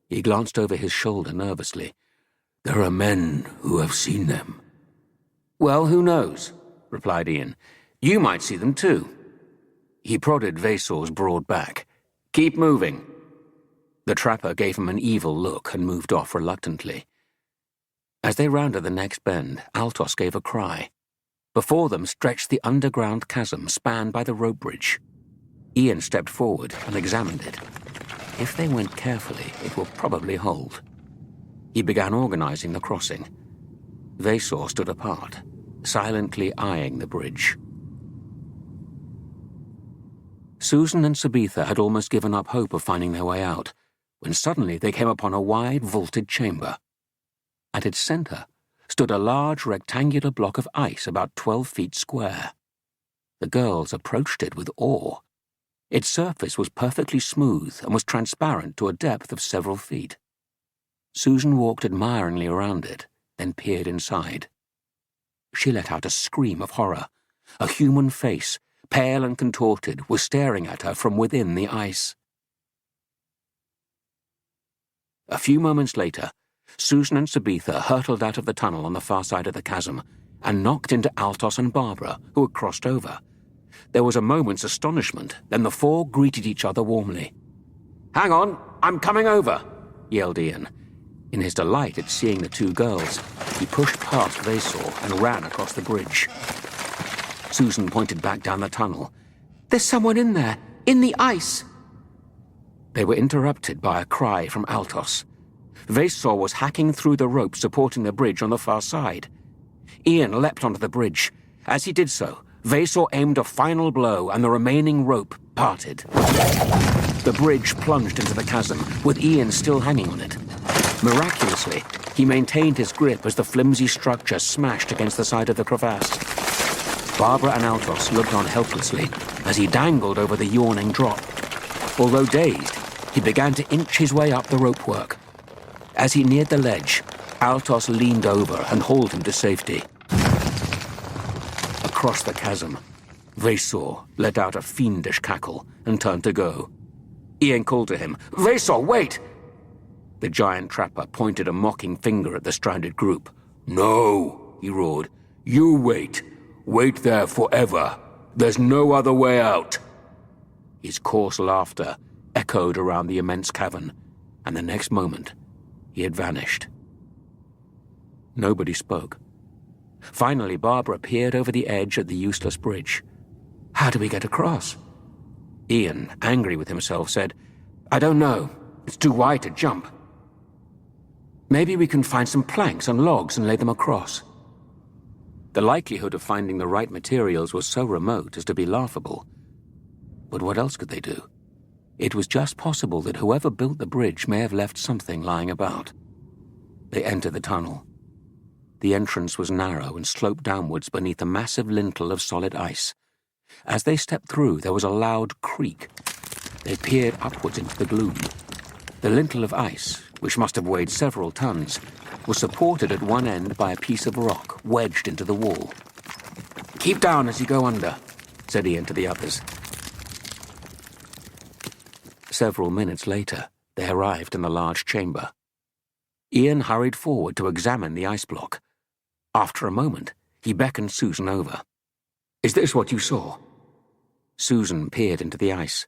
He glanced over his shoulder nervously. There are men who have seen them. Well, who knows, replied Ian. You might see them too. He prodded Vasor's broad back. Keep moving. The trapper gave him an evil look and moved off reluctantly. As they rounded the next bend, Altos gave a cry. Before them stretched the underground chasm spanned by the rope bridge. Ian stepped forward and examined it. If they went carefully, it will probably hold. He began organizing the crossing. Vasor stood apart, silently eyeing the bridge. Susan and Sabitha had almost given up hope of finding their way out, when suddenly they came upon a wide, vaulted chamber. At its center stood a large rectangular block of ice about 12 feet square. The girls approached it with awe. Its surface was perfectly smooth and was transparent to a depth of several feet. Susan walked admiringly around it, then peered inside. She let out a scream of horror. A human face, pale and contorted, was staring at her from within the ice. A few moments later, Susan and Sabitha hurtled out of the tunnel on the far side of the chasm and knocked into Altos and Barbara, who had crossed over. There was a moment's astonishment, then the four greeted each other warmly. "Hang on, I'm coming over," yelled Ian. In his delight at seeing the two girls, he pushed past Vasor and ran across the bridge. Susan pointed back down the tunnel. "There's someone in there, in the ice!" They were interrupted by a cry from Altos. Vasor was hacking through the rope supporting the bridge on the far side. Ian leapt onto the bridge. As he did so, Vasor aimed a final blow and the remaining rope parted. The bridge plunged into the chasm, with Ian still hanging on it. Miraculously, he maintained his grip as the flimsy structure smashed against the side of the crevasse. Barbara and Altos looked on helplessly as he dangled over the yawning drop. Although dazed, he began to inch his way up the ropework. As he neared the ledge, Altos leaned over and hauled him to safety. Across the chasm, Vasor let out a fiendish cackle and turned to go. Ian called to him, "Vasor, wait!" The giant trapper pointed a mocking finger at the stranded group. "No," he roared. "You wait. Wait there forever. There's no other way out." His coarse laughter echoed around the immense cavern, and the next moment, he had vanished. Nobody spoke. Finally, Barbara peered over the edge at the useless bridge. "How do we get across?" Ian, angry with himself, said, "I don't know. It's too wide to jump. Maybe we can find some planks and logs and lay them across." The likelihood of finding the right materials was so remote as to be laughable. But what else could they do? It was just possible that whoever built the bridge may have left something lying about. They entered the tunnel. The entrance was narrow and sloped downwards beneath a massive lintel of solid ice. As they stepped through, there was a loud creak. They peered upwards into the gloom. The lintel of ice, which must have weighed several tons, was supported at one end by a piece of rock wedged into the wall. "Keep down as you go under," said Ian to the others. Several minutes later, they arrived in the large chamber. Ian hurried forward to examine the ice block. After a moment, he beckoned Susan over. "Is this what you saw?" Susan peered into the ice.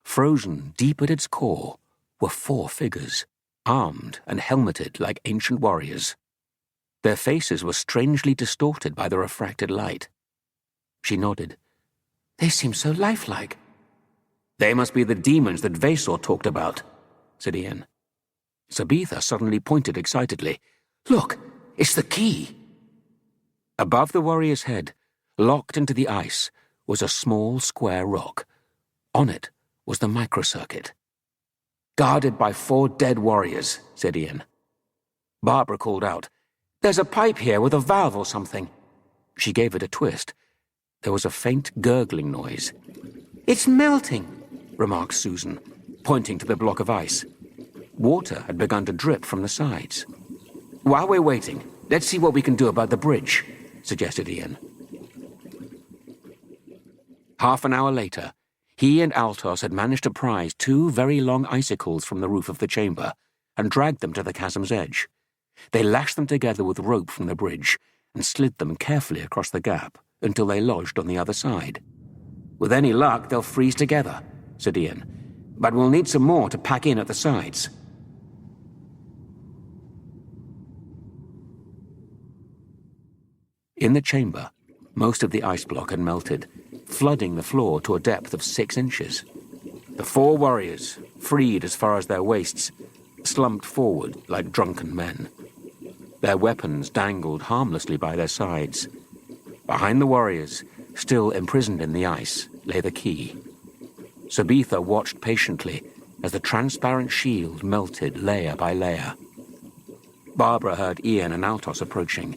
Frozen deep at its core were 4 figures, armed and helmeted like ancient warriors. Their faces were strangely distorted by the refracted light. She nodded. "They seem so lifelike." "They must be the demons that Vasor talked about," said Ian. Sabitha suddenly pointed excitedly. "Look, it's the key!" Above the warrior's head, locked into the ice, was a small square rock. On it was the microcircuit. "Guarded by 4 dead warriors," said Ian. Barbara called out, "There's a pipe here with a valve or something." She gave it a twist. There was a faint gurgling noise. "It's melting," remarked Susan, pointing to the block of ice. Water had begun to drip from the sides. "While we're waiting, let's see what we can do about the bridge," suggested Ian. Half an hour later, he and Altos had managed to prise 2 very long icicles from the roof of the chamber and dragged them to the chasm's edge. They lashed them together with rope from the bridge and slid them carefully across the gap until they lodged on the other side. "With any luck, they'll freeze together," said Ian. but we'll need some more to pack in at the sides. In the chamber, most of the ice block had melted, flooding the floor to a depth of 6 inches. The 4 warriors, freed as far as their waists, slumped forward like drunken men. Their weapons dangled harmlessly by their sides. Behind the warriors, still imprisoned in the ice, lay the key. Sabitha watched patiently as the transparent shield melted layer by layer. Barbara heard Ian and Altos approaching.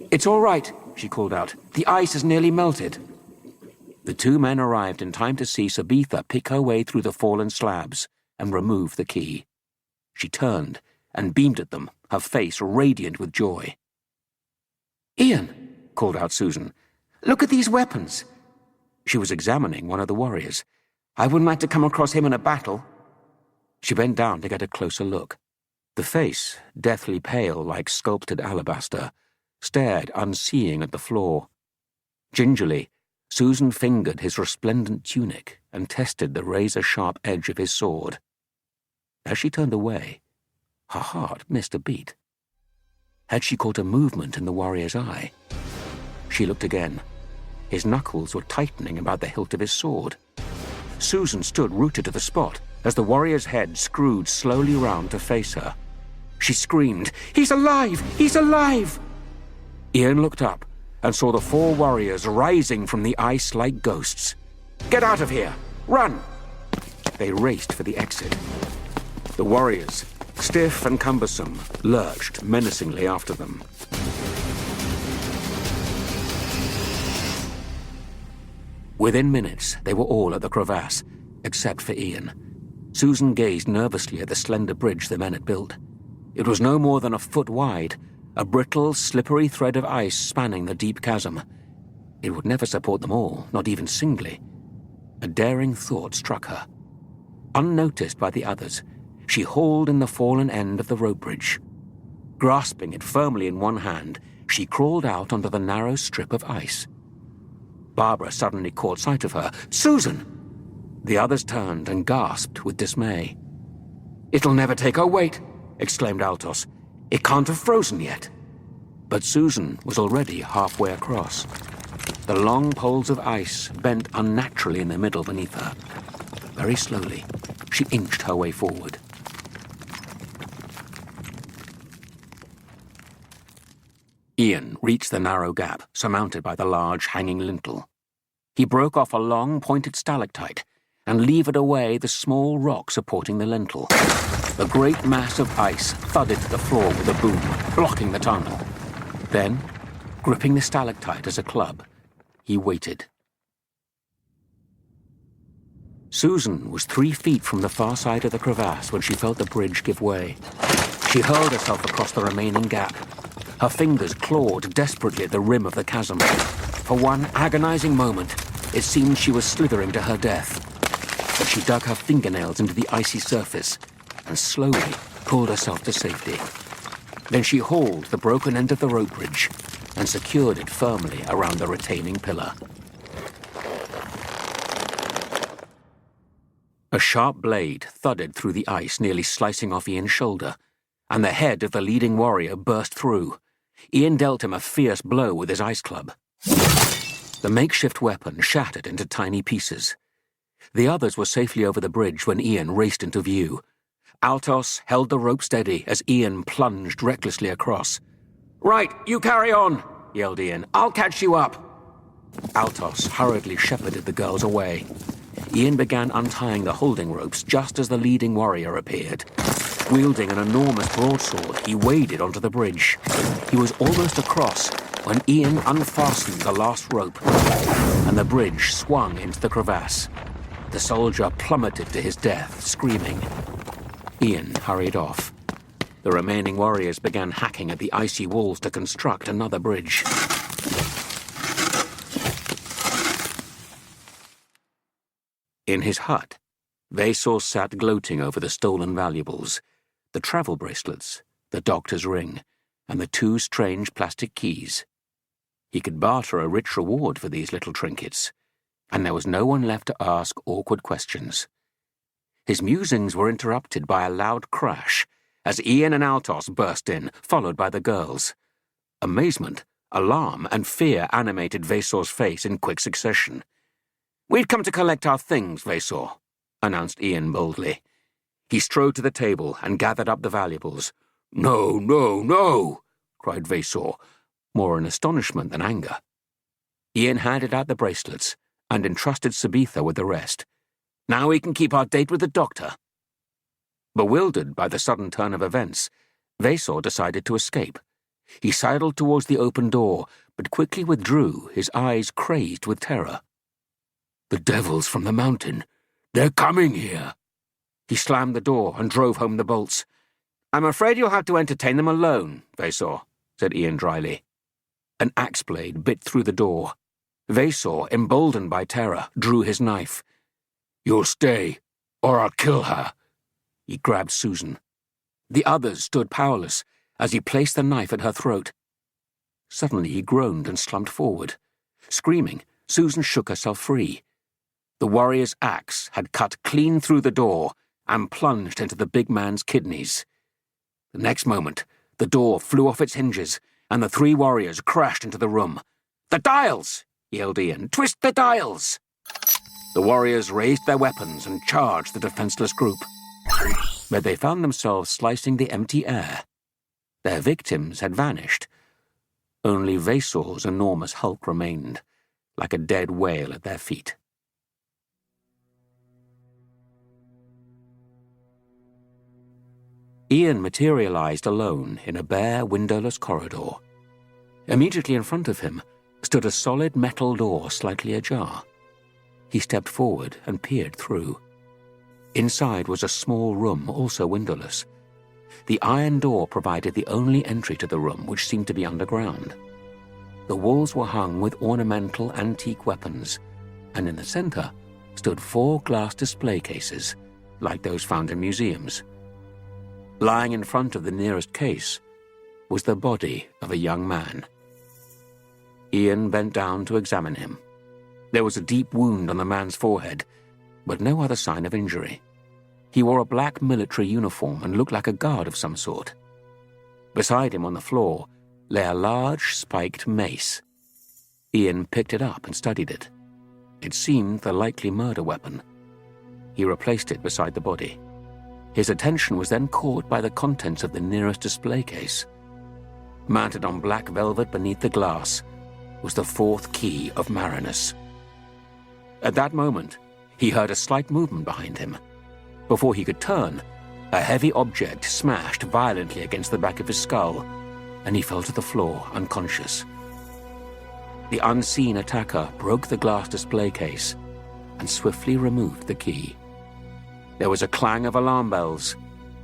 "It's all right," she called out. "The ice has nearly melted." The 2 men arrived in time to see Sabitha pick her way through the fallen slabs and remove the key. She turned and beamed at them, her face radiant with joy. "Ian," called out Susan, "look at these weapons." She was examining one of the warriors. "I wouldn't like to come across him in a battle." She bent down to get a closer look. The face, deathly pale like sculpted alabaster, stared unseeing at the floor. Gingerly, Susan fingered his resplendent tunic and tested the razor-sharp edge of his sword. As she turned away, her heart missed a beat. Had she caught a movement in the warrior's eye? She looked again. His knuckles were tightening about the hilt of his sword. Susan stood rooted to the spot as the warrior's head screwed slowly round to face her. She screamed, "He's alive! He's alive!" Ian looked up and saw the 4 warriors rising from the ice like ghosts. "Get out of here! Run!" They raced for the exit. The warriors, stiff and cumbersome, lurched menacingly after them. Within minutes, they were all at the crevasse, except for Ian. Susan gazed nervously at the slender bridge the men had built. It was no more than a foot wide, a brittle, slippery thread of ice spanning the deep chasm. It would never support them all, not even singly. A daring thought struck her. Unnoticed by the others, she hauled in the fallen end of the rope bridge. Grasping it firmly in one hand, she crawled out onto the narrow strip of ice. Barbara suddenly caught sight of her. "Susan!" The others turned and gasped with dismay. "It'll never take her weight," exclaimed Altos. "It can't have frozen yet." But Susan was already halfway across. The long poles of ice bent unnaturally in the middle beneath her. Very slowly, she inched her way forward. Ian reached the narrow gap, surmounted by the large hanging lintel. He broke off a long, pointed stalactite and levered away the small rock supporting the lintel. The great mass of ice thudded to the floor with a boom, blocking the tunnel. Then, gripping the stalactite as a club, he waited. Susan was 3 feet from the far side of the crevasse when she felt the bridge give way. She hurled herself across the remaining gap. Her fingers clawed desperately at the rim of the chasm. For one agonizing moment, it seemed she was slithering to her death. But she dug her fingernails into the icy surface and slowly pulled herself to safety. Then she hauled the broken end of the rope bridge and secured it firmly around the retaining pillar. A sharp blade thudded through the ice, nearly slicing off Ian's shoulder, and the head of the leading warrior burst through. Ian dealt him a fierce blow with his ice club. The makeshift weapon shattered into tiny pieces. The others were safely over the bridge when Ian raced into view. Altos held the rope steady as Ian plunged recklessly across. "Right, you carry on," yelled Ian. "I'll catch you up." Altos hurriedly shepherded the girls away. Ian began untying the holding ropes just as the leading warrior appeared. Wielding an enormous broadsword, he waded onto the bridge. He was almost across when Ian unfastened the last rope, and the bridge swung into the crevasse. The soldier plummeted to his death, screaming. Ian hurried off. The remaining warriors began hacking at the icy walls to construct another bridge. In his hut, Vasos sat gloating over the stolen valuables, the travel bracelets, the doctor's ring, and the 2 strange plastic keys. He could barter a rich reward for these little trinkets, and there was no one left to ask awkward questions. His musings were interrupted by a loud crash as Ian and Altos burst in, followed by the girls. Amazement, alarm, and fear animated Vesor's face in quick succession. "We've come to collect our things, Vesor," announced Ian boldly. He strode to the table and gathered up the valuables. "No, no, no!" cried Vesor, more in astonishment than anger. Ian handed out the bracelets and entrusted Sabitha with the rest. "Now we can keep our date with the doctor." Bewildered by the sudden turn of events, Vesor decided to escape. He sidled towards the open door, but quickly withdrew, his eyes crazed with terror. "The devils from the mountain! They're coming here!" He slammed the door and drove home the bolts. "I'm afraid you'll have to entertain them alone, Vesor," said Ian dryly. An axe blade bit through the door. Vesor, emboldened by terror, drew his knife. "You'll stay, or I'll kill her." He grabbed Susan. The others stood powerless as he placed the knife at her throat. Suddenly he groaned and slumped forward. Screaming, Susan shook herself free. The warrior's axe had cut clean through the door and plunged into the big man's kidneys. The next moment, the door flew off its hinges, and the three warriors crashed into the room. "The dials!" yelled Ian. "Twist the dials!" The warriors raised their weapons and charged the defenseless group. But they found themselves slicing the empty air. Their victims had vanished. Only Vesor's enormous hulk remained, like a dead whale at their feet. Ian materialized alone in a bare, windowless corridor. Immediately in front of him stood a solid metal door slightly ajar. He stepped forward and peered through. Inside was a small room, also windowless. The iron door provided the only entry to the room, which seemed to be underground. The walls were hung with ornamental antique weapons, and in the center stood 4 glass display cases, like those found in museums. Lying in front of the nearest case was the body of a young man. Ian bent down to examine him. There was a deep wound on the man's forehead, but no other sign of injury. He wore a black military uniform and looked like a guard of some sort. Beside him on the floor lay a large spiked mace. Ian picked it up and studied it. It seemed the likely murder weapon. He replaced it beside the body. His attention was then caught by the contents of the nearest display case. Mounted on black velvet beneath the glass was the 4th Key of Marinus. At that moment, he heard a slight movement behind him. Before he could turn, a heavy object smashed violently against the back of his skull, and he fell to the floor, unconscious. The unseen attacker broke the glass display case and swiftly removed the key. There was a clang of alarm bells.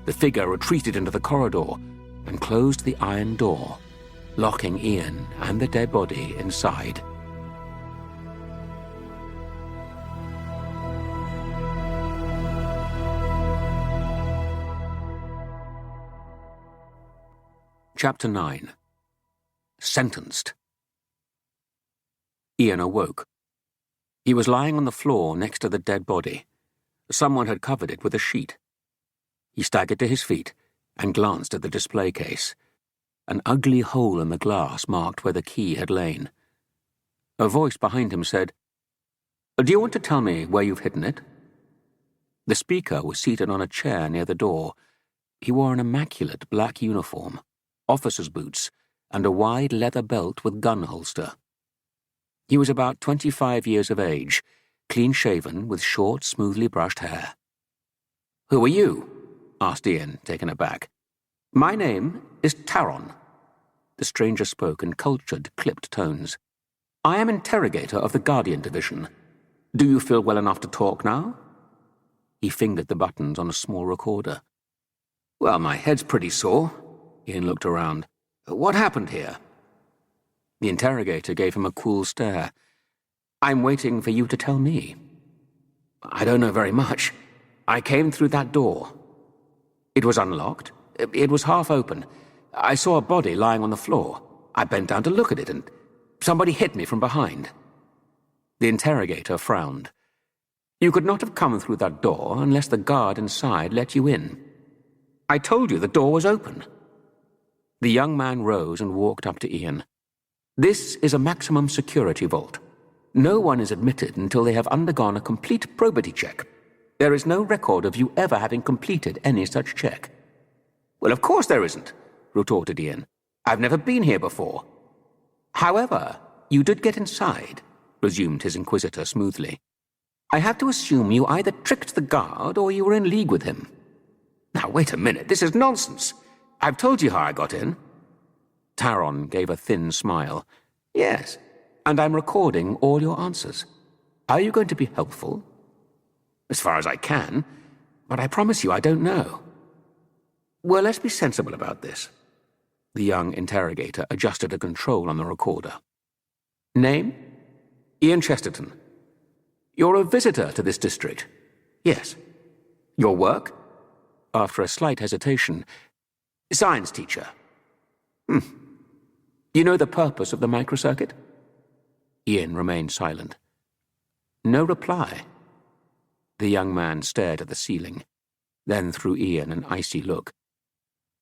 The figure retreated into the corridor and closed the iron door, locking Ian and the dead body inside. Chapter 9. Sentenced. Ian awoke. He was lying on the floor next to the dead body. Someone had covered it with a sheet. He staggered to his feet and glanced at the display case. An ugly hole in the glass marked where the key had lain. A voice behind him said, "Do you want to tell me where you've hidden it?" The speaker was seated on a chair near the door. He wore an immaculate black uniform, officer's boots, and a wide leather belt with gun holster. He was about 25 years of age, clean-shaven, with short, smoothly brushed hair. "Who are you?" asked Ian, taken aback. "My name is Taron." The stranger spoke in cultured, clipped tones. "I am interrogator of the Guardian Division. Do you feel well enough to talk now?" He fingered the buttons on a small recorder. "Well, my head's pretty sore." Ian looked around. "What happened here?" The interrogator gave him a cool stare. "I'm waiting for you to tell me." "I don't know very much. I came through that door." "It was unlocked? It was half open. I saw a body lying on the floor. I bent down to look at it, and somebody hit me from behind." The interrogator frowned. You could not have come through that door unless the guard inside let you in. I told you the door was open." The young man rose and walked up to Ian. "This is a maximum security vault. No one is admitted until they have undergone a complete probity check. There is no record of you ever having completed any such check." "Well, of course there isn't," retorted Ian. "I've never been here before." "However, you did get inside," resumed his inquisitor smoothly. "I have to assume you either tricked the guard or you were in league with him." "Now, wait a minute, this is nonsense. I've told you how I got in." Taron gave a thin smile. "Yes, and I'm recording all your answers. Are you going to be helpful?" "As far as I can, but I promise you I don't know." "Well, let's be sensible about this." The young interrogator adjusted a control on the recorder. "Name?" "Ian Chesterton." "You're a visitor to this district?" "Yes." "Your work?" After a slight hesitation, "Science teacher." "You know the purpose of the microcircuit?" Ian remained silent. No reply. The young man stared at the ceiling, then threw Ian an icy look.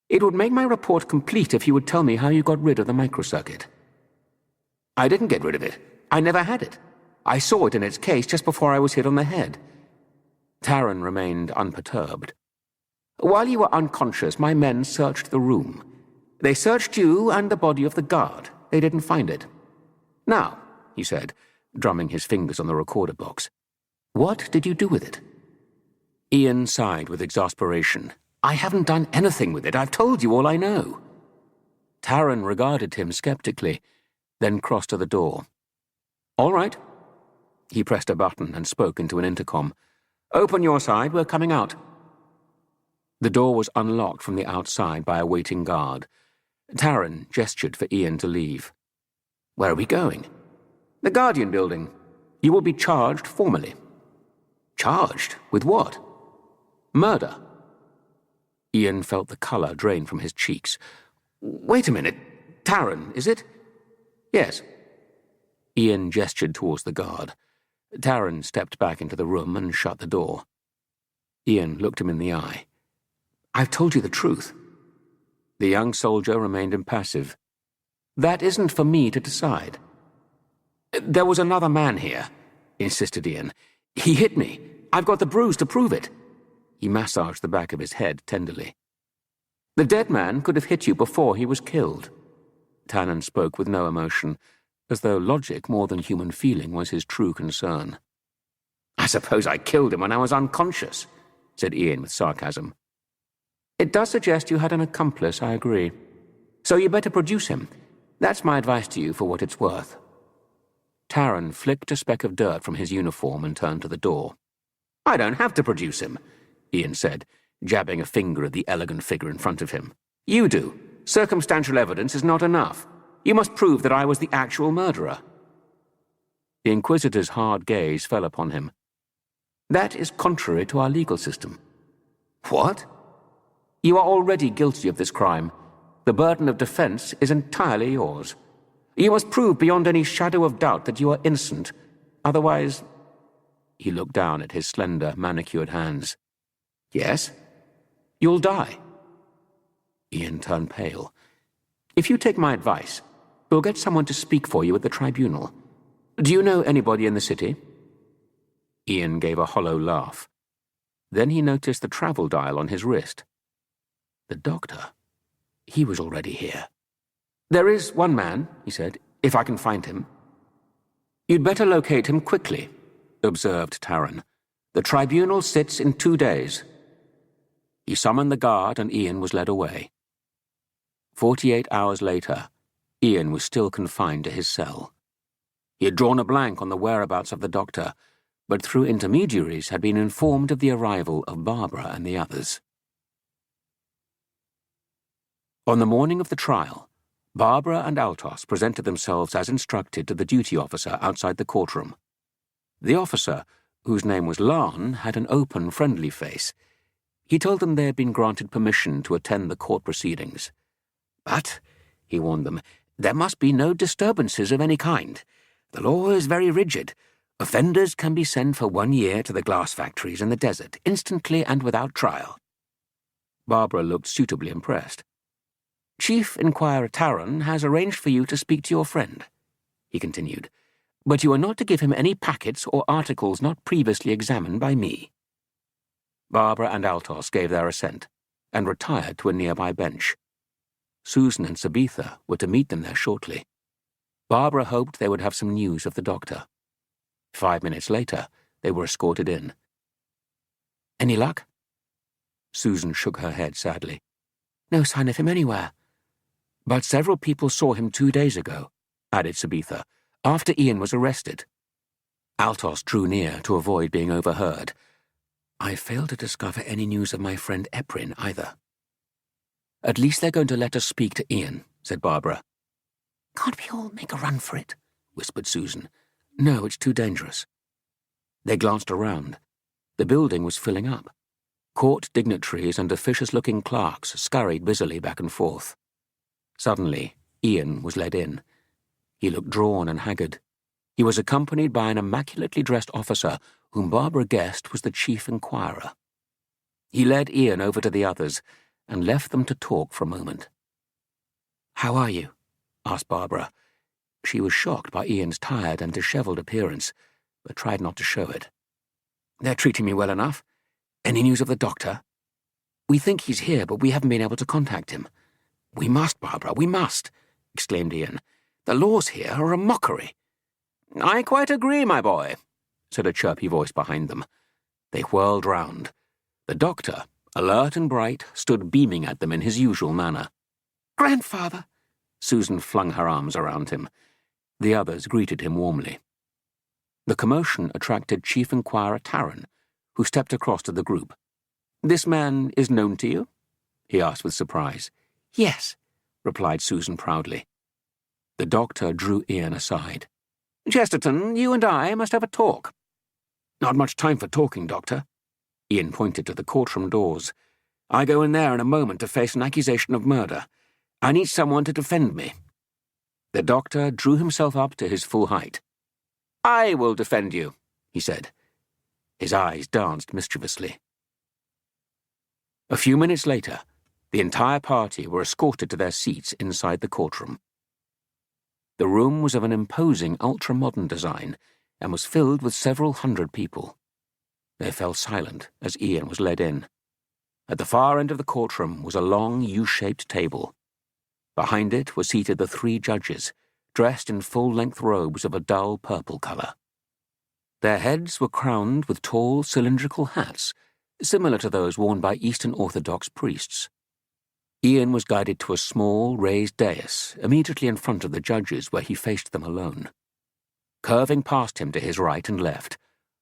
"It would make my report complete if you would tell me how you got rid of the microcircuit." "I didn't get rid of it. I never had it. I saw it in its case just before I was hit on the head." Taron remained unperturbed. "While you were unconscious, my men searched the room. They searched you and the body of the guard. They didn't find it. Now," he said, drumming his fingers on the recorder box, "what did you do with it?" Ian sighed with exasperation. "I haven't done anything with it. I've told you all I know." Taron regarded him skeptically, then crossed to the door. "All right." He pressed a button and spoke into an intercom. "Open your side, we're coming out." The door was unlocked from the outside by a waiting guard. Taron gestured for Ian to leave. "Where are we going?" "The Guardian building. You will be charged formally." "Charged? With what?" "Murder." Ian felt the colour drain from his cheeks. "Wait a minute. Taron, is it?" "Yes." Ian gestured towards the guard. Taron stepped back into the room and shut the door. Ian looked him in the eye. "I've told you the truth." The young soldier remained impassive. "That isn't for me to decide." "There was another man here," insisted Ian. "He hit me. I've got the bruise to prove it." He massaged the back of his head tenderly. "The dead man could have hit you before he was killed." Tannen spoke with no emotion, as though logic more than human feeling was his true concern. "I suppose I killed him when I was unconscious," said Ian with sarcasm. "It does suggest you had an accomplice, I agree. So you better produce him. That's my advice to you for what it's worth." Taron flicked a speck of dirt from his uniform and turned to the door. "I don't have to produce him," Ian said, jabbing a finger at the elegant figure in front of him. "You do. Circumstantial evidence is not enough. You must prove that I was the actual murderer." The Inquisitor's hard gaze fell upon him. "That is contrary to our legal system." "What?" "You are already guilty of this crime. The burden of defense is entirely yours. You must prove beyond any shadow of doubt that you are innocent. Otherwise—" He looked down at his slender, manicured hands. "Yes?" "You'll die." Ian turned pale. "If you take my advice, we'll get someone to speak for you at the tribunal. Do you know anybody in the city?" Ian gave a hollow laugh. Then he noticed the travel dial on his wrist. The doctor. He was already here. "There is one man," he said, "if I can find him." "You'd better locate him quickly," observed Taron. "The tribunal sits in 2 days." He summoned the guard and Ian was led away. 48 hours later, Ian was still confined to his cell. He had drawn a blank on the whereabouts of the doctor, but through intermediaries had been informed of the arrival of Barbara and the others. On the morning of the trial, Barbara and Altos presented themselves as instructed to the duty officer outside the courtroom. The officer, whose name was Larn, had an open, friendly face. He told them they had been granted permission to attend the court proceedings. "But," he warned them, "there must be no disturbances of any kind. The law is very rigid. Offenders can be sent for 1 year to the glass factories in the desert, instantly and without trial. Barbara looked suitably impressed. Chief Inquirer Taran has arranged for you to speak to your friend, he continued, but you are not to give him any packets or articles not previously examined by me. Barbara and Altos gave their assent and retired to a nearby bench. Susan and Sabitha were to meet them there shortly. Barbara hoped they would have some news of the doctor. 5 minutes later, they were escorted in. Any luck? Susan shook her head sadly. No sign of him anywhere. But several people saw him 2 days ago, added Sabitha, after Ian was arrested. Altos drew near to avoid being overheard. I failed to discover any news of my friend Eprin either. At least they're going to let us speak to Ian, said Barbara. Can't we all make a run for it? Whispered Susan. No, it's too dangerous. They glanced around. The building was filling up. Court dignitaries and officious-looking clerks scurried busily back and forth. Suddenly, Ian was led in. He looked drawn and haggard. He was accompanied by an immaculately dressed officer whom Barbara guessed was the chief inquirer. He led Ian over to the others and left them to talk for a moment. How are you? Asked Barbara. She was shocked by Ian's tired and dishevelled appearance, but tried not to show it. They're treating me well enough. Any news of the doctor? We think he's here, but we haven't been able to contact him. We must, Barbara, we must, exclaimed Ian. The laws here are a mockery. I quite agree, my boy, said a chirpy voice behind them. They whirled round. The doctor, alert and bright, stood beaming at them in his usual manner. Grandfather! Susan flung her arms around him. The others greeted him warmly. The commotion attracted Chief Inquirer Taran, who stepped across to the group. This man is known to you? He asked with surprise. Yes, replied Susan proudly. The doctor drew Ian aside. Chesterton, you and I must have a talk. Not much time for talking, Doctor. Ian pointed to the courtroom doors. I go in there in a moment to face an accusation of murder. I need someone to defend me. The doctor drew himself up to his full height. I will defend you, he said. His eyes danced mischievously. A few minutes later, the entire party were escorted to their seats inside the courtroom. The room was of an imposing ultra-modern design and was filled with several hundred people. They fell silent as Ian was led in. At the far end of the courtroom was a long U-shaped table. Behind it were seated the 3 judges, dressed in full-length robes of a dull purple colour. Their heads were crowned with tall cylindrical hats, similar to those worn by Eastern Orthodox priests. Ian was guided to a small, raised dais immediately in front of the judges where he faced them alone. Curving past him to his right and left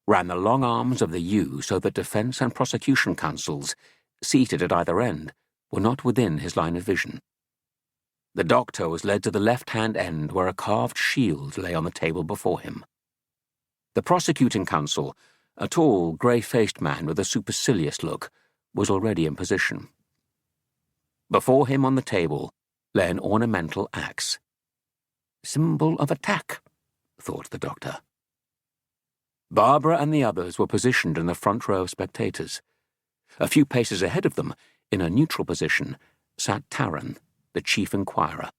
ran the long arms of the U so that defence and prosecution counsels, seated at either end, were not within his line of vision. The doctor was led to the left-hand end where a carved shield lay on the table before him. The prosecuting counsel, a tall, grey-faced man with a supercilious look, was already in position. Before him on the table lay an ornamental axe. Symbol of attack, thought the doctor. Barbara and the others were positioned in the front row of spectators. A few paces ahead of them, in a neutral position, sat Taran, the chief inquirer.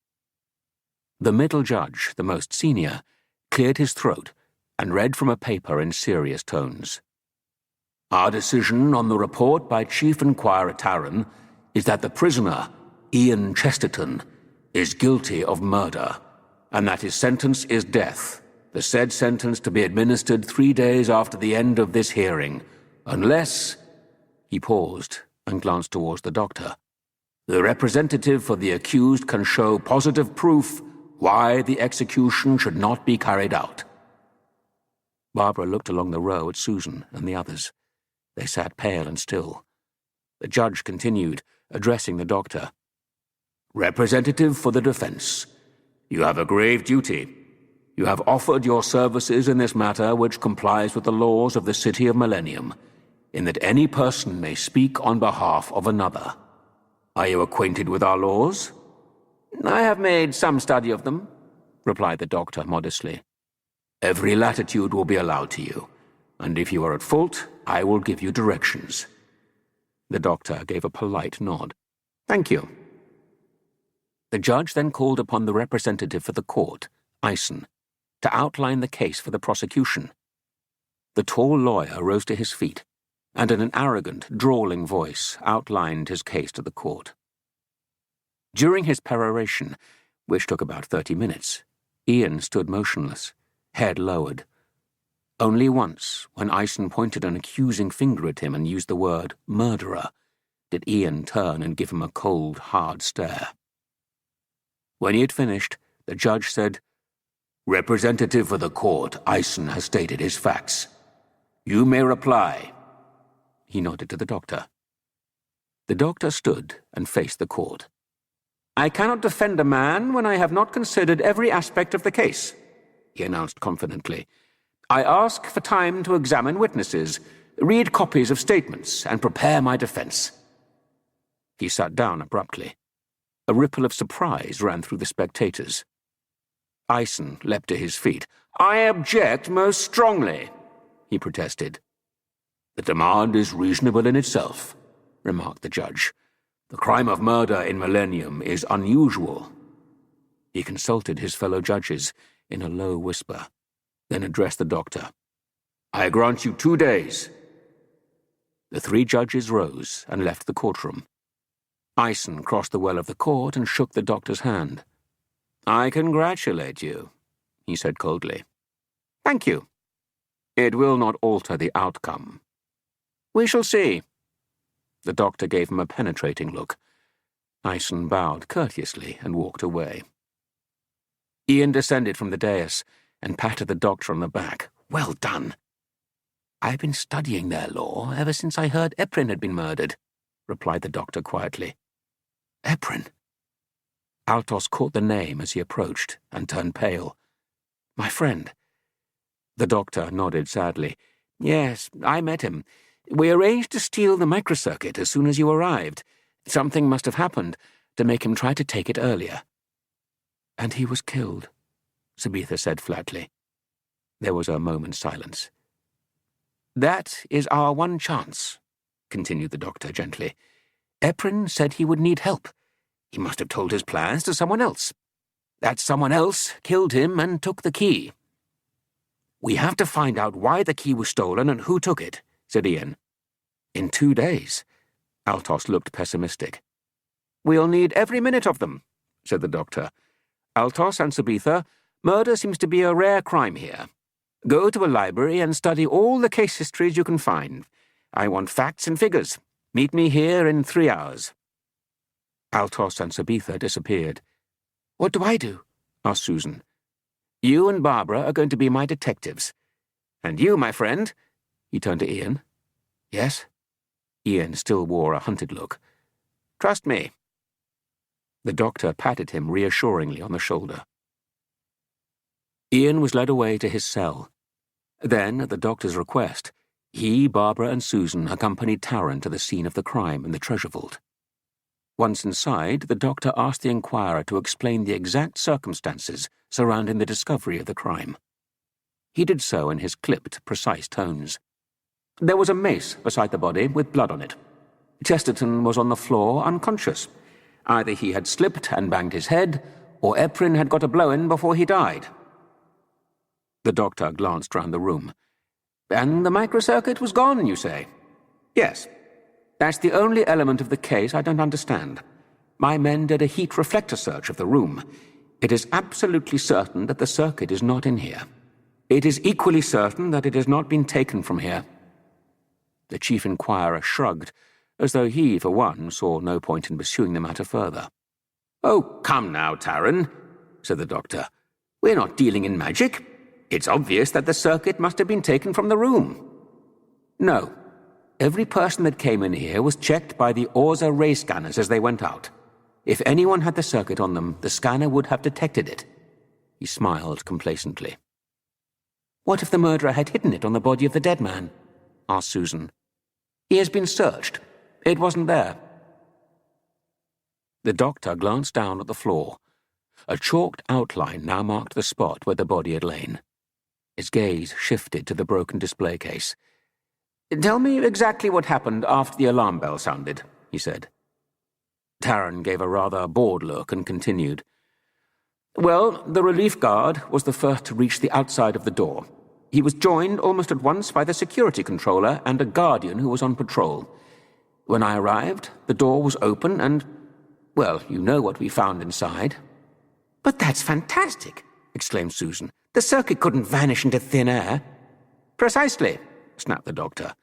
The middle judge, the most senior, cleared his throat and read from a paper in serious tones. Our decision on the report by Chief Inquirer Taran is that the prisoner, Ian Chesterton, is guilty of murder, and that his sentence is death, the said sentence to be administered 3 days after the end of this hearing, unless— He paused and glanced towards the doctor. The representative for the accused can show positive proof why the execution should not be carried out. Barbara looked along the row at Susan and the others. They sat pale and still. The judge continued, addressing the doctor. Representative for the defence, you have a grave duty. You have offered your services in this matter which complies with the laws of the City of Millennium, in that any person may speak on behalf of another. Are you acquainted with our laws? I have made some study of them, replied the doctor modestly. Every latitude will be allowed to you, and if you are at fault, I will give you directions." The doctor gave a polite nod. "Thank you." The judge then called upon the representative for the court, Eisen, to outline the case for the prosecution. The tall lawyer rose to his feet, and in an arrogant, drawling voice outlined his case to the court. During his peroration, which took about 30 minutes, Ian stood motionless, head lowered. Only once, when Eisen pointed an accusing finger at him and used the word murderer, did Ian turn and give him a cold, hard stare. When he had finished, the judge said, "Representative for the court, Eisen has stated his facts. You may reply." He nodded to the doctor. The doctor stood and faced the court. "I cannot defend a man when I have not considered every aspect of the case," he announced confidently. "I ask for time to examine witnesses, read copies of statements, and prepare my defense." He sat down abruptly. A ripple of surprise ran through the spectators. Eisen leapt to his feet. "I object most strongly," he protested. "The demand is reasonable in itself," remarked the judge. "The crime of murder in Millennium is unusual." He consulted his fellow judges in a low whisper, then addressed the doctor. "I grant you 2 days." The 3 judges rose and left the courtroom. Eisen crossed the well of the court and shook the doctor's hand. "I congratulate you," he said coldly. "Thank you. It will not alter the outcome." "We shall see." The doctor gave him a penetrating look. Eisen bowed courteously and walked away. Ian descended from the dais and patted the doctor on the back. "Well done." "I've been studying their law ever since I heard Eprin had been murdered," replied the doctor quietly. "Eprin?" Altos caught the name as he approached and turned pale. "My friend." The doctor nodded sadly. "Yes, I met him. We arranged to steal the microcircuit as soon as you arrived. Something must have happened to make him try to take it earlier." "And he was killed," Sabitha said flatly. There was a moment's silence. "That is our one chance," continued the doctor gently. "Eprin said he would need help. He must have told his plans to someone else. That someone else killed him and took the key. We have to find out why the key was stolen and who took it," said Ian. "In 2 days." Altos looked pessimistic. "We'll need every minute of them," said the doctor. "Altos and Sabitha, murder seems to be a rare crime here. Go to a library and study all the case histories you can find. I want facts and figures. Meet me here in 3 hours." Altos and Sabitha disappeared. "What do I do?" asked Susan. "You and Barbara are going to be my detectives. And you, my friend," he turned to Ian. "Yes?" Ian still wore a hunted look. "Trust me." The doctor patted him reassuringly on the shoulder. Ian was led away to his cell. Then, at the doctor's request, he, Barbara, and Susan accompanied Tarrant to the scene of the crime in the treasure vault. Once inside, the doctor asked the inquirer to explain the exact circumstances surrounding the discovery of the crime. He did so in his clipped, precise tones. "There was a mace beside the body with blood on it. Chesterton was on the floor unconscious. Either he had slipped and banged his head, or Eprin had got a blow-in before he died." The doctor glanced round the room. "And the microcircuit was gone, you say?" "Yes. That's the only element of the case I don't understand. My men did a heat reflector search of the room. It is absolutely certain that the circuit is not in here. It is equally certain that it has not been taken from here." The chief inquirer shrugged, as though he, for one, saw no point in pursuing the matter further. "Oh, come now, Tarrant," said the doctor. "We're not dealing in magic. It's obvious that the circuit must have been taken from the room." "No. Every person that came in here was checked by the Orza ray scanners as they went out. If anyone had the circuit on them, the scanner would have detected it." He smiled complacently. "What if the murderer had hidden it on the body of the dead man?" asked Susan. "He has been searched. It wasn't there." The doctor glanced down at the floor. A chalked outline now marked the spot where the body had lain. His gaze shifted to the broken display case. "Tell me exactly what happened after the alarm bell sounded," he said. Taran gave a rather bored look and continued. "Well, the relief guard was the first to reach the outside of the door. He was joined almost at once by the security controller and a guardian who was on patrol. When I arrived, the door was open and, well, you know what we found inside." "But that's fantastic," exclaimed Susan. "The circuit couldn't vanish into thin air." "Precisely," snapped the doctor.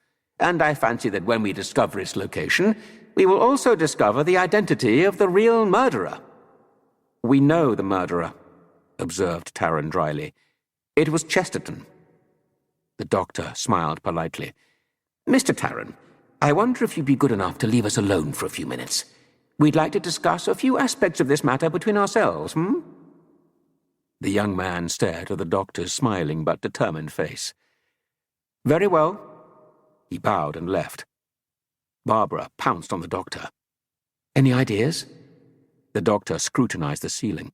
"And I fancy that when we discover its location, we will also discover the identity of the real murderer." "We know the murderer," observed Taran dryly. "It was Chesterton." The doctor smiled politely. "Mr. Taran, I wonder if you'd be good enough to leave us alone for a few minutes. We'd like to discuss a few aspects of this matter between ourselves, The young man stared at the doctor's smiling but determined face. "Very well." He bowed and left. Barbara pounced on the doctor. "Any ideas?" The doctor scrutinized the ceiling.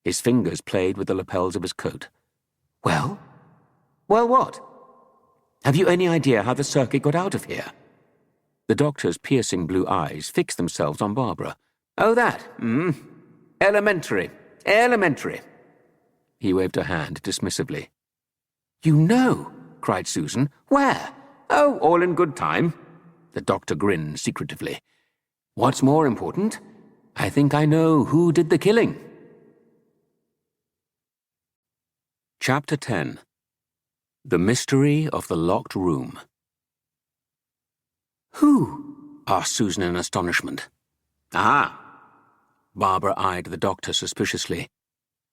His fingers played with the lapels of his coat. "Well? Well, what? Have you any idea how the circuit got out of here?" The doctor's piercing blue eyes fixed themselves on Barbara. "Oh, that? Elementary. Elementary." He waved a hand dismissively. "You know," cried Susan. "Where?" "Oh, all in good time." The doctor grinned secretively. "What's more important, I think I know who did the killing." Chapter 10. The Mystery of the Locked Room. "Who?" asked Susan in astonishment. "Ah." Barbara eyed the doctor suspiciously.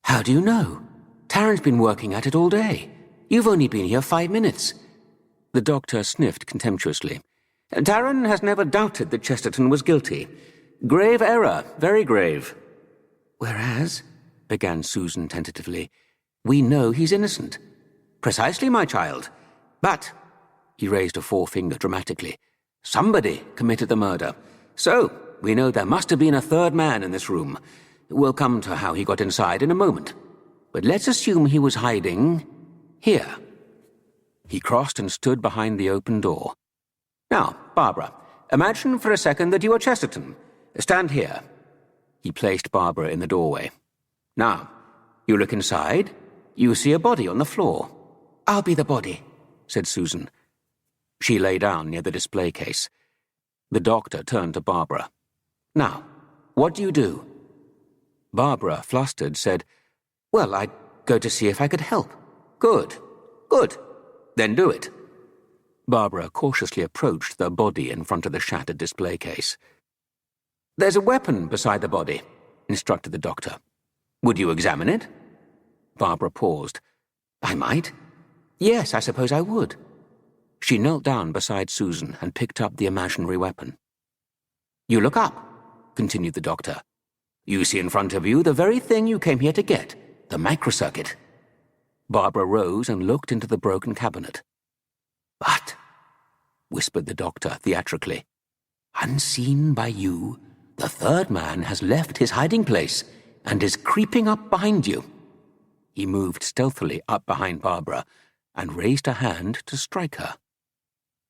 "How do you know? Taran's been working at it all day. You've only been here 5 minutes." The doctor sniffed contemptuously. "Taran has never doubted that Chesterton was guilty. Grave error, very grave." "Whereas," began Susan tentatively, "we know he's innocent." "Precisely, my child. But," he raised a forefinger dramatically, "somebody committed the murder. So, we know there must have been a third man in this room. We'll come to how he got inside in a moment. But let's assume he was hiding here." He crossed and stood behind the open door. "Now, Barbara, imagine for a second that you are Chesterton. Stand here." He placed Barbara in the doorway. "Now, you look inside. You see a body on the floor." "I'll be the body," said Susan. She lay down near the display case. The doctor turned to Barbara. "Now, what do you do?" Barbara, flustered, said, "Well, I'd go to see if I could help." "Good. Good. Then do it." Barbara cautiously approached the body in front of the shattered display case. "There's a weapon beside the body," instructed the doctor. "Would you examine it?" Barbara paused. "I might. Yes, I suppose I would." She knelt down beside Susan and picked up the imaginary weapon. "You look up," continued the doctor. "You see in front of you the very thing you came here to get, the microcircuit." Barbara rose and looked into the broken cabinet. "But," whispered the doctor theatrically, "unseen by you, the third man has left his hiding place and is creeping up behind you." He moved stealthily up behind Barbara and raised a hand to strike her.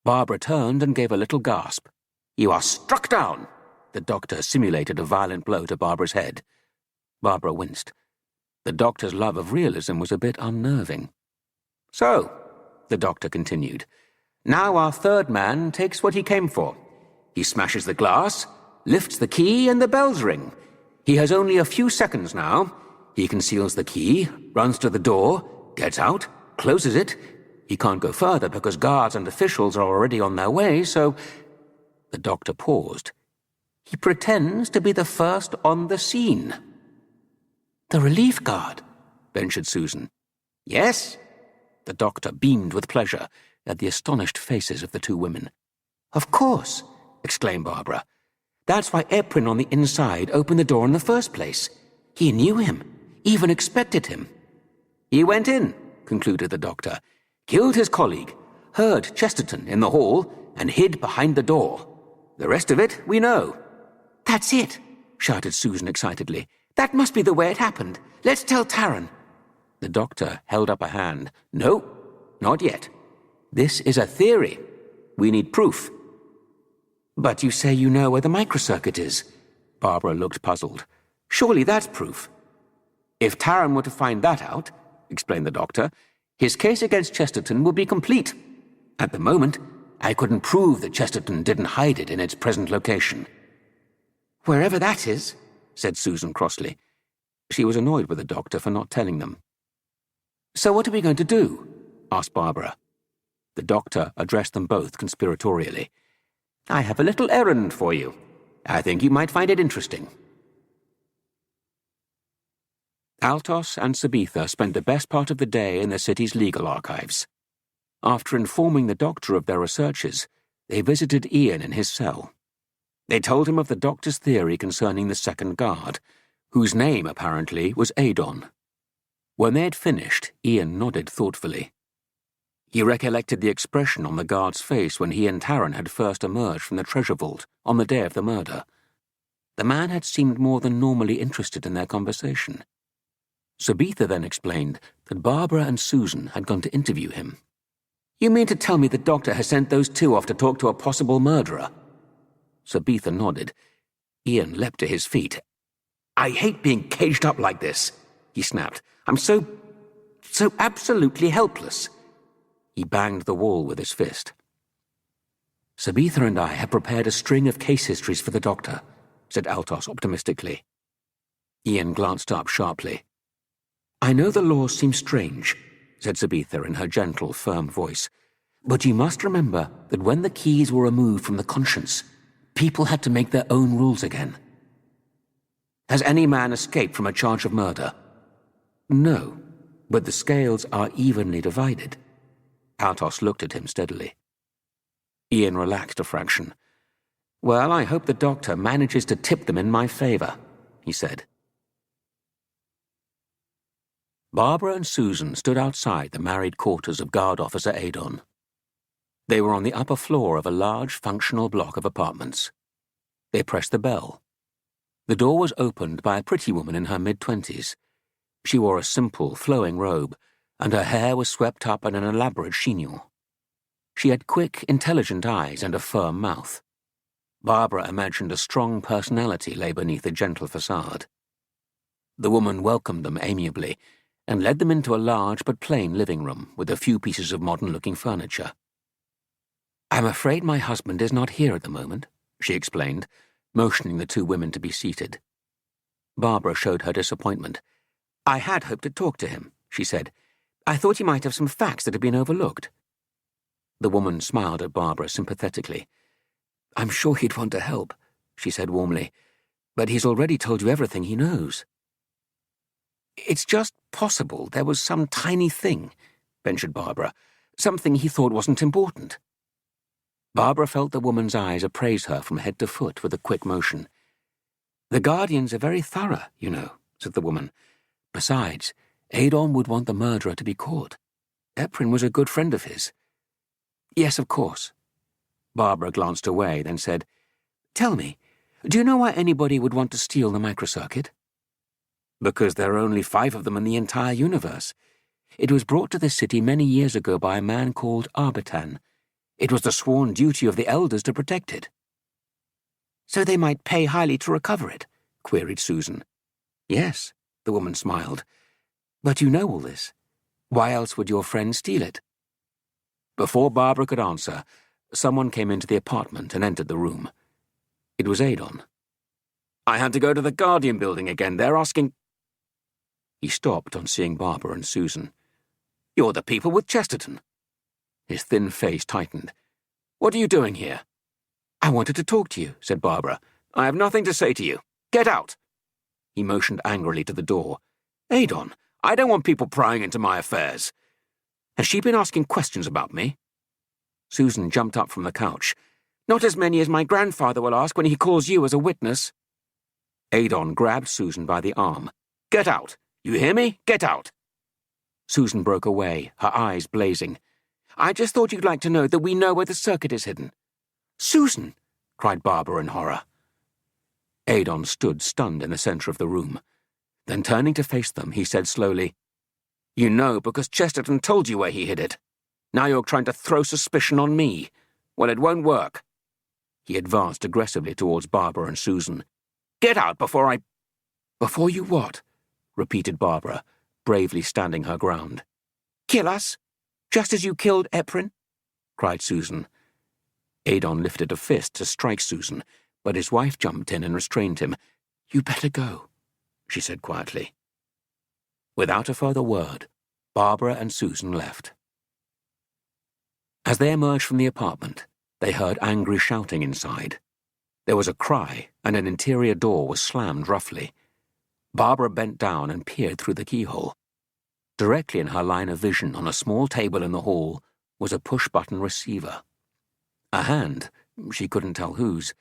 Barbara turned and gave a little gasp. "You are struck down!" The doctor simulated a violent blow to Barbara's head. Barbara winced. The doctor's love of realism was a bit unnerving. "So," the doctor continued, "now our third man takes what he came for. He smashes the glass, lifts the key, and the bells ring. He has only a few seconds now. He conceals the key, runs to the door, gets out, closes it. He can't go further because guards and officials are already on their way, so—" The doctor paused. "He pretends to be the first on the scene." "The relief guard," ventured Susan. "Yes." The doctor beamed with pleasure at the astonished faces of the two women. "Of course," exclaimed Barbara. "That's why Eprin on the inside opened the door in the first place. He knew him, even expected him." "He went in," concluded the doctor, "killed his colleague, heard Chesterton in the hall, and hid behind the door. The rest of it we know." "That's it," shouted Susan excitedly. "That must be the way it happened. Let's tell Taran." The doctor held up a hand. No, not yet. This is a theory. We need proof. But you say you know where the microcircuit is. Barbara looked puzzled. Surely that's proof. If Taran were to find that out, explained the doctor, his case against Chesterton would be complete. At the moment, I couldn't prove that Chesterton didn't hide it in its present location. Wherever that is, said Susan crossly. She was annoyed with the doctor for not telling them. So what are we going to do? Asked Barbara. The doctor addressed them both conspiratorially. I have a little errand for you. I think you might find it interesting. Altos and Sabitha spent the best part of the day in the city's legal archives. After informing the doctor of their researches, they visited Ian in his cell. They told him of the doctor's theory concerning the second guard, whose name, apparently, was Adon. When they had finished, Ian nodded thoughtfully. He recollected the expression on the guard's face when he and Taran had first emerged from the treasure vault on the day of the murder. The man had seemed more than normally interested in their conversation. Sabitha then explained that Barbara and Susan had gone to interview him. You mean to tell me the doctor has sent those two off to talk to a possible murderer? Sabitha nodded. Ian leapt to his feet. I hate being caged up like this, he snapped. I'm so absolutely helpless. He banged the wall with his fist. Sabitha and I have prepared a string of case histories for the doctor, said Altos optimistically. Ian glanced up sharply. I know the laws seem strange, said Sabitha in her gentle, firm voice, but you must remember that when the keys were removed from the conscience, people had to make their own rules again. Has any man escaped from a charge of murder? No, but the scales are evenly divided. Altos looked at him steadily. Ian relaxed a fraction. Well, I hope the doctor manages to tip them in my favor, he said. Barbara and Susan stood outside the married quarters of Guard Officer Adon. They were on the upper floor of a large, functional block of apartments. They pressed the bell. The door was opened by a pretty woman in her mid-20s. She wore a simple, flowing robe, and her hair was swept up in an elaborate chignon. She had quick, intelligent eyes and a firm mouth. Barbara imagined a strong personality lay beneath a gentle facade. The woman welcomed them amiably and led them into a large but plain living room with a few pieces of modern-looking furniture. I'm afraid my husband is not here at the moment, she explained, motioning the two women to be seated. Barbara showed her disappointment. I had hoped to talk to him, she said. I thought he might have some facts that had been overlooked. The woman smiled at Barbara sympathetically. I'm sure he'd want to help, she said warmly, but he's already told you everything he knows. It's just possible there was some tiny thing, ventured Barbara, something he thought wasn't important. Barbara felt the woman's eyes appraise her from head to foot with a quick motion. The Guardians are very thorough, you know, said the woman. Besides, Adon would want the murderer to be caught. Eprin was a good friend of his. Yes, of course. Barbara glanced away, then said, Tell me, do you know why anybody would want to steal the microcircuit? Because there are only 5 of them in the entire universe. It was brought to this city many years ago by a man called Arbitan. It was the sworn duty of the elders to protect it. So they might pay highly to recover it? Queried Susan. Yes, the woman smiled. But you know all this. Why else would your friend steal it? Before Barbara could answer, someone came into the apartment and entered the room. It was Adon. I had to go to the Guardian building again. They're asking... He stopped on seeing Barbara and Susan. You're the people with Chesterton. His thin face tightened. What are you doing here? I wanted to talk to you, said Barbara. I have nothing to say to you. Get out. He motioned angrily to the door. Adon, I don't want people prying into my affairs. Has she been asking questions about me? Susan jumped up from the couch. Not as many as my grandfather will ask when he calls you as a witness. Adon grabbed Susan by the arm. Get out. You hear me? Get out. Susan broke away, her eyes blazing. I just thought you'd like to know that we know where the circuit is hidden. Susan! Cried Barbara in horror. Adon stood stunned in the center of the room. Then turning to face them, he said slowly, You know because Chesterton told you where he hid it. Now you're trying to throw suspicion on me. Well, it won't work. He advanced aggressively towards Barbara and Susan. Get out before I... Before you what? Repeated Barbara, bravely standing her ground. Kill us? Just as you killed Eprin? Cried Susan. Adon lifted a fist to strike Susan, but his wife jumped in and restrained him. You better go, she said quietly. Without a further word, Barbara and Susan left. As they emerged from the apartment, they heard angry shouting inside. There was a cry, and an interior door was slammed roughly. Barbara bent down and peered through the keyhole. Directly in her line of vision on a small table in the hall was a push-button receiver. A hand, she couldn't tell whose,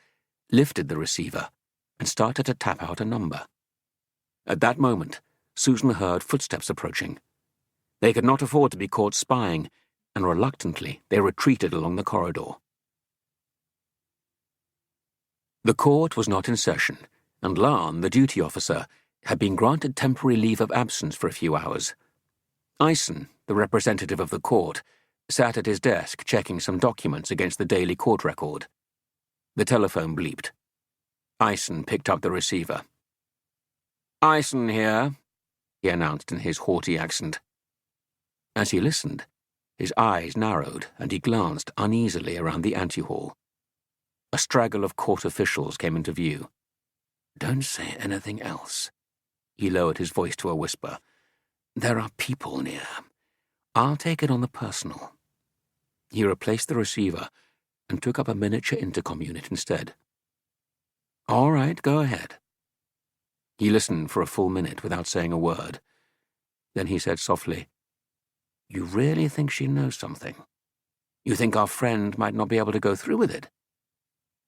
lifted the receiver and started to tap out a number. At that moment, Susan heard footsteps approaching. They could not afford to be caught spying, and reluctantly they retreated along the corridor. The court was not in session, and Larn, the duty officer, had been granted temporary leave of absence for a few hours. Eisen, the representative of the court, sat at his desk checking some documents against the daily court record. The telephone bleeped. Eisen picked up the receiver. Eisen here, he announced in his haughty accent. As he listened, his eyes narrowed and he glanced uneasily around the antehall. A straggle of court officials came into view. Don't say anything else. He lowered his voice to a whisper. There are people near. I'll take it on the personal. He replaced the receiver and took up a miniature intercom unit instead. All right, go ahead. He listened for a full minute without saying a word. Then he said softly, You really think she knows something? You think our friend might not be able to go through with it?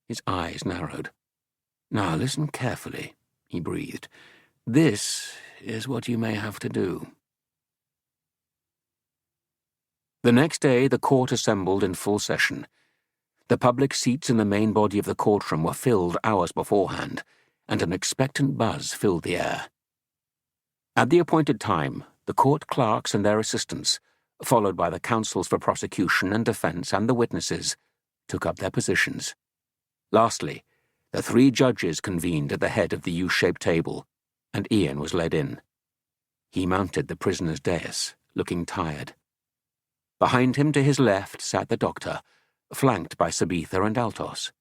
His eyes narrowed. Now listen carefully, he breathed. This is what you may have to do. The next day the court assembled in full session. The public seats in the main body of the courtroom were filled hours beforehand, and an expectant buzz filled the air. At the appointed time, the court clerks and their assistants, followed by the counsels for prosecution and defense and the witnesses, took up their positions. Lastly, the three judges convened at the head of the U-shaped table, and Ian was led in. He mounted the prisoner's dais, looking tired. Behind him to his left sat the doctor, flanked by Sabitha and Altos.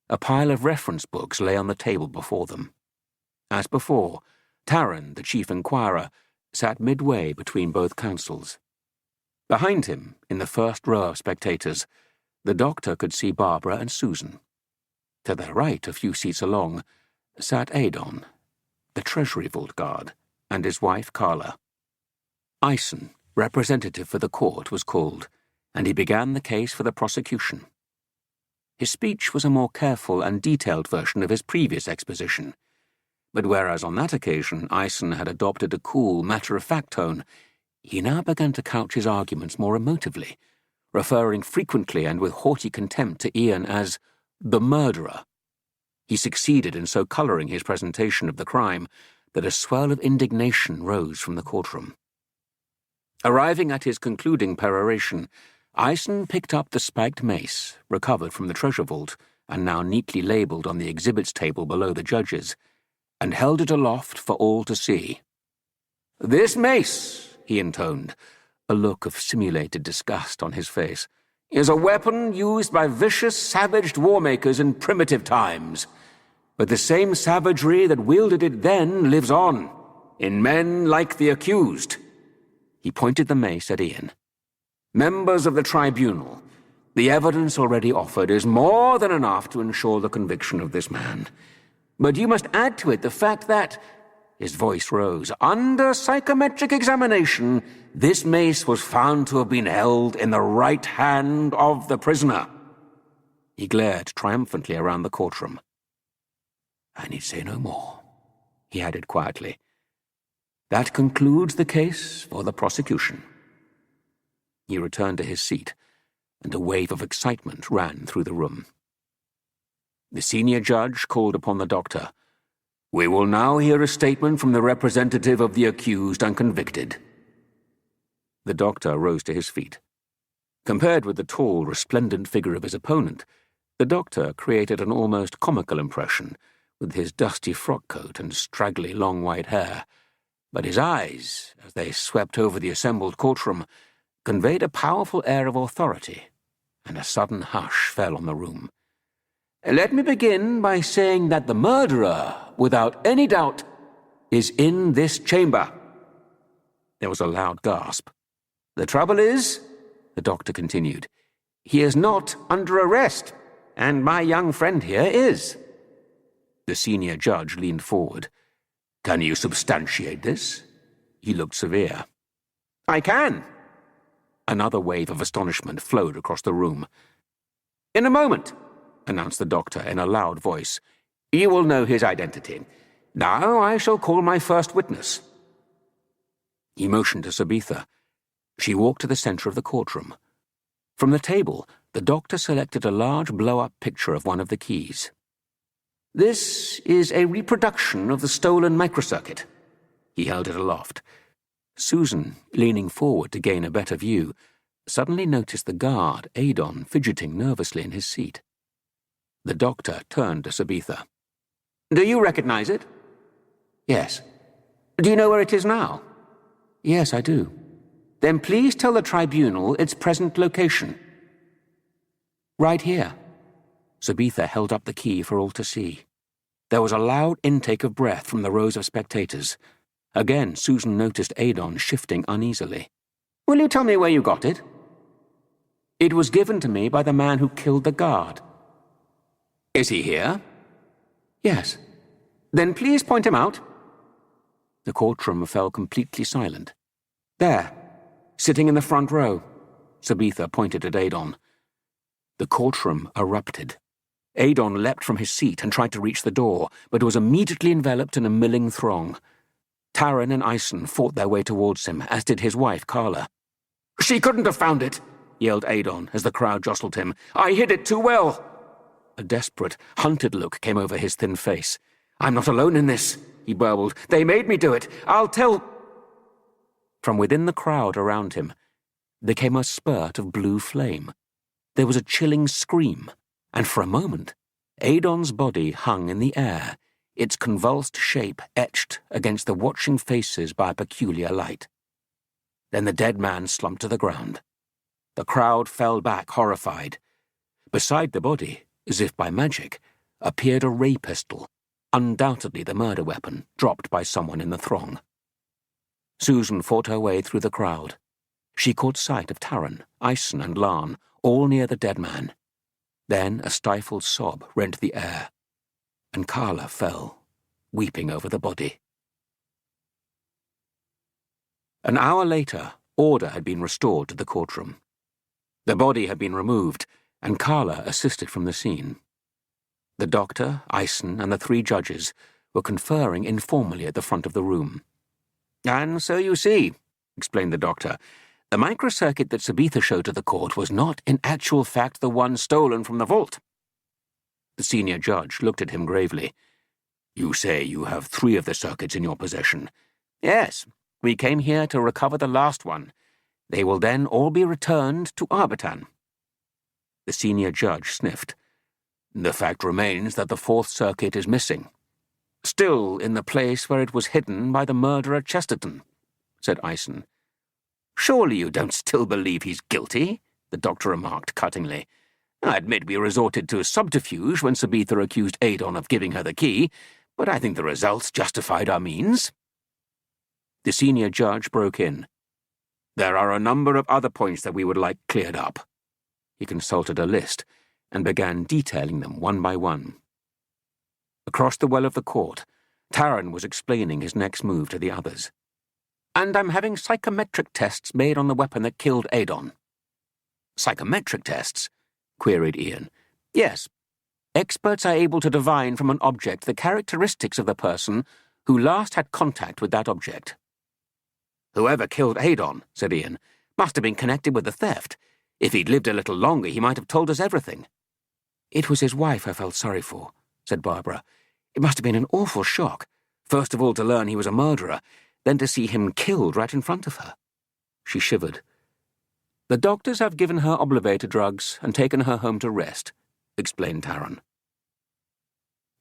A pile of reference books lay on the table before them. As before, Taran, the chief inquirer, sat midway between both counsels. Behind him, in the first row of spectators, the doctor could see Barbara and Susan. To their right, a few seats along, sat Adon, the Treasury Vault guard, and his wife Carla. Eisen, representative for the court, was called, and he began the case for the prosecution. His speech was a more careful and detailed version of his previous exposition, but whereas on that occasion Eisen had adopted a cool, matter-of-fact tone, he now began to couch his arguments more emotively, referring frequently and with haughty contempt to Ian as the murderer. He succeeded in so colouring his presentation of the crime that a swell of indignation rose from the courtroom. Arriving at his concluding peroration, Eisen picked up the spiked mace, recovered from the treasure vault, and now neatly labelled on the exhibits table below the judges, and held it aloft for all to see. "This mace," he intoned, a look of simulated disgust on his face, "is a weapon used by vicious, savaged warmakers in primitive times. But the same savagery that wielded it then lives on, in men like the accused." He pointed the mace at Ian. "Members of the tribunal, the evidence already offered is more than enough to ensure the conviction of this man. But you must add to it the fact that," his voice rose, "under psychometric examination, this mace was found to have been held in the right hand of the prisoner." He glared triumphantly around the courtroom. "I need say no more," he added quietly. "That concludes the case for the prosecution." He returned to his seat, and a wave of excitement ran through the room. The senior judge called upon the doctor. "We will now hear a statement from the representative of the accused and convicted." The doctor rose to his feet. Compared with the tall, resplendent figure of his opponent, the doctor created an almost comical impression, with his dusty frock coat and straggly long white hair, but his eyes, as they swept over the assembled courtroom, conveyed a powerful air of authority, and a sudden hush fell on the room. "Let me begin by saying that the murderer, without any doubt, is in this chamber." There was a loud gasp. "The trouble is," the doctor continued, "he is not under arrest, and my young friend here is." The senior judge leaned forward. "Can you substantiate this?" He looked severe. "I can." Another wave of astonishment flowed across the room. "In a moment," announced the doctor in a loud voice, "you will know his identity. Now I shall call my first witness." He motioned to Sabitha. She walked to the center of the courtroom. From the table, the doctor selected a large blow-up picture of one of the keys. "This is a reproduction of the stolen microcircuit." He held it aloft. Susan, leaning forward to gain a better view, suddenly noticed the guard, Adon, fidgeting nervously in his seat. The doctor turned to Sabitha. "Do you recognize it?" "Yes." "Do you know where it is now?" "Yes, I do." "Then please tell the tribunal its present location." "Right here." Sabitha held up the key for all to see. There was a loud intake of breath from the rows of spectators. Again, Susan noticed Adon shifting uneasily. "Will you tell me where you got it?" "It was given to me by the man who killed the guard." "Is he here?" "Yes." "Then please point him out." The courtroom fell completely silent. "There, sitting in the front row." Sabitha pointed at Adon. The courtroom erupted. Adon leapt from his seat and tried to reach the door, but was immediately enveloped in a milling throng. Taran and Ison fought their way towards him, as did his wife, Carla. "She couldn't have found it," yelled Adon as the crowd jostled him. "I hid it too well." A desperate, hunted look came over his thin face. "I'm not alone in this," he burbled. "They made me do it. I'll tell—" From within the crowd around him, there came a spurt of blue flame. There was a chilling scream, and for a moment, Adon's body hung in the air, its convulsed shape etched against the watching faces by a peculiar light. Then the dead man slumped to the ground. The crowd fell back horrified. Beside the body, as if by magic, appeared a ray pistol, undoubtedly the murder weapon dropped by someone in the throng. Susan fought her way through the crowd. She caught sight of Taran, Ison, and Larn, all near the dead man. Then a stifled sob rent the air, and Carla fell, weeping over the body. An hour later, order had been restored to the courtroom. The body had been removed, and Carla assisted from the scene. The doctor, Ison, and the 3 judges were conferring informally at the front of the room. "And so you see," explained the doctor, "the microcircuit that Sabitha showed to the court was not in actual fact the one stolen from the vault." The senior judge looked at him gravely. "You say you have 3 of the circuits in your possession?" "Yes. We came here to recover the last one. They will then all be returned to Arbitan." The senior judge sniffed. "The fact remains that the 4th circuit is missing. Still in the place where it was hidden by the murderer Chesterton," said Ison. "Surely you don't still believe he's guilty?" the doctor remarked cuttingly. "I admit we resorted to subterfuge when Sabitha accused Adon of giving her the key, but I think the results justified our means." The senior judge broke in. "There are a number of other points that we would like cleared up." He consulted a list and began detailing them one by one. Across the well of the court, Taran was explaining his next move to the others. "And I'm having psychometric tests made on the weapon that killed Adon." "Psychometric tests?" queried Ian. "Yes. Experts are able to divine from an object the characteristics of the person who last had contact with that object." "Whoever killed Adon," said Ian, "must have been connected with the theft. If he'd lived a little longer, he might have told us everything." "It was his wife I felt sorry for," said Barbara. "It must have been an awful shock, first of all to learn he was a murderer, then to see him killed right in front of her." She shivered. "The doctors have given her oblivator drugs and taken her home to rest," explained Taran.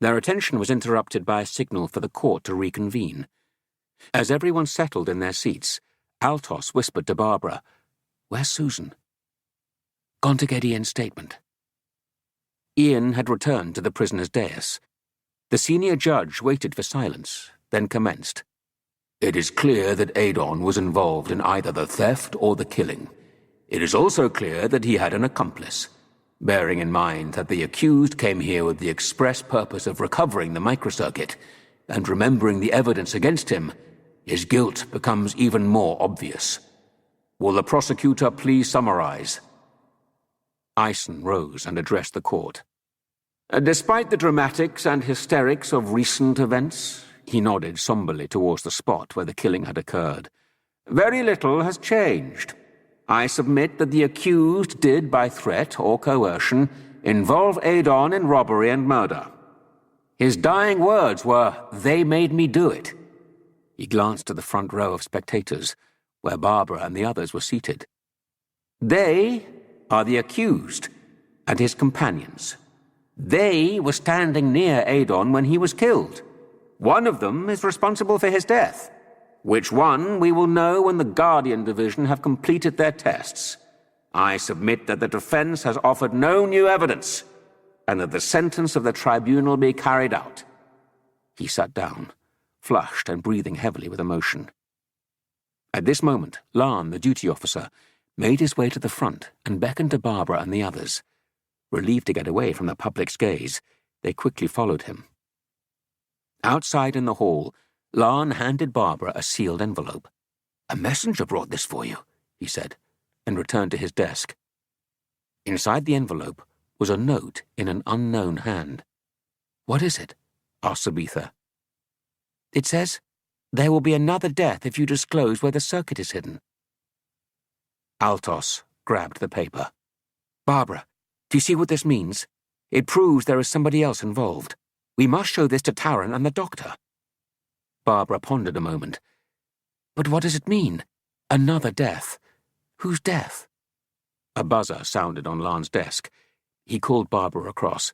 Their attention was interrupted by a signal for the court to reconvene. As everyone settled in their seats, Altos whispered to Barbara, "Where's Susan?" "Gone to get Ian's statement." Ian had returned to the prisoner's dais. The senior judge waited for silence, then commenced. "It is clear that Adon was involved in either the theft or the killing. It is also clear that he had an accomplice. Bearing in mind that the accused came here with the express purpose of recovering the microcircuit, and remembering the evidence against him, his guilt becomes even more obvious. Will the prosecutor please summarize?" Ison rose and addressed the court. "Despite the dramatics and hysterics of recent events," he nodded somberly towards the spot where the killing had occurred, "very little has changed. I submit that the accused did, by threat or coercion, involve Adon in robbery and murder. His dying words were, 'They made me do it.'" He glanced to the front row of spectators, where Barbara and the others were seated. "They are the accused and his companions. They were standing near Adon when he was killed. One of them is responsible for his death. Which one we will know when the Guardian Division have completed their tests. I submit that the defense has offered no new evidence, and that the sentence of the tribunal be carried out." He sat down, flushed and breathing heavily with emotion. At this moment, Larn, the duty officer, made his way to the front and beckoned to Barbara and the others. Relieved to get away from the public's gaze, they quickly followed him. Outside in the hall, Larn handed Barbara a sealed envelope. "A messenger brought this for you," he said, and returned to his desk. Inside the envelope was a note in an unknown hand. "What is it?" asked Sabitha. "It says, 'There will be another death if you disclose where the circuit is hidden.'" Altos grabbed the paper. "Barbara, do you see what this means? It proves there is somebody else involved. We must show this to Taran and the doctor." Barbara pondered a moment. "But what does it mean? Another death? Whose death?" A buzzer sounded on Larn's desk. He called Barbara across.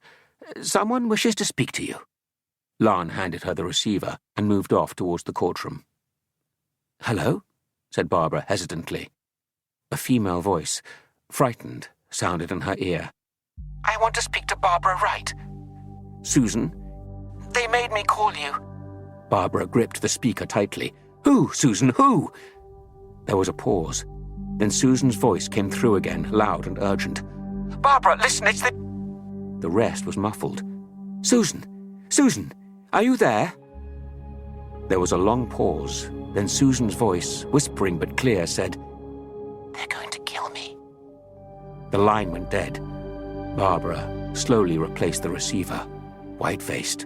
"Someone wishes to speak to you." Larn handed her the receiver and moved off towards the courtroom. "Hello?" said Barbara hesitantly. A female voice, frightened, sounded in her ear. "I want to speak to Barbara Wright." "Susan?" "They made me call you." Barbara gripped the speaker tightly. "Who, Susan, who?" There was a pause. Then Susan's voice came through again, loud and urgent. "Barbara, listen, it's the—" The rest was muffled. "Susan! Susan! Are you there?" There was a long pause. Then Susan's voice, whispering but clear, said, "They're going to kill me." The line went dead. Barbara slowly replaced the receiver, white-faced.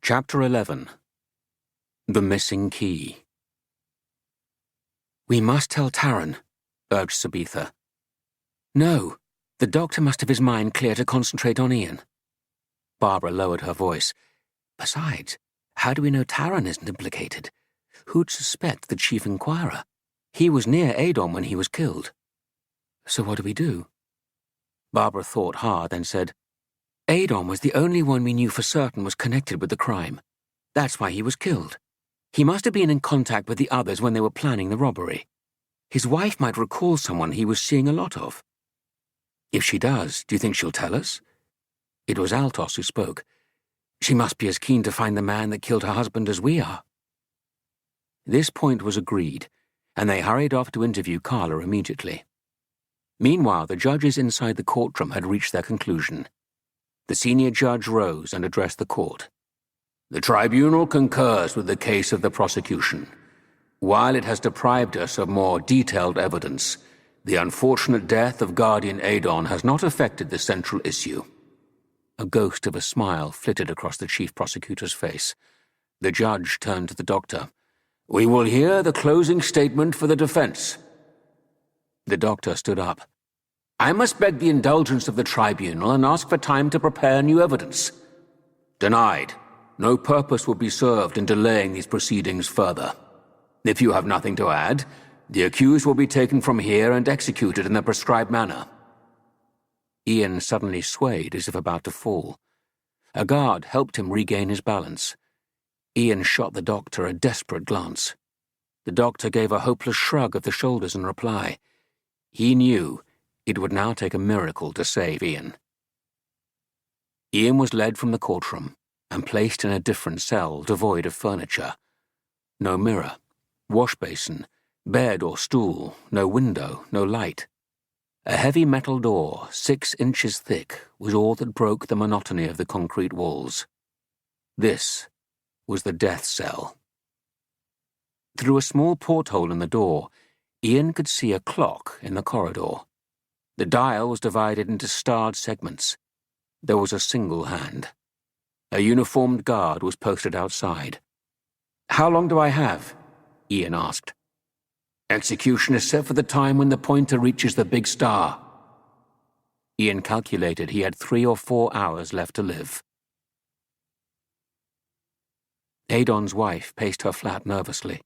Chapter 11. The Missing Key. "We must tell Taran," urged Sabitha. "No, the doctor must have his mind clear to concentrate on Ian." Barbara lowered her voice. "Besides, how do we know Taran isn't implicated? Who'd suspect the chief inquirer? He was near Adon when he was killed." "So what do we do?" Barbara thought hard, then said, "Adon was the only one we knew for certain was connected with the crime. That's why he was killed. He must have been in contact with the others when they were planning the robbery. His wife might recall someone he was seeing a lot of. If she does, do you think she'll tell us?" It was Altos who spoke. "She must be as keen to find the man that killed her husband as we are." This point was agreed, and they hurried off to interview Carla immediately. Meanwhile, the judges inside the courtroom had reached their conclusion. The senior judge rose and addressed the court. "The tribunal concurs with the case of the prosecution. While it has deprived us of more detailed evidence, the unfortunate death of Guardian Adon has not affected the central issue." A ghost of a smile flitted across the chief prosecutor's face. The judge turned to the doctor. We will hear the closing statement for the defense. The doctor stood up. I must beg the indulgence of the tribunal and ask for time to prepare new evidence. Denied. No purpose will be served in delaying these proceedings further. If you have nothing to add, the accused will be taken from here and executed in the prescribed manner. Ian suddenly swayed as if about to fall. A guard helped him regain his balance. Ian shot the doctor a desperate glance. The doctor gave a hopeless shrug of the shoulders in reply. He knew it would now take a miracle to save Ian. Ian was led from the courtroom and placed in a different cell devoid of furniture. No mirror, wash basin, bed or stool, no window, no light. A heavy metal door, 6 inches thick, was all that broke the monotony of the concrete walls. This was the death cell. Through a small porthole in the door, Ian could see a clock in the corridor. The dial was divided into starred segments. There was a single hand. A uniformed guard was posted outside. How long do I have? Ian asked. Execution is set for the time when the pointer reaches the big star. Ian calculated he had 3 or 4 hours left to live. Adon's wife paced her flat nervously.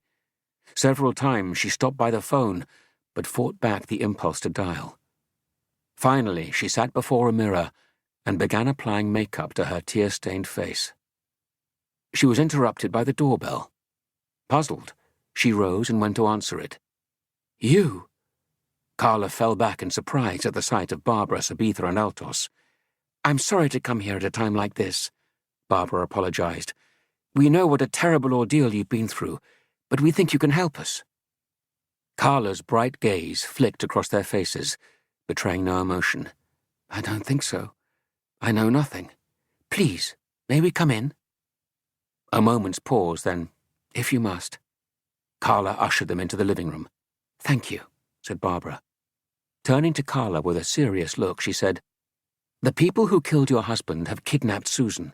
Several times she stopped by the phone, but fought back the impulse to dial. Finally, she sat before a mirror and began applying makeup to her tear-stained face. She was interrupted by the doorbell. Puzzled, she rose and went to answer it. You? Carla fell back in surprise at the sight of Barbara, Sabitha, and Altos. I'm sorry to come here at a time like this, Barbara apologized. We know what a terrible ordeal you've been through, but we think you can help us. Carla's bright gaze flicked across their faces, betraying no emotion. I don't think so. I know nothing. Please, may we come in? A moment's pause, then, if you must. Carla ushered them into the living room. Thank you, said Barbara. Turning to Carla with a serious look, she said, The people who killed your husband have kidnapped Susan,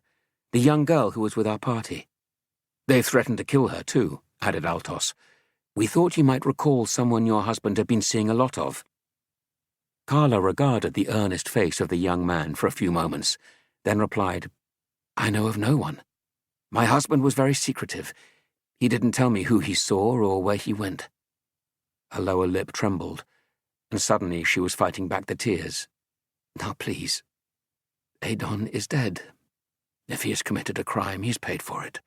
the young girl who was with our party. They've threatened to kill her, too, added Altos. We thought you might recall someone your husband had been seeing a lot of. Carla regarded the earnest face of the young man for a few moments, then replied, I know of no one. My husband was very secretive. He didn't tell me who he saw or where he went. Her lower lip trembled, and suddenly she was fighting back the tears. Now, please. Adon is dead. If he has committed a crime, he's paid for it.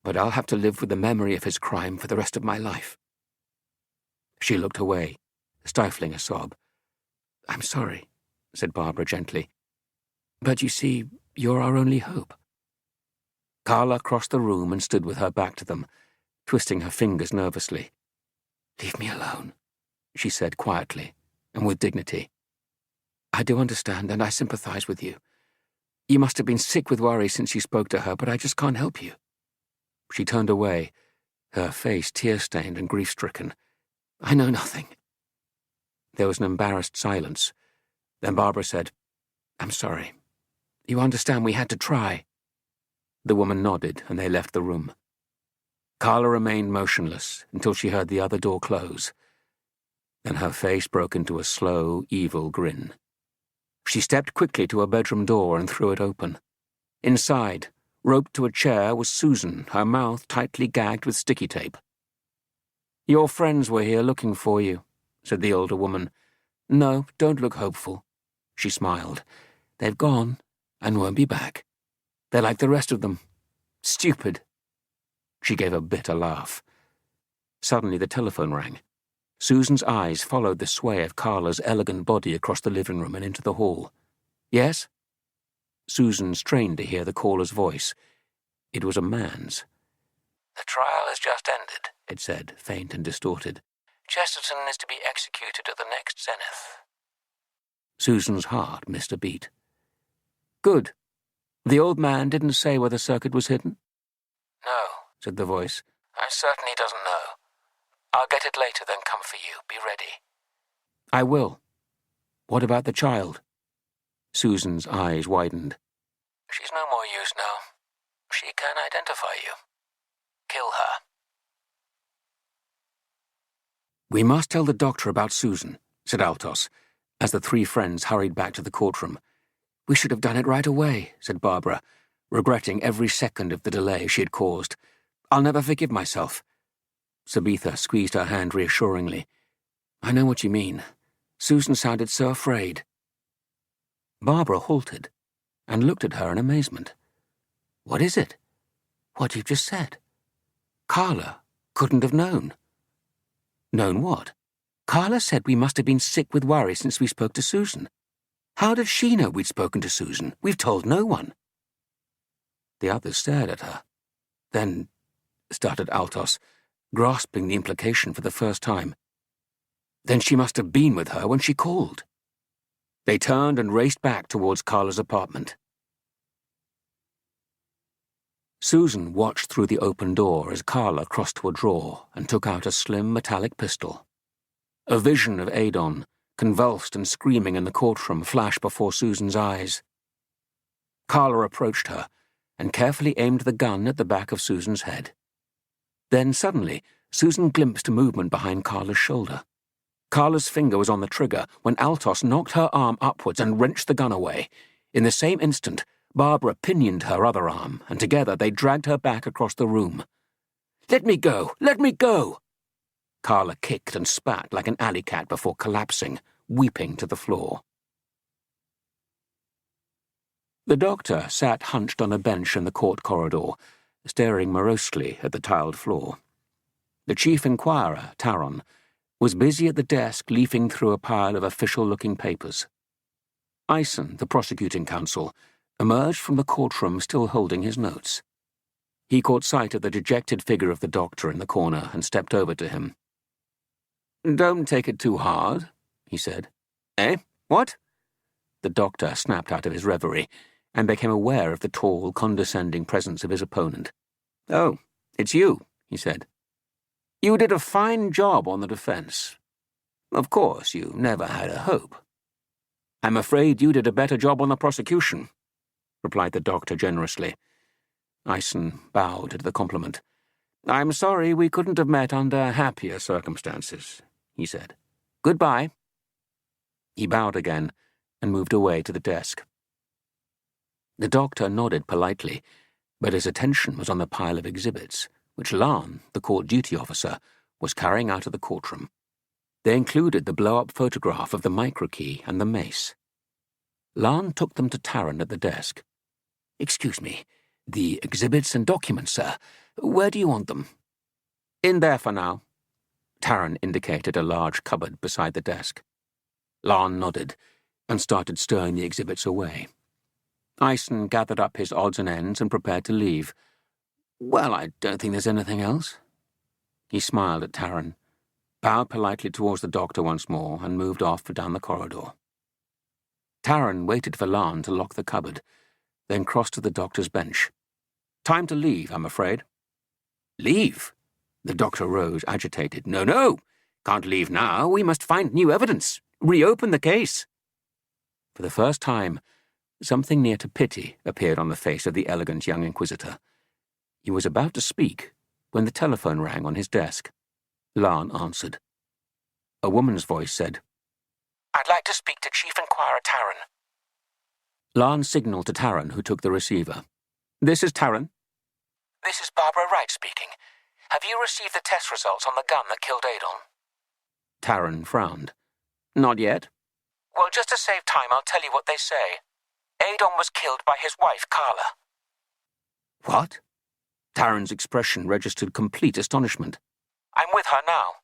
But I'll have to live with the memory of his crime for the rest of my life. She looked away, stifling a sob. I'm sorry, said Barbara gently. But you see, you're our only hope. Carla crossed the room and stood with her back to them, twisting her fingers nervously. Leave me alone, she said quietly and with dignity. I do understand and I sympathize with you. You must have been sick with worry since you spoke to her, but I just can't help you. She turned away, her face tear-stained and grief-stricken. I know nothing. There was an embarrassed silence. Then Barbara said, I'm sorry. You understand we had to try. The woman nodded and they left the room. Carla remained motionless until she heard the other door close. Then her face broke into a slow, evil grin. She stepped quickly to her bedroom door and threw it open. Inside, roped to a chair, was Susan, her mouth tightly gagged with sticky tape. Your friends were here looking for you, said the older woman. No, don't look hopeful. She smiled. They've gone and won't be back. They're like the rest of them. Stupid. She gave a bitter laugh. Suddenly the telephone rang. Susan's eyes followed the sway of Carla's elegant body across the living room and into the hall. Yes? Susan strained to hear the caller's voice. It was a man's. The trial has just ended, it said, faint and distorted. Chesterton is to be executed at the next zenith. Susan's heart missed a beat. Good. The old man didn't say where the circuit was hidden? No, said the voice. I'm certain he doesn't know. I'll get it later, then come for you. Be ready. I will. What about the child? Susan's eyes widened. She's no more use now. She can identify you. Kill her. "We must tell the doctor about Susan," said Altos, as the three friends hurried back to the courtroom. "We should have done it right away," said Barbara, regretting every second of the delay she had caused. "I'll never forgive myself." Sabitha squeezed her hand reassuringly. "I know what you mean. Susan sounded so afraid." Barbara halted and looked at her in amazement. "What is it?" "What you've just said. Carla couldn't have known." "Known what?" "Carla said we must have been sick with worry since we spoke to Susan. How did she know we'd spoken to Susan? We've told no one." The others stared at her. "Then," started Altos, grasping the implication for the first time, "then she must have been with her when she called." They turned and raced back towards Carla's apartment. Susan watched through the open door as Carla crossed to a drawer and took out a slim metallic pistol. A vision of Adon, convulsed and screaming in the courtroom, flashed before Susan's eyes. Carla approached her and carefully aimed the gun at the back of Susan's head. Then suddenly, Susan glimpsed movement behind Carla's shoulder. Carla's finger was on the trigger when Altos knocked her arm upwards and wrenched the gun away. In the same instant, Barbara pinioned her other arm, and together they dragged her back across the room. "Let me go! Let me go!" Carla kicked and spat like an alley cat before collapsing, weeping to the floor. The doctor sat hunched on a bench in the court corridor, staring morosely at the tiled floor. The chief inquirer, Taron, was busy at the desk leafing through a pile of official-looking papers. Ison, the prosecuting counsel, emerged from the courtroom still holding his notes. He caught sight of the dejected figure of the doctor in the corner and stepped over to him. "Don't take it too hard," he said. "Eh? What?" The doctor snapped out of his reverie and became aware of the tall, condescending presence of his opponent. "Oh, it's you," he said. "You did a fine job on the defense. Of course, you never had a hope." "I'm afraid you did a better job on the prosecution," replied the doctor generously. Ison bowed at the compliment. "I'm sorry we couldn't have met under happier circumstances," he said. "Goodbye." He bowed again and moved away to the desk. The doctor nodded politely, but his attention was on the pile of exhibits, which Lan, the court duty officer, was carrying out of the courtroom. They included the blow-up photograph of the microkey and the mace. Lan took them to Taron at the desk. "Excuse me, the exhibits and documents, sir. Where do you want them?" "In there for now." Taron indicated a large cupboard beside the desk. Lan nodded and started stowing the exhibits away. Ison gathered up his odds and ends and prepared to leave. "Well, I don't think there's anything else." He smiled at Taron, bowed politely towards the doctor once more, and moved off down the corridor. Taron waited for Lan to lock the cupboard, then crossed to the doctor's bench. "Time to leave, I'm afraid." "Leave?" The doctor rose, agitated. "No, no. Can't leave now. We must find new evidence. Reopen the case." For the first time, something near to pity appeared on the face of the elegant young inquisitor. He was about to speak when the telephone rang on his desk. Lan answered. A woman's voice said, "I'd like to speak to Chief Inquirer Taron." Lan signaled to Taron, who took the receiver. "This is Taron." "This is Barbara Wright speaking. Have you received the test results on the gun that killed Adon?" Taron frowned. "Not yet." "Well, just to save time, I'll tell you what they say. Adon was killed by his wife, Carla." "What?" Taron's expression registered complete astonishment. "I'm with her now.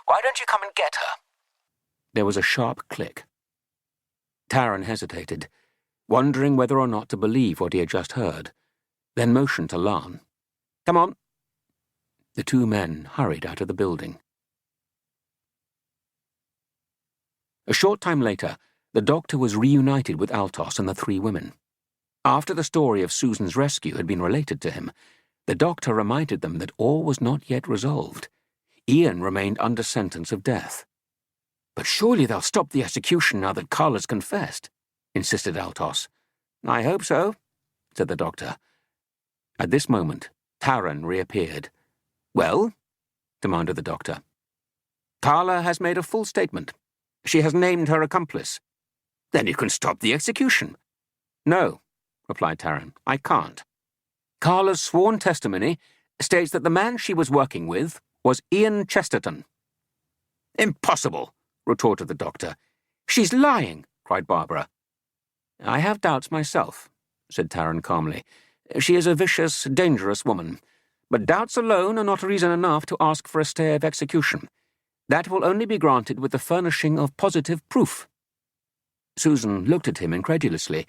Why don't you come and get her?" There was a sharp click. Taron hesitated, wondering whether or not to believe what he had just heard, then motioned to Lan. "Come on." The two men hurried out of the building. A short time later, the doctor was reunited with Altos and the three women. After the story of Susan's rescue had been related to him, the doctor reminded them that all was not yet resolved. Ian remained under sentence of death. "But surely they'll stop the execution now that Carla's confessed," insisted Altos. "I hope so," said the doctor. At this moment, Taron reappeared. "Well?" demanded the doctor. Carla has made a full statement. She has named her accomplice. Then you can stop the execution. No, replied Tarrant, I can't. Carla's sworn testimony states that the man she was working with was Ian Chesterton. Impossible, retorted the doctor. She's lying, cried Barbara. I have doubts myself, said Tarrant calmly. She is a vicious, dangerous woman. But doubts alone are not reason enough to ask for a stay of execution. That will only be granted with the furnishing of positive proof. Susan looked at him incredulously.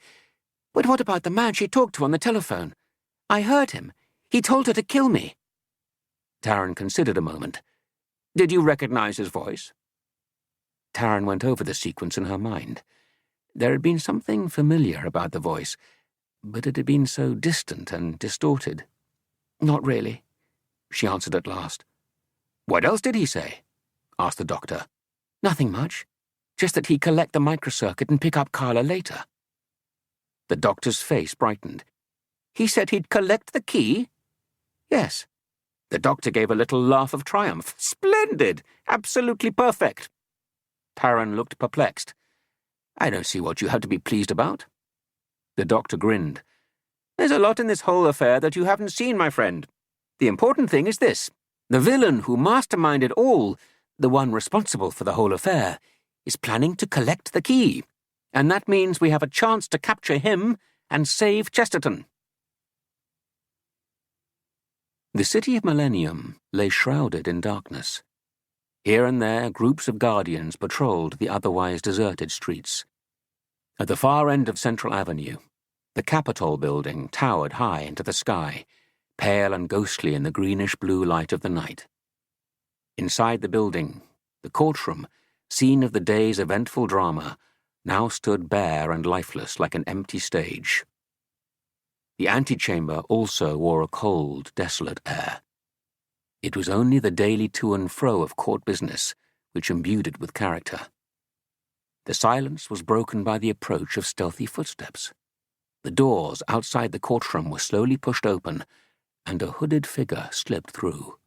But what about the man she talked to on the telephone? I heard him. He told her to kill me. Tarrant considered a moment. Did you recognize his voice? Tarrant went over the sequence in her mind. There had been something familiar about the voice, but it had been so distant and distorted. Not really, she answered at last. What else did he say? Asked the doctor. Nothing much. Just that he'd collect the microcircuit and pick up Carla later. The doctor's face brightened. He said he'd collect the key? Yes. The doctor gave a little laugh of triumph. Splendid! Absolutely perfect! Tarrant looked perplexed. I don't see what you have to be pleased about. The doctor grinned. There's a lot in this whole affair that you haven't seen, my friend. The important thing is this. The villain who masterminded all, the one responsible for the whole affair, is planning to collect the key. And that means we have a chance to capture him and save Chesterton. The city of Millennium lay shrouded in darkness. Here and there, groups of guardians patrolled the otherwise deserted streets. At the far end of Central Avenue, the Capitol building towered high into the sky, pale and ghostly in the greenish-blue light of the night. Inside the building, the courtroom, scene of the day's eventful drama, now stood bare and lifeless like an empty stage. The antechamber also wore a cold, desolate air. It was only the daily to and fro of court business which imbued it with character. The silence was broken by the approach of stealthy footsteps. The doors outside the courtroom were slowly pushed open, and a hooded figure slipped through.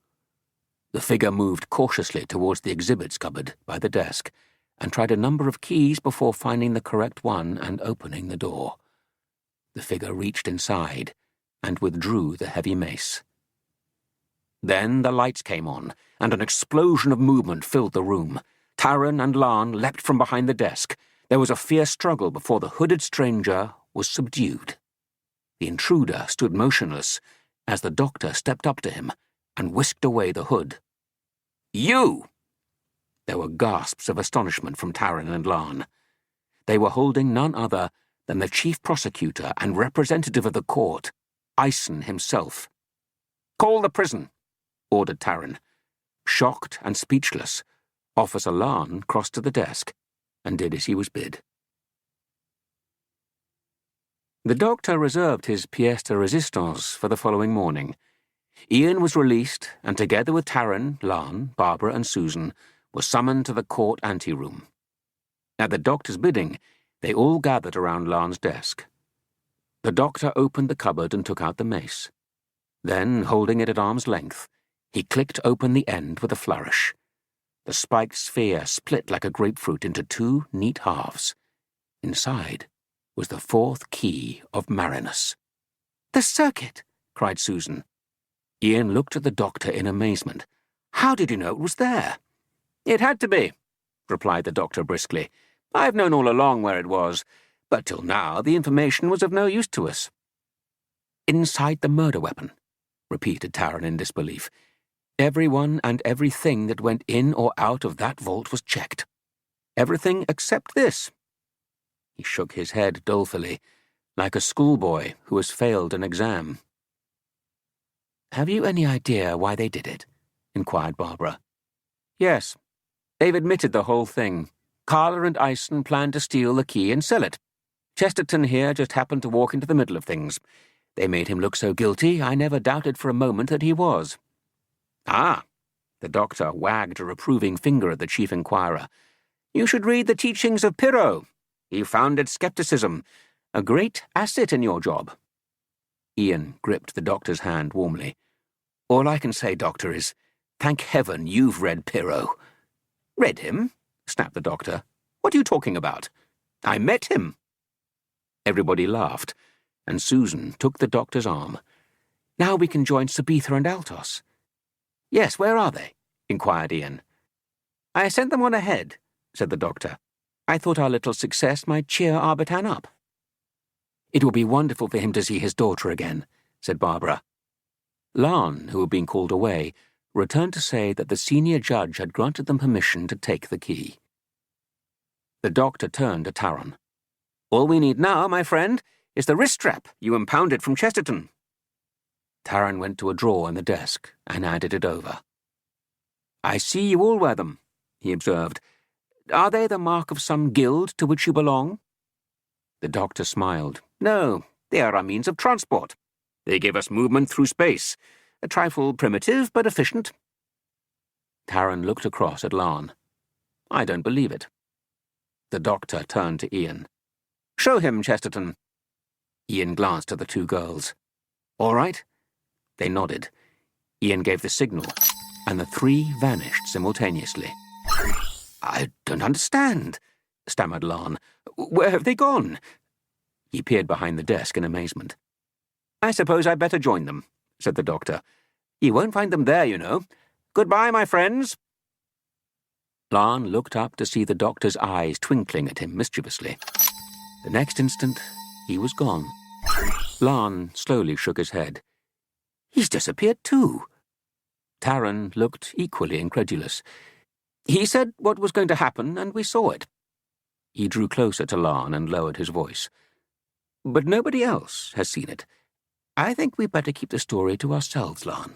The figure moved cautiously towards the exhibits cupboard by the desk and tried a number of keys before finding the correct one and opening the door. The figure reached inside and withdrew the heavy mace. Then the lights came on, and an explosion of movement filled the room. Tarrant and Larn leapt from behind the desk. There was a fierce struggle before the hooded stranger was subdued. The intruder stood motionless as the doctor stepped up to him and whisked away the hood. You! There were gasps of astonishment from Tarrant and Larn. They were holding none other than the chief prosecutor and representative of the court, Eisen himself. Call the prison, ordered Tarrant. Shocked and speechless, Officer Larn crossed to the desk and did as he was bid. The doctor reserved his pièce de résistance for the following morning. Ian was released, and together with Tarrant, Larn, Barbara, and Susan, was summoned to the court anteroom. At the doctor's bidding, they all gathered around Larn's desk. The doctor opened the cupboard and took out the mace. Then, holding it at arm's length, he clicked open the end with a flourish. The spiked sphere split like a grapefruit into two neat halves. Inside was the fourth key of Marinus. "The circuit!" cried Susan. Ian looked at the doctor in amazement. "How did you know it was there?" "It had to be," replied the doctor briskly. "I've known all along where it was, but till now the information was of no use to us." "Inside the murder weapon," repeated Tarrant in disbelief. "Everyone and everything that went in or out of that vault was checked. Everything except this." He shook his head dolefully, like a schoolboy who has failed an exam. "Have you any idea why they did it?" inquired Barbara. "Yes. They've admitted the whole thing. Carla and Eisen planned to steal the key and sell it. Chesterton here just happened to walk into the middle of things. They made him look so guilty, I never doubted for a moment that he was." "Ah," the doctor wagged a reproving finger at the chief inquirer. "You should read the teachings of Pyrrho. He founded skepticism, a great asset in your job." Ian gripped the doctor's hand warmly. "All I can say, Doctor, is thank heaven you've read Pyrrho." Read him? Snapped the doctor. What are you talking about? I met him. Everybody laughed, and Susan took the doctor's arm. Now we can join Sabitha and Altos. Yes, where are they? Inquired Ian. I sent them on ahead, said the doctor. I thought our little success might cheer Arbitan up. It will be wonderful for him to see his daughter again, said Barbara. Larn, who had been called away, returned to say that the senior judge had granted them permission to take the key. The doctor turned to Taran. All we need now, my friend, is the wrist strap you impounded from Chesterton. Taran went to a drawer in the desk and handed it over. I see you all wear them, he observed. Are they the mark of some guild to which you belong? The doctor smiled. No, they are our means of transport. They give us movement through space, a trifle primitive but efficient. Taran looked across at Larn. I don't believe it. The doctor turned to Ian. Show him, Chesterton. Ian glanced at the two girls. All right? They nodded. Ian gave the signal, and the three vanished simultaneously. I don't understand, stammered Larn. Where have they gone? He peered behind the desk in amazement. I suppose I'd better join them, said the doctor. You won't find them there, you know. Goodbye, my friends. Larn looked up to see the doctor's eyes twinkling at him mischievously. The next instant, he was gone. Larn slowly shook his head. He's disappeared too. Taran looked equally incredulous. He said what was going to happen, and we saw it. He drew closer to Larn and lowered his voice. But nobody else has seen it. I think we'd better keep the story to ourselves, Larn.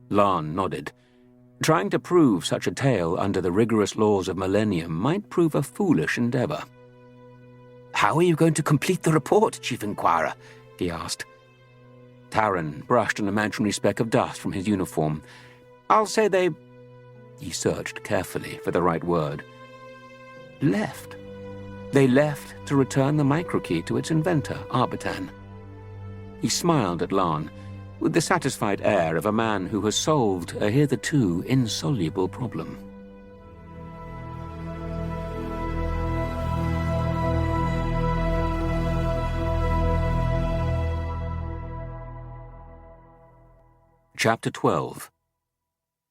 Larn nodded. Trying to prove such a tale under the rigorous laws of Millennium might prove a foolish endeavor. How are you going to complete the report, Chief Inquirer? He asked. Taran brushed an imaginary speck of dust from his uniform. I'll say they... He searched carefully for the right word. Left. They left to return the microkey to its inventor, Arbitan. He smiled at Larn, with the satisfied air of a man who has solved a hitherto insoluble problem. Chapter 12.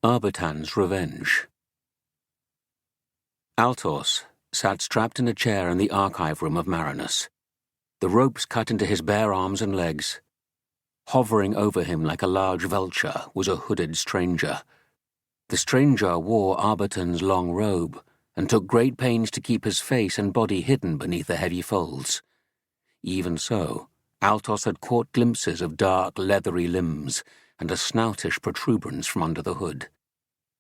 Arbitan's Revenge. Altos sat strapped in a chair in the archive room of Marinus, the ropes cut into his bare arms and legs. Hovering over him like a large vulture was a hooded stranger. The stranger wore Arbitan's long robe and took great pains to keep his face and body hidden beneath the heavy folds. Even so, Altos had caught glimpses of dark, leathery limbs and a snoutish protuberance from under the hood.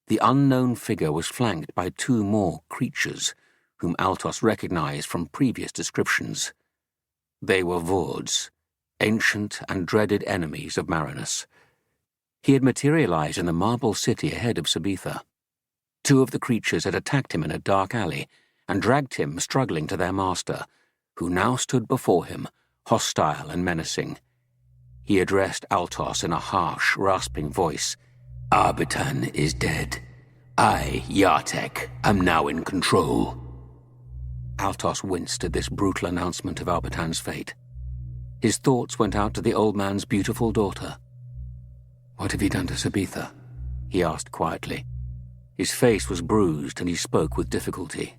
The unknown figure was flanked by two more creatures, whom Altos recognized from previous descriptions. They were Vords, ancient and dreaded enemies of Marinus. He had materialized in the marble city ahead of Sabitha. Two of the creatures had attacked him in a dark alley and dragged him struggling to their master, who now stood before him, hostile and menacing. He addressed Altos in a harsh, rasping voice. Arbitan is dead. I, Yartek, am now in control. Altos winced at this brutal announcement of Arbitan's fate. His thoughts went out to the old man's beautiful daughter. What have you done to Sabitha? He asked quietly. His face was bruised and he spoke with difficulty.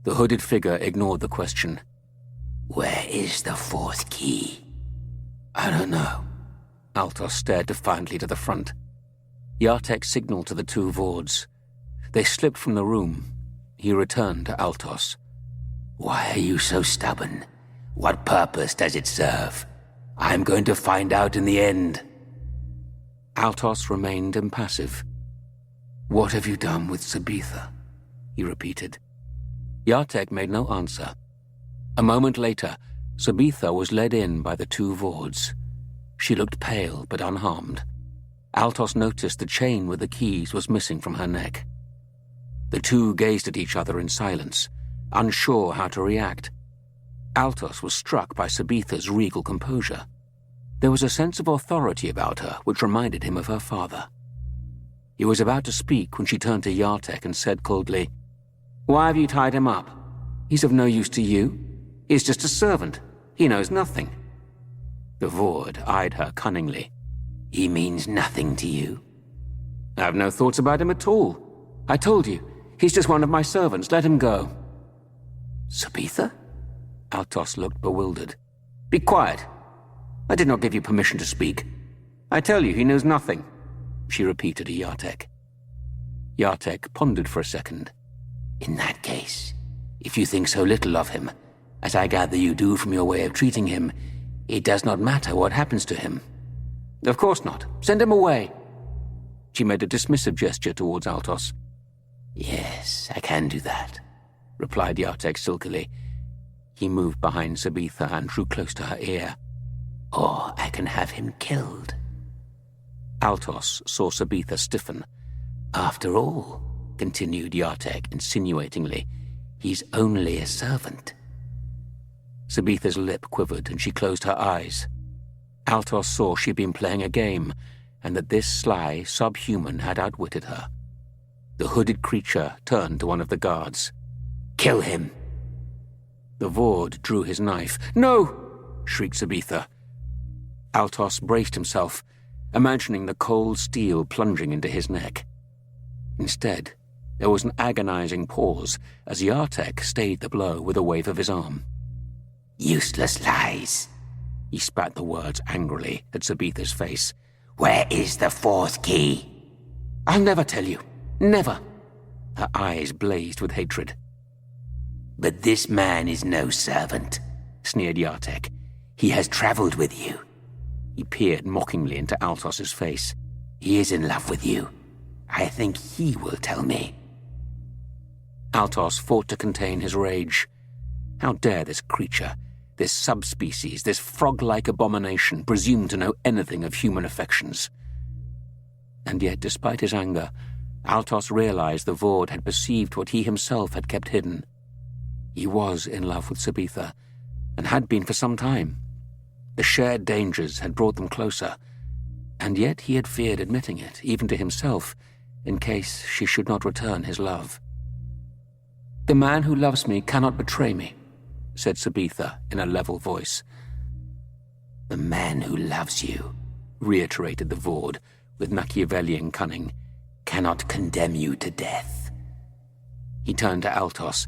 The hooded figure ignored the question. Where is the fourth key? I don't know. Altos stared defiantly to the front. Yartek signaled to the two Vords. They slipped from the room. He returned to Altos. Why are you so stubborn? What purpose does it serve? I'm going to find out in the end. Altos remained impassive. What have you done with Sabitha? He repeated. Yartek made no answer. A moment later, Sabitha was led in by the two Vords. She looked pale but unharmed. Altos noticed the chain with the keys was missing from her neck. The two gazed at each other in silence, unsure how to react. Altos was struck by Sabitha's regal composure. There was a sense of authority about her which reminded him of her father. He was about to speak when she turned to Yartek and said coldly, "Why have you tied him up? He's of no use to you. He's just a servant. He knows nothing." The Vord eyed her cunningly. "He means nothing to you?" "I have no thoughts about him at all. I told you, he's just one of my servants. Let him go." "Sabitha?" Altos looked bewildered. "Be quiet. I did not give you permission to speak. I tell you, he knows nothing," she repeated to Yartek. Yartek pondered for a second. "In that case, if you think so little of him, as I gather you do from your way of treating him, it does not matter what happens to him." "Of course not. Send him away." She made a dismissive gesture towards Altos. "Yes, I can do that," replied Yartek silkily. He moved behind Sabitha and drew close to her ear. "Or I can have him killed." Altos saw Sabitha stiffen. "After all," continued Yartek insinuatingly, "he's only a servant." Sabitha's lip quivered and she closed her eyes. Altos saw she'd been playing a game, and that this sly subhuman had outwitted her. The hooded creature turned to one of the guards. "Kill him!" The Vord drew his knife. "No!" shrieked Sabitha. Altos braced himself, imagining the cold steel plunging into his neck. Instead, there was an agonizing pause as Yartek stayed the blow with a wave of his arm. "Useless lies." He spat the words angrily at Sabitha's face. "Where is the fourth key?" "I'll never tell you. Never." Her eyes blazed with hatred. "But this man is no servant," sneered Yartek. "He has traveled with you." He peered mockingly into Altos's face. "He is in love with you. I think he will tell me." Altos fought to contain his rage. How dare this creature, this subspecies, this frog-like abomination presume to know anything of human affections? And yet, despite his anger, Altos realized the Vord had perceived what he himself had kept hidden. He was in love with Sabitha, and had been for some time. The shared dangers had brought them closer, and yet he had feared admitting it, even to himself, in case she should not return his love. "The man who loves me cannot betray me," said Sabitha in a level voice. "The man who loves you," reiterated the Vord with Machiavellian cunning, "cannot condemn you to death." He turned to Altos.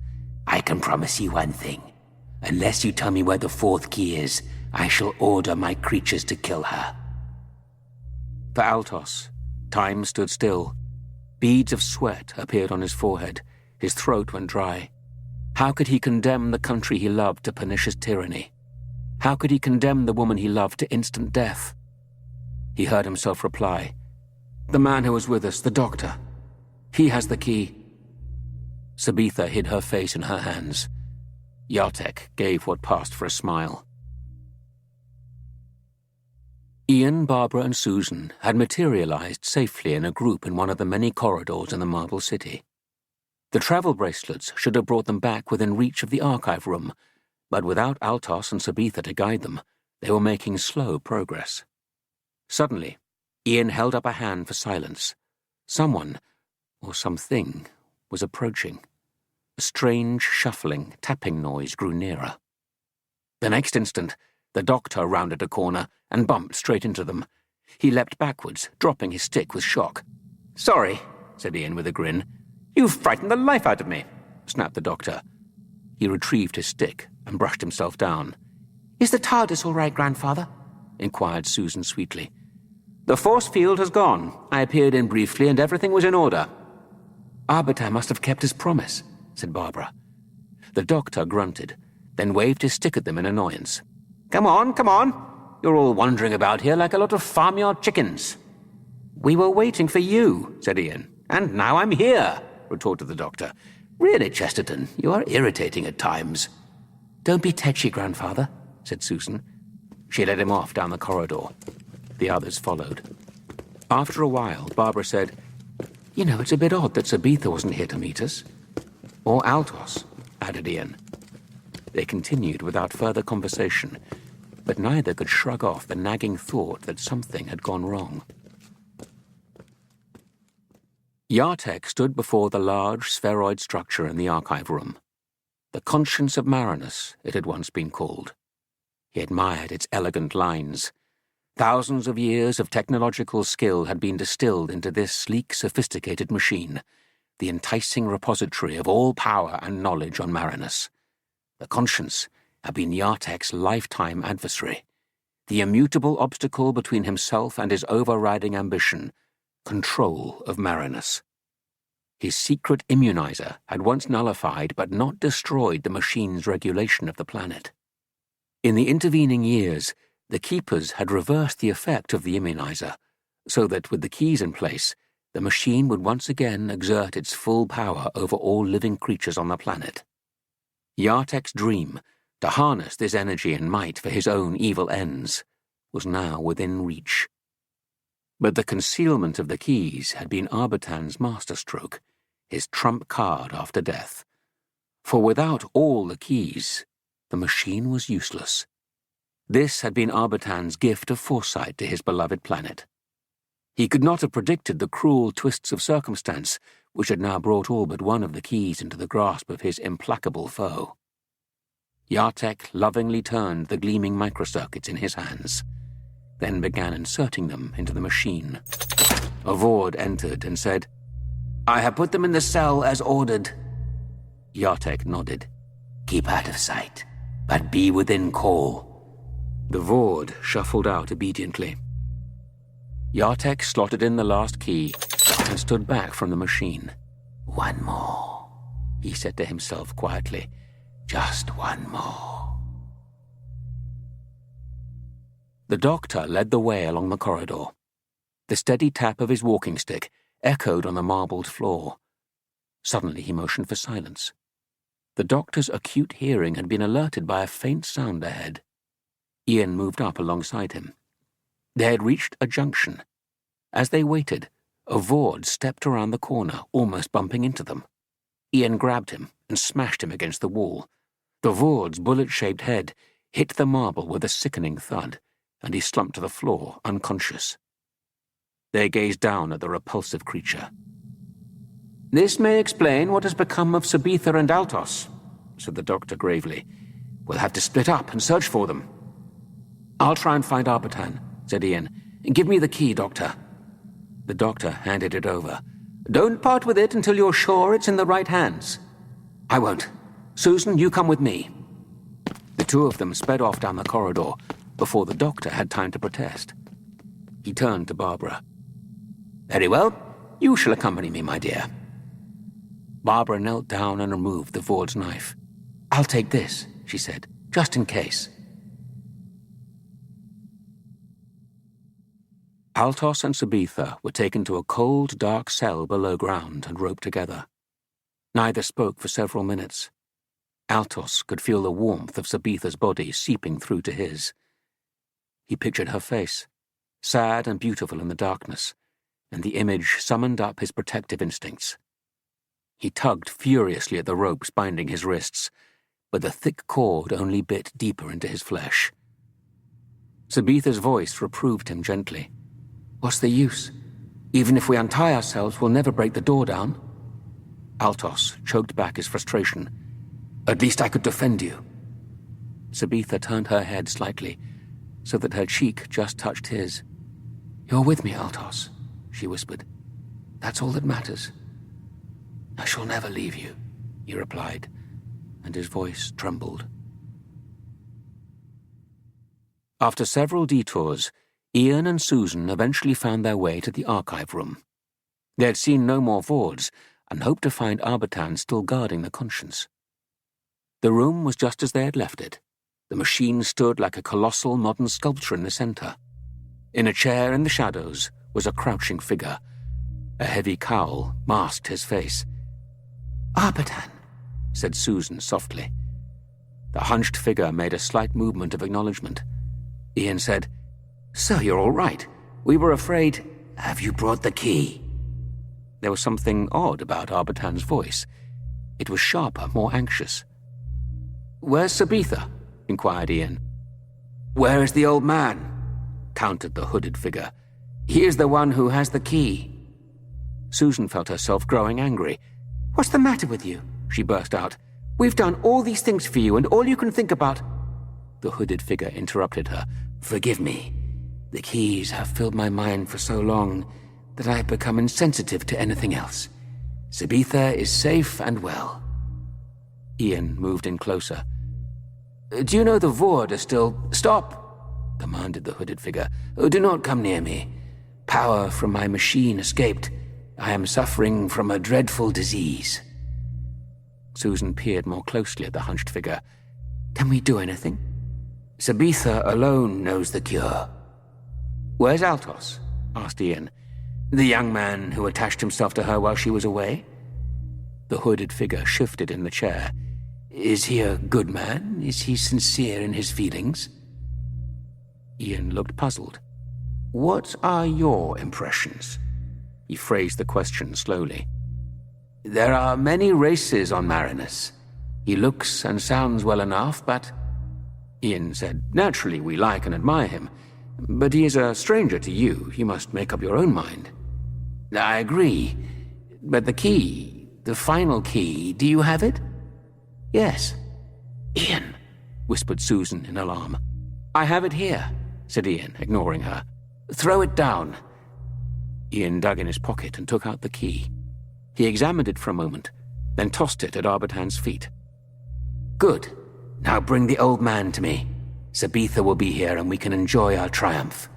"I can promise you one thing. Unless you tell me where the fourth key is, I shall order my creatures to kill her." For Altos, time stood still. Beads of sweat appeared on his forehead. His throat went dry. How could he condemn the country he loved to pernicious tyranny? How could he condemn the woman he loved to instant death? He heard himself reply, "The man who was with us, the doctor. He has the key." Sabitha hid her face in her hands. Yartek gave what passed for a smile. Ian, Barbara, and Susan had materialized safely in a group in one of the many corridors in the Marble City. The travel bracelets should have brought them back within reach of the archive room, but without Altos and Sabitha to guide them, they were making slow progress. Suddenly, Ian held up a hand for silence. Someone, or something, was approaching. A strange, shuffling, tapping noise grew nearer. The next instant, the doctor rounded a corner and bumped straight into them. He leapt backwards, dropping his stick with shock. "Sorry," said Ian with a grin. "You've frightened the life out of me," snapped the doctor. He retrieved his stick and brushed himself down. "Is the TARDIS all right, Grandfather?" inquired Susan sweetly. "The force field has gone. I appeared in briefly and everything was in order." "Arbitan must have kept his promise," said Barbara. The doctor grunted, then waved his stick at them in annoyance. Come on. You're all wandering about here like a lot of farmyard chickens." "We were waiting for you," said Ian. "And now I'm here," retorted the doctor. "Really, Chesterton, you are irritating at times." "Don't be tetchy, Grandfather," said Susan. She led him off down the corridor. The others followed. After a while, Barbara said, "You know, it's a bit odd that Sabitha wasn't here to meet us." "Or Altos," added Ian. They continued without further conversation, but neither could shrug off the nagging thought that something had gone wrong. Yartek stood before the large spheroid structure in the archive room. The Conscience of Marinus, it had once been called. He admired its elegant lines. Thousands of years of technological skill had been distilled into this sleek, sophisticated machine, the enticing repository of all power and knowledge on Marinus. The Conscience had been Yartek's lifetime adversary, the immutable obstacle between himself and his overriding ambition, control of Marinus. His secret immunizer had once nullified but not destroyed the machine's regulation of the planet. In the intervening years, the Keepers had reversed the effect of the immunizer, so that with the keys in place, the machine would once again exert its full power over all living creatures on the planet. Yartek's dream, to harness this energy and might for his own evil ends, was now within reach. But the concealment of the keys had been Arbitan's masterstroke, his trump card after death. For without all the keys, the machine was useless. This had been Arbitan's gift of foresight to his beloved planet. He could not have predicted the cruel twists of circumstance which had now brought all but one of the keys into the grasp of his implacable foe. Yartek lovingly turned the gleaming microcircuits in his hands, then began inserting them into the machine. A Vord entered and said, "I have put them in the cell as ordered." Yartek nodded. "Keep out of sight, but be within call." The Vord shuffled out obediently. Yartek slotted in the last key and stood back from the machine. "One more," he said to himself quietly. "Just one more." The doctor led the way along the corridor. The steady tap of his walking stick echoed on the marbled floor. Suddenly he motioned for silence. The doctor's acute hearing had been alerted by a faint sound ahead. Ian moved up alongside him. They had reached a junction. As they waited, a Vord stepped around the corner, almost bumping into them. Ian grabbed him and smashed him against the wall. The Vord's bullet-shaped head hit the marble with a sickening thud, and he slumped to the floor, unconscious. They gazed down at the repulsive creature. "This may explain what has become of Sabitha and Altos," said the doctor gravely. "We'll have to split up and search for them." "I'll try and find Arbitan," said Ian. "Give me the key, Doctor." The doctor handed it over. "Don't part with it until you're sure it's in the right hands." "I won't. Susan, you come with me." The two of them sped off down the corridor before the doctor had time to protest. He turned to Barbara. "Very well. You shall accompany me, my dear." Barbara knelt down and removed the Vord's knife. "I'll take this," she said, "just in case." Altos and Sabitha were taken to a cold, dark cell below ground and roped together. Neither spoke for several minutes. Altos could feel the warmth of Sabitha's body seeping through to his. He pictured her face, sad and beautiful in the darkness, and the image summoned up his protective instincts. He tugged furiously at the ropes binding his wrists, but the thick cord only bit deeper into his flesh. Sabitha's voice reproved him gently. "What's the use? Even if we untie ourselves, we'll never break the door down." Altos choked back his frustration. "At least I could defend you." Sabitha turned her head slightly, so that her cheek just touched his. "You're with me, Altos," she whispered. "That's all that matters." "I shall never leave you," he replied, and his voice trembled. After several detours, Ian and Susan eventually found their way to the archive room. They had seen no more Vords and hoped to find Arbitan still guarding the Conscience. The room was just as they had left it. The machine stood like a colossal modern sculpture in the center. In a chair in the shadows was a crouching figure. A heavy cowl masked his face. "Arbitan," said Susan softly. The hunched figure made a slight movement of acknowledgement. Ian said, "So you're all right. We were afraid—" "Have you brought the key?" There was something odd about Arbitan's voice. It was sharper, more anxious. "Where's Sabitha?" inquired Ian. "Where is the old man?" countered the hooded figure. "He is the one who has the key." Susan felt herself growing angry. "What's the matter with you?" she burst out. "We've done all these things for you, and all you can think about—" The hooded figure interrupted her. "Forgive me. The keys have filled my mind for so long that I have become insensitive to anything else. Sabitha is safe and well." Ian moved in closer. "Do you know the Vord are still—" "Stop!" commanded the hooded figure. "Do not come near me. Power from my machine escaped. I am suffering from a dreadful disease." Susan peered more closely at the hunched figure. "Can we do anything?" "Sabitha alone knows the cure." "Where's Altos?" asked Ian. "The young man who attached himself to her while she was away." The hooded figure shifted in the chair. "Is he a good man? Is he sincere in his feelings?" Ian looked puzzled. "What are your impressions?" He phrased the question slowly. "There are many races on Marinus. He looks and sounds well enough, but—" Ian said, "Naturally we like and admire him, but he is a stranger to you. You must make up your own mind." "I agree. But the key, the final key, do you have it?" "Yes." "Ian," whispered Susan in alarm. "I have it here," said Ian, ignoring her. "Throw it down." Ian dug in his pocket and took out the key. He examined it for a moment, then tossed it at Arbitan's feet. "Good. Now bring the old man to me. Sabitha will be here and we can enjoy our triumph."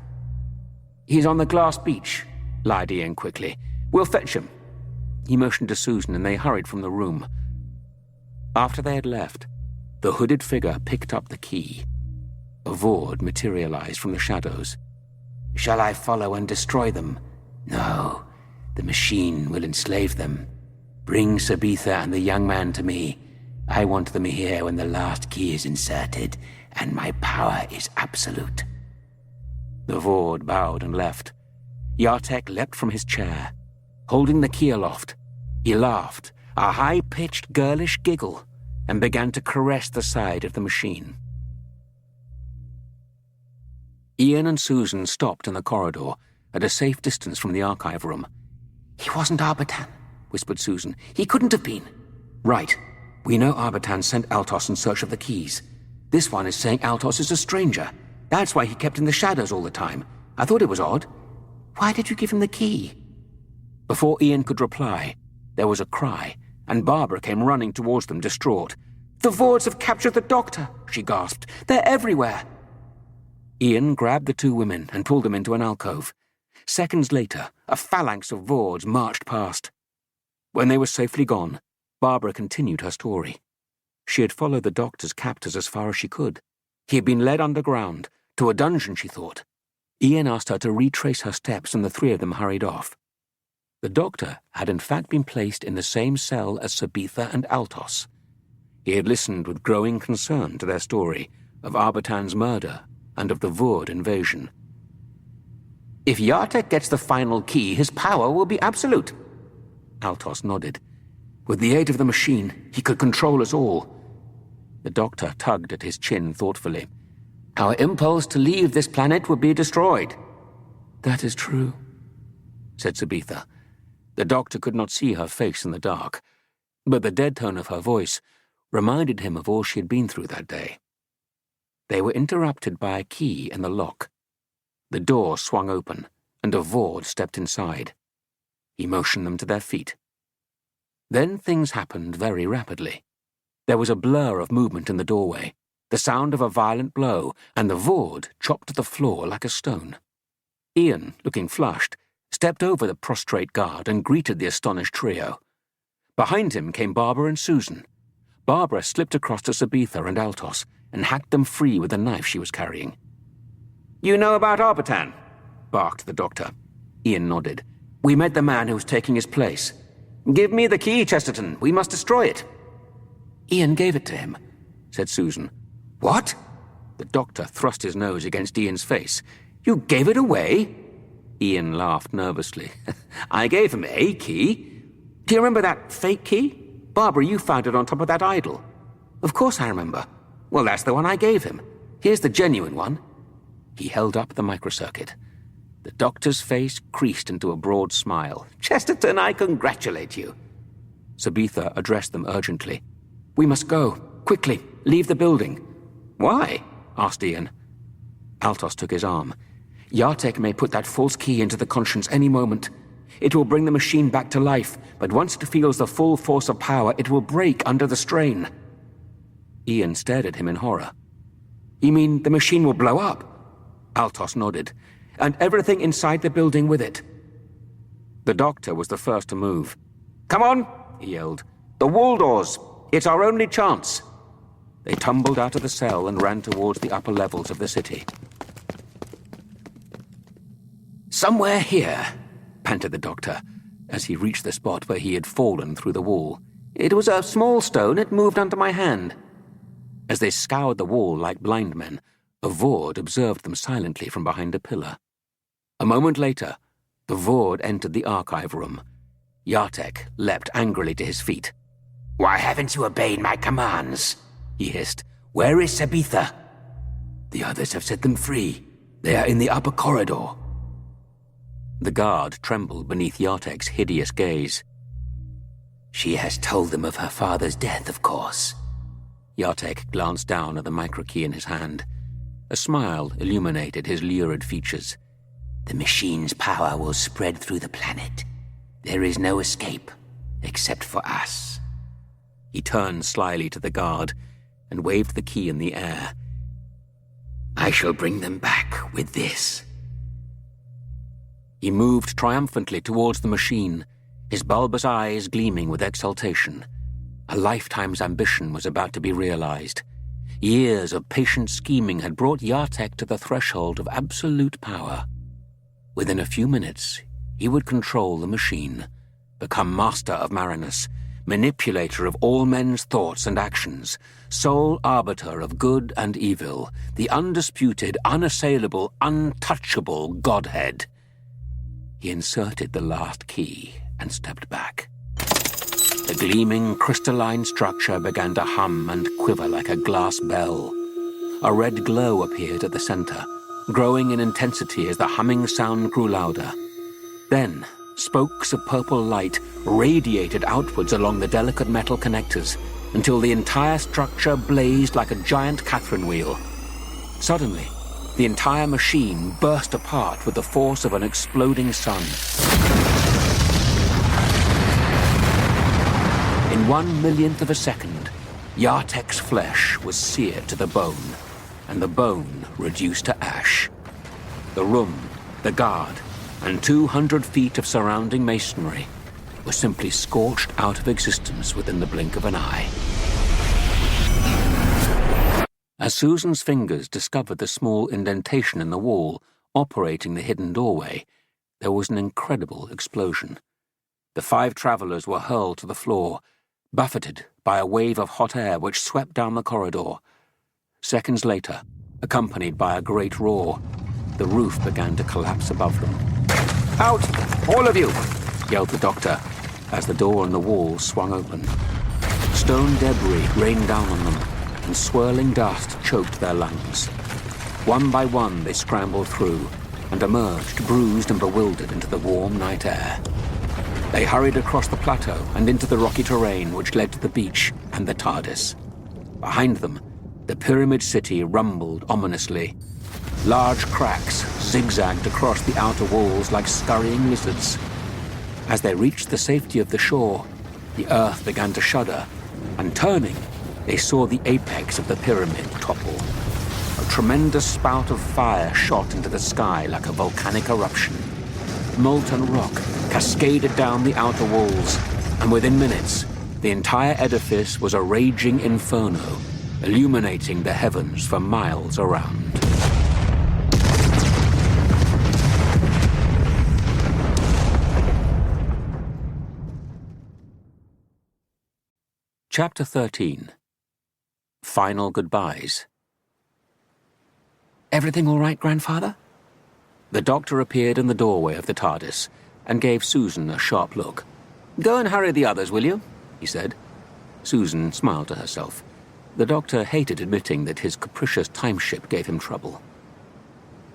"He's on the glass beach," lied Ian quickly. "We'll fetch him." He motioned to Susan and they hurried from the room. After they had left, the hooded figure picked up the key. A Vord materialized from the shadows. "Shall I follow and destroy them?" "No. The machine will enslave them. Bring Sabitha and the young man to me. I want them here when the last key is inserted, and my power is absolute." The Vord bowed and left. Yartek leapt from his chair. Holding the key aloft, he laughed, a high-pitched girlish giggle, and began to caress the side of the machine. Ian and Susan stopped in the corridor, at a safe distance from the archive room. "He wasn't Arbitan," whispered Susan. "He couldn't have been." "Right. We know Arbitan sent Altos in search of the keys. This one is saying Altos is a stranger. That's why he kept in the shadows all the time. I thought it was odd." "Why did you give him the key?" Before Ian could reply, there was a cry, and Barbara came running towards them, distraught. "The Vords have captured the doctor," she gasped. "They're everywhere." Ian grabbed the two women and pulled them into an alcove. Seconds later, a phalanx of Vords marched past. When they were safely gone, Barbara continued her story. She had followed the doctor's captors as far as she could. He had been led underground, to a dungeon, she thought. Ian asked her to retrace her steps, and the three of them hurried off. The doctor had in fact been placed in the same cell as Sabitha and Altos. He had listened with growing concern to their story of Arbitan's murder and of the Vord invasion. "If Yartek gets the final key, his power will be absolute." Altos nodded. "With the aid of the machine, he could control us all." The doctor tugged at his chin thoughtfully. "Our impulse to leave this planet would be destroyed." "That is true," said Sabitha. The doctor could not see her face in the dark, but the dead tone of her voice reminded him of all she had been through that day. They were interrupted by a key in the lock. The door swung open, and a Vord stepped inside. He motioned them to their feet. Then things happened very rapidly. There was a blur of movement in the doorway, the sound of a violent blow, and the Vord chopped to the floor like a stone. Ian, looking flushed, stepped over the prostrate guard and greeted the astonished trio. Behind him came Barbara and Susan. Barbara slipped across to Sabitha and Altos and hacked them free with a knife she was carrying. "You know about Arbitan?" barked the doctor. Ian nodded. "We met the man who was taking his place." "Give me the key, Chesterton. We must destroy it." "Ian gave it to him," said Susan. "What?" The doctor thrust his nose against Ian's face. "You gave it away?" Ian laughed nervously. "I gave him a key. Do you remember that fake key? Barbara, you found it on top of that idol." "Of course I remember." "Well, that's the one I gave him. Here's the genuine one." He held up the microcircuit. The doctor's face creased into a broad smile. "Chesterton, I congratulate you." Sabitha addressed them urgently. "We must go. Quickly, leave the building." "Why?" asked Ian. Altos took his arm. "Yartek may put that false key into the conscience any moment. It will bring the machine back to life, but once it feels the full force of power, it will break under the strain." Ian stared at him in horror. "You mean the machine will blow up?" Altos nodded. "And everything inside the building with it." The doctor was the first to move. "Come on," he yelled. "The wall doors. It's our only chance." They tumbled out of the cell and ran towards the upper levels of the city. "Somewhere here," panted the doctor, as he reached the spot where he had fallen through the wall. "It was a small stone. It moved under my hand." As they scoured the wall like blind men, a Vord observed them silently from behind a pillar. A moment later, the Vord entered the archive room. Yartek leapt angrily to his feet. "Why haven't you obeyed my commands?" he hissed. "Where is Sabitha?" "The others have set them free. They are in the upper corridor." The guard trembled beneath Yartek's hideous gaze. "She has told them of her father's death, of course." Yartek glanced down at the microkey in his hand. A smile illuminated his lurid features. "The machine's power will spread through the planet. There is no escape, except for us." He turned slyly to the guard and waved the key in the air. "I shall bring them back with this." He moved triumphantly towards the machine, his bulbous eyes gleaming with exultation. A lifetime's ambition was about to be realized. Years of patient scheming had brought Yartek to the threshold of absolute power. Within a few minutes, he would control the machine, become master of Marinus, manipulator of all men's thoughts and actions, sole arbiter of good and evil, the undisputed, unassailable, untouchable Godhead. He inserted the last key and stepped back. The gleaming, crystalline structure began to hum and quiver like a glass bell. A red glow appeared at the center, growing in intensity as the humming sound grew louder. Then, spokes of purple light radiated outwards along the delicate metal connectors until the entire structure blazed like a giant Catherine wheel. Suddenly, the entire machine burst apart with the force of an exploding sun. In 1/1,000,000th of a second, Yartek's flesh was seared to the bone, and the bone reduced to ash. The room, the guard, and 200 feet of surrounding masonry were simply scorched out of existence within the blink of an eye. As Susan's fingers discovered the small indentation in the wall operating the hidden doorway, there was an incredible explosion. The 5 travelers were hurled to the floor, buffeted by a wave of hot air which swept down the corridor. Seconds later, accompanied by a great roar, the roof began to collapse above them. "Out, all of you!" yelled the doctor as the door in the wall swung open. Stone debris rained down on them, and swirling dust choked their lungs. One by one, they scrambled through and emerged bruised and bewildered into the warm night air. They hurried across the plateau and into the rocky terrain which led to the beach and the TARDIS. Behind them, the pyramid city rumbled ominously. Large cracks zigzagged across the outer walls like scurrying lizards. As they reached the safety of the shore, the earth began to shudder, and turning, they saw the apex of the pyramid topple. A tremendous spout of fire shot into the sky like a volcanic eruption. Molten rock cascaded down the outer walls, and within minutes, the entire edifice was a raging inferno, illuminating the heavens for miles around. Chapter 13. Final Goodbyes. "Everything all right, Grandfather?" The doctor appeared in the doorway of the TARDIS and gave Susan a sharp look. "Go and hurry the others, will you?" he said. Susan smiled to herself. The doctor hated admitting that his capricious timeship gave him trouble.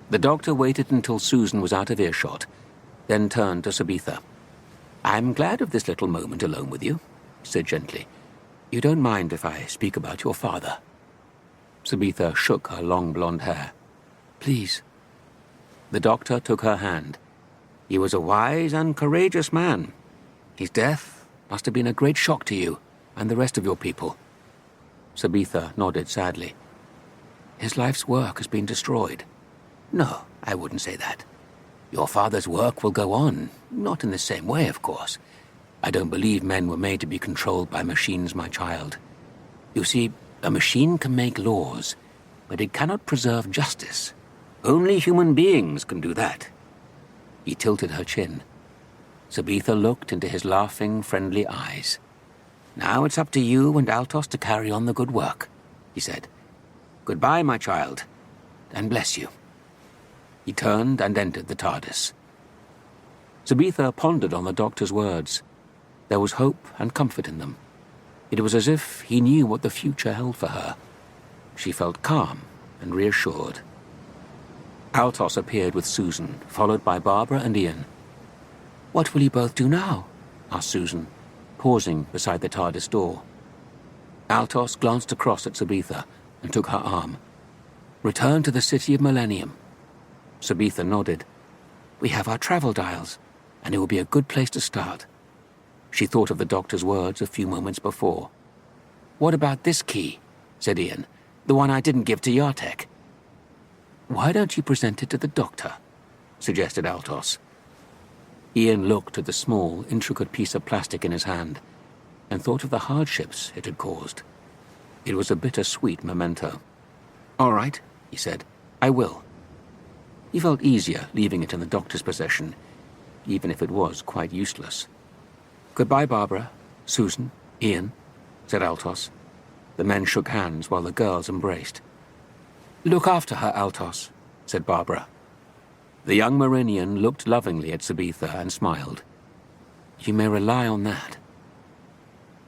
The doctor waited until Susan was out of earshot, then turned to Sabitha. "I'm glad of this little moment alone with you," he said gently. "You don't mind if I speak about your father?" Sabitha shook her long blonde hair. "Please." The doctor took her hand. "He was a wise and courageous man. His death must have been a great shock to you and the rest of your people." Sabitha nodded sadly. "His life's work has been destroyed." "No, I wouldn't say that. Your father's work will go on, not in the same way, of course. I don't believe men were made to be controlled by machines, my child. You see, a machine can make laws, but it cannot preserve justice. Only human beings can do that." He tilted her chin. Sabitha looked into his laughing, friendly eyes. "Now it's up to you and Altos to carry on the good work," he said. "Goodbye, my child, and bless you." He turned and entered the TARDIS. Sabitha pondered on the doctor's words. There was hope and comfort in them. It was as if he knew what the future held for her. She felt calm and reassured. Altos appeared with Susan, followed by Barbara and Ian. "What will you both do now?" asked Susan, pausing beside the TARDIS door. Altos glanced across at Sabitha and took her arm. "Return to the City of Millennium." Sabitha nodded. "We have our travel dials, and it will be a good place to start." She thought of the doctor's words a few moments before. "What about this key?" said Ian. "The one I didn't give to Yartek." "Why don't you present it to the doctor?" suggested Altos. Ian looked at the small, intricate piece of plastic in his hand and thought of the hardships it had caused. It was a bittersweet memento. "All right," he said. "I will." He felt easier leaving it in the doctor's possession, even if it was quite useless. "Goodbye, Barbara, Susan, Ian," said Altos. The men shook hands while the girls embraced. "Look after her, Altos," said Barbara. The young Marinian looked lovingly at Sabitha and smiled. "You may rely on that."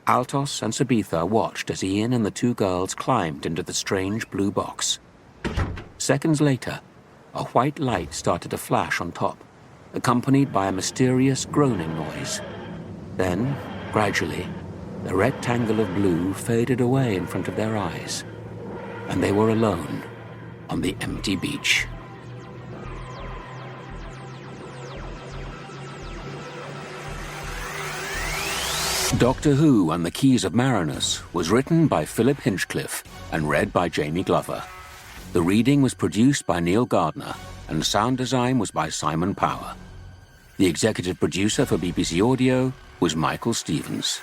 Altos and Sabitha watched as Ian and the two girls climbed into the strange blue box. Seconds later, a white light started to flash on top, accompanied by a mysterious groaning noise. Then, gradually, the rectangle of blue faded away in front of their eyes, and they were alone on the empty beach. Doctor Who and the Keys of Marinus was written by Philip Hinchcliffe and read by Jamie Glover. The reading was produced by Neil Gardner, and sound design was by Simon Power. The executive producer for BBC Audio was Michael Stevens.